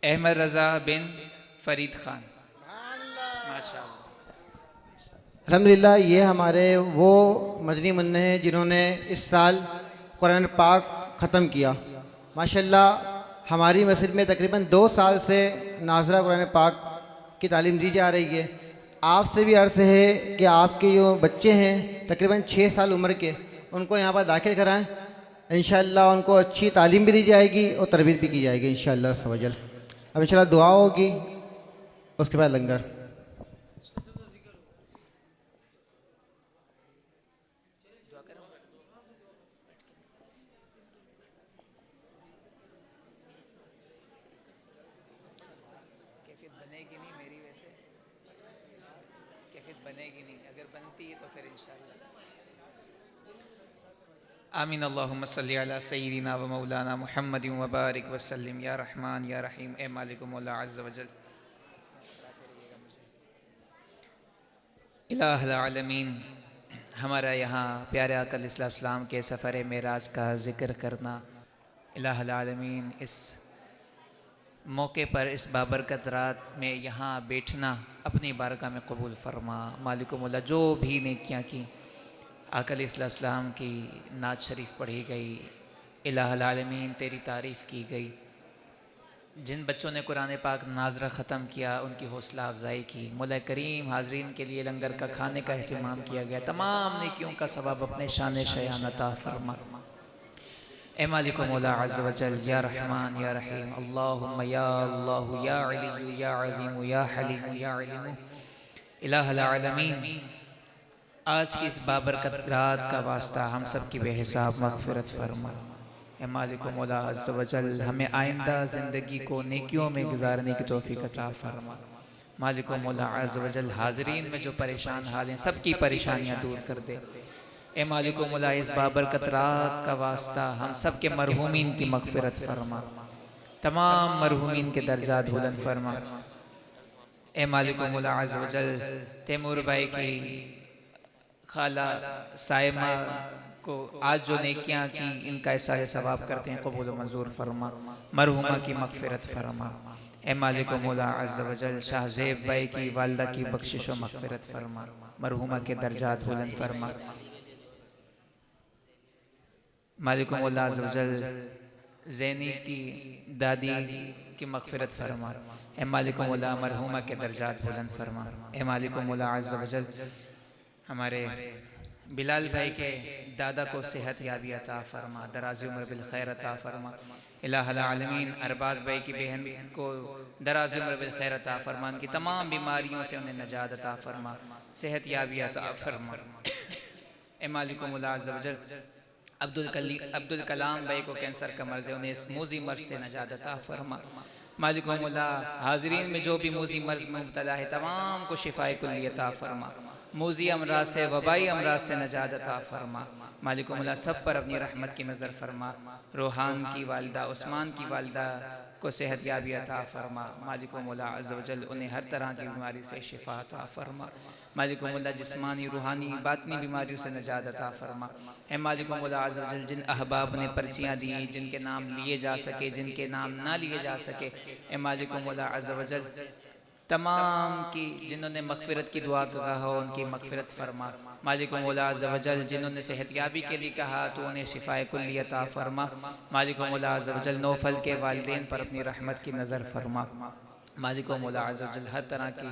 احمد رضا بن فرید خان۔ الحمدللہ یہ ہمارے وہ مدنی منع ہیں جنہوں نے اس سال قرآن پاک ختم کیا۔ ماشاءاللہ ہماری مسجد میں تقریباً 2 سال سے ناظرہ قرآن پاک کی تعلیم دی جا رہی ہے۔ آپ سے بھی عرض ہے کہ آپ کے جو بچے ہیں تقریباً 6 سال عمر کے، ان کو یہاں پر داخل کرائیں، انشاءاللہ ان کو اچھی تعلیم بھی دی جائے گی اور تربیت بھی کی جائے گی انشاءاللہ سبحان۔ اب انشاءاللہ دعا ہوگی، اس کے بعد لنگر۔ آمین اللہم صلی علی سیدنا و مولانا محمد و بارک وسلم یا رحمان یا رحیم۔ اے مالک و مولا عز و جل، الہ العالمین، ہمارا یہاں پیارے آقا علیہ السلام کے سفر معراج کا ذکر کرنا، الہ العالمین اس موقع پر اس بابرکت رات میں یہاں بیٹھنا اپنی بارگاہ میں قبول فرما۔ مالک و مولا جو بھی نیکیاں کی آقا علیہ السلام کی نعت شریف پڑھی گئی، الہ العالمین تیری تعریف کی گئی، جن بچوں نے قرآن پاک ناظرہ ختم کیا ان کی حوصلہ افزائی کی، مولا کریم حاضرین کے لیے لنگر کا کھانے کا اہتمام کیا گیا، تمام نیکیوں کا ثواب اپنے شان شیان عطا فرما۔ اے مالک و مولا عز و جل، یا رحمان یا رحیم، اللہم یا اللہ یا علی یا علیم یا حلیم یا علیم، الہ العالمین آج کی اس بابرکت رات کا واسطہ ہم سب کی بے حساب مغفرت فرما۔ اے مالک و مولا عز و جل، ہمیں آئندہ زندگی کو نیکیوں میں گزارنے کی توفیق عطا فرما۔ مالک و مولا عز و جل، حاضرین میں جو پریشان حال ہیں سب کی پریشانیاں دور کر دے۔ اے مالک و مولا اس بابرکت رات کا واسطہ ہم سب کے مرحومین کی مغفرت فرما، تمام مرحومین کے درجات بلند فرما۔ اے مالک و مولا عز و جل، تیمور بھائی کی خالہ سائمہ کو آج جو نیکیاں کی ان کا احسان ثواب کرتے ہیں قبول و منظور فرما، مرحومہ کی مغفرت فرما۔ اے مالک و مولا عز و جل، شاہ زیب بھائی کی والدہ کی بخشش و مغفرت فرما، مرحومہ کے درجات بلند فرما۔ مالک و مولا عز و جل، زینی کی دادی کی مغفرت فرما۔ اے مالک و مولا مرحومہ کے درجات بلند فرما۔ اے مالک و مولا عز و جل، ہمارے بلال بھائی کے دادا کو صحت یابی عطا فرما، دراز عمر بالخیر عطا فرما۔ الہ العالمین ارباز بھائی کی بہن کو دراز عمر بالخیر عطا فرما، ان کی تمام بیماریوں سے انہیں نجات عطا فرما، صحت یابی عطا فرما۔ اے مالک و مولا عز و جل، عبدالکلام بھائی کو کینسر کا مرض ہے، انہیں اس موذی مرض سے نجات عطا فرما۔ مالک و مولا حاضرین میں جو بھی موذی مرض میں مبتلا ہے تمام کو شفائے کلی عطا فرما، موذی امراض سے وبائی امراض سے نجات عطا فرما۔ مالک و مولا سب پر اپنی رحمت کی نظر فرما، روحان کی والدہ عثمان کی والدہ کو صحت یابی عطا فرما۔ مالک و مولا عز و جل، انہیں ہر طرح کی بیماری سے شفا عطا فرما۔ مالک و مولا جسمانی روحانی باطنی بیماریوں سے نجات عطا فرما۔ اے مالک و مولا عز و جل، جن احباب نے پرچیاں دی جن کے نام لیے جا سکے جن کے نام نہ لیے جا سکے، اے مالک و مولا عز و جل تمام کی جنہوں نے مغفرت کی دعا کہا ہو ان کی مغفرت فرما۔ مالک و مولا عز و جل، جنہوں نے صحت یابی کے لیے کہا تو انہیں شفائے کلی عطا فرما۔ مالک و مولا عز و جل، نوفل کے والدین پر اپنی رحمت کی نظر فرما۔ مالک و مولا عز و جل، ہر طرح کی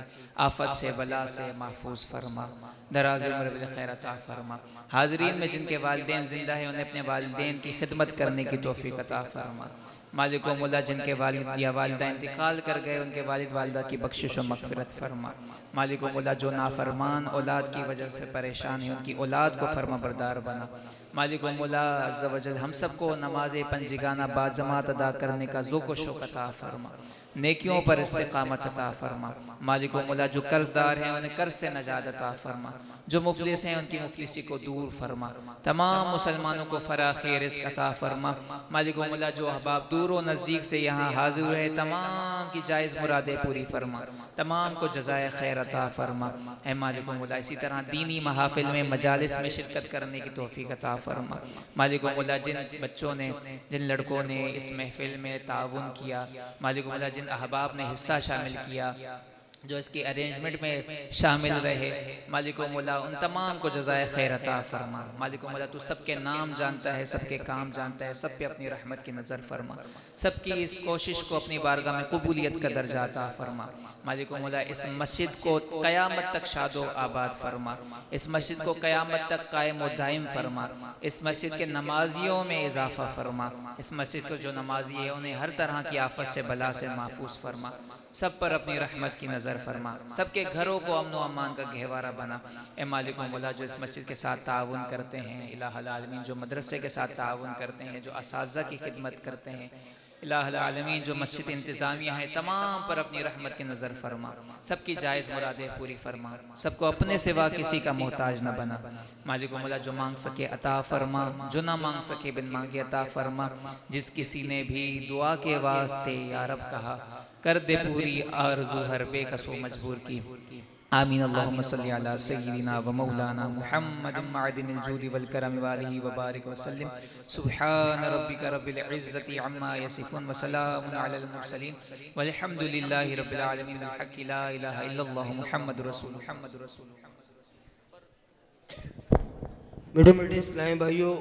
آفت سے بلا سے محفوظ فرما، دراز عمر بالخیر عطا فرما۔ حاضرین میں جن کے والدین زندہ ہیں انہیں اپنے والدین کی خدمت کرنے کی توفیق عطا فرما۔ مالک و مولا جن کے والد یا والدہ انتقال کر گئے ان کے والد والدہ کی بخشش و مغفرت فرما۔ مالک و مولا جو نافرمان اولاد کی وجہ سے پریشان ہیں ان کی اولاد کو فرما بردار بنا۔ مالک و مولا عز و جل، ہم سب کو نماز پنجگانہ با جماعت ادا کرنے کا ذوق و شوق عطا فرما، نیکیوں پر استقامت عطا فرما۔ مالک و مولا جو قرض دار ہیں انہیں قرض سے نجات عطا فرما، جو مفلس ہیں ان کی مفلسی کو دور فرما، تمام مسلمانوں کو فراخی رزق عطا فرما۔ مالک و مولا جو احباب دور و نزدیک سے یہاں حاضر ہوئے تمام کی جائز مرادیں پوری فرما، تمام کو جزائے خیر عطا فرما۔ اے مالک و مولا اسی طرح دینی محافل میں مجالس میں شرکت کرنے کی توفیق عطا فرما۔ مالک و مولا جن بچوں نے جن لڑکوں نے اس محفل میں تعاون کیا، مالک و مولا جن احباب نے حصہ شامل کیا، جو اس کی ارینجمنٹ میں شامل رہے، مالک و مولا ان تمام کو جزائے خیر عطا فرما۔ مالک و مولا تو سب کے نام جانتا ہے، سب کے کام جانتا ہے، سب پہ اپنی رحمت کی نظر فرما، سب کی اس کوشش کو اپنی بارگاہ میں قبولیت کا درجہ عطا فرما۔ مالک و مولا اس مسجد کو قیامت تک شاد و آباد فرما، اس مسجد کو قیامت تک قائم و دائم فرما، اس مسجد کے نمازیوں میں اضافہ فرما، اس مسجد کو جو نمازی ہے انہیں ہر طرح کی آفت سے بلا سے محفوظ فرما، سب پر اپنی رحمت کی نظر فرما، سب کے گھروں کو امن و امان کا گہوارہ بنا۔ اے مالک و مولا جو اس مسجد کے ساتھ تعاون کرتے ہیں، الہ العالمین جو مدرسے کے ساتھ تعاون کرتے ہیں، جو اساتذہ کی خدمت کرتے ہیں، الہ العالمین جو مسجد انتظامیہ ہیں، تمام پر اپنی رحمت کی نظر فرما، سب کی جائز مرادیں پوری فرما، سب کو اپنے سوا کسی کا محتاج نہ بنا۔ مالک و مولا جو مانگ سکے عطا فرما، جو نہ مانگ سکے بن مانگے عطا فرما۔ جس کسی نے بھی دعا کے واسطے یا رب کہا، کر دے پوری آرزو ہر بے کسو مجبور کی۔ آمین اللہم صلی علی سیدنا و مولانا محمد معدن الجود والکرم والہ وبارک وسلم سبحان ربک رب العزت عما یصفون وسلام علی المرسلین والحمد للہ رب العالمین بالحق لا الہ الا اللہ محمد رسول میٹھے میٹھے اسلامی بھائیوں،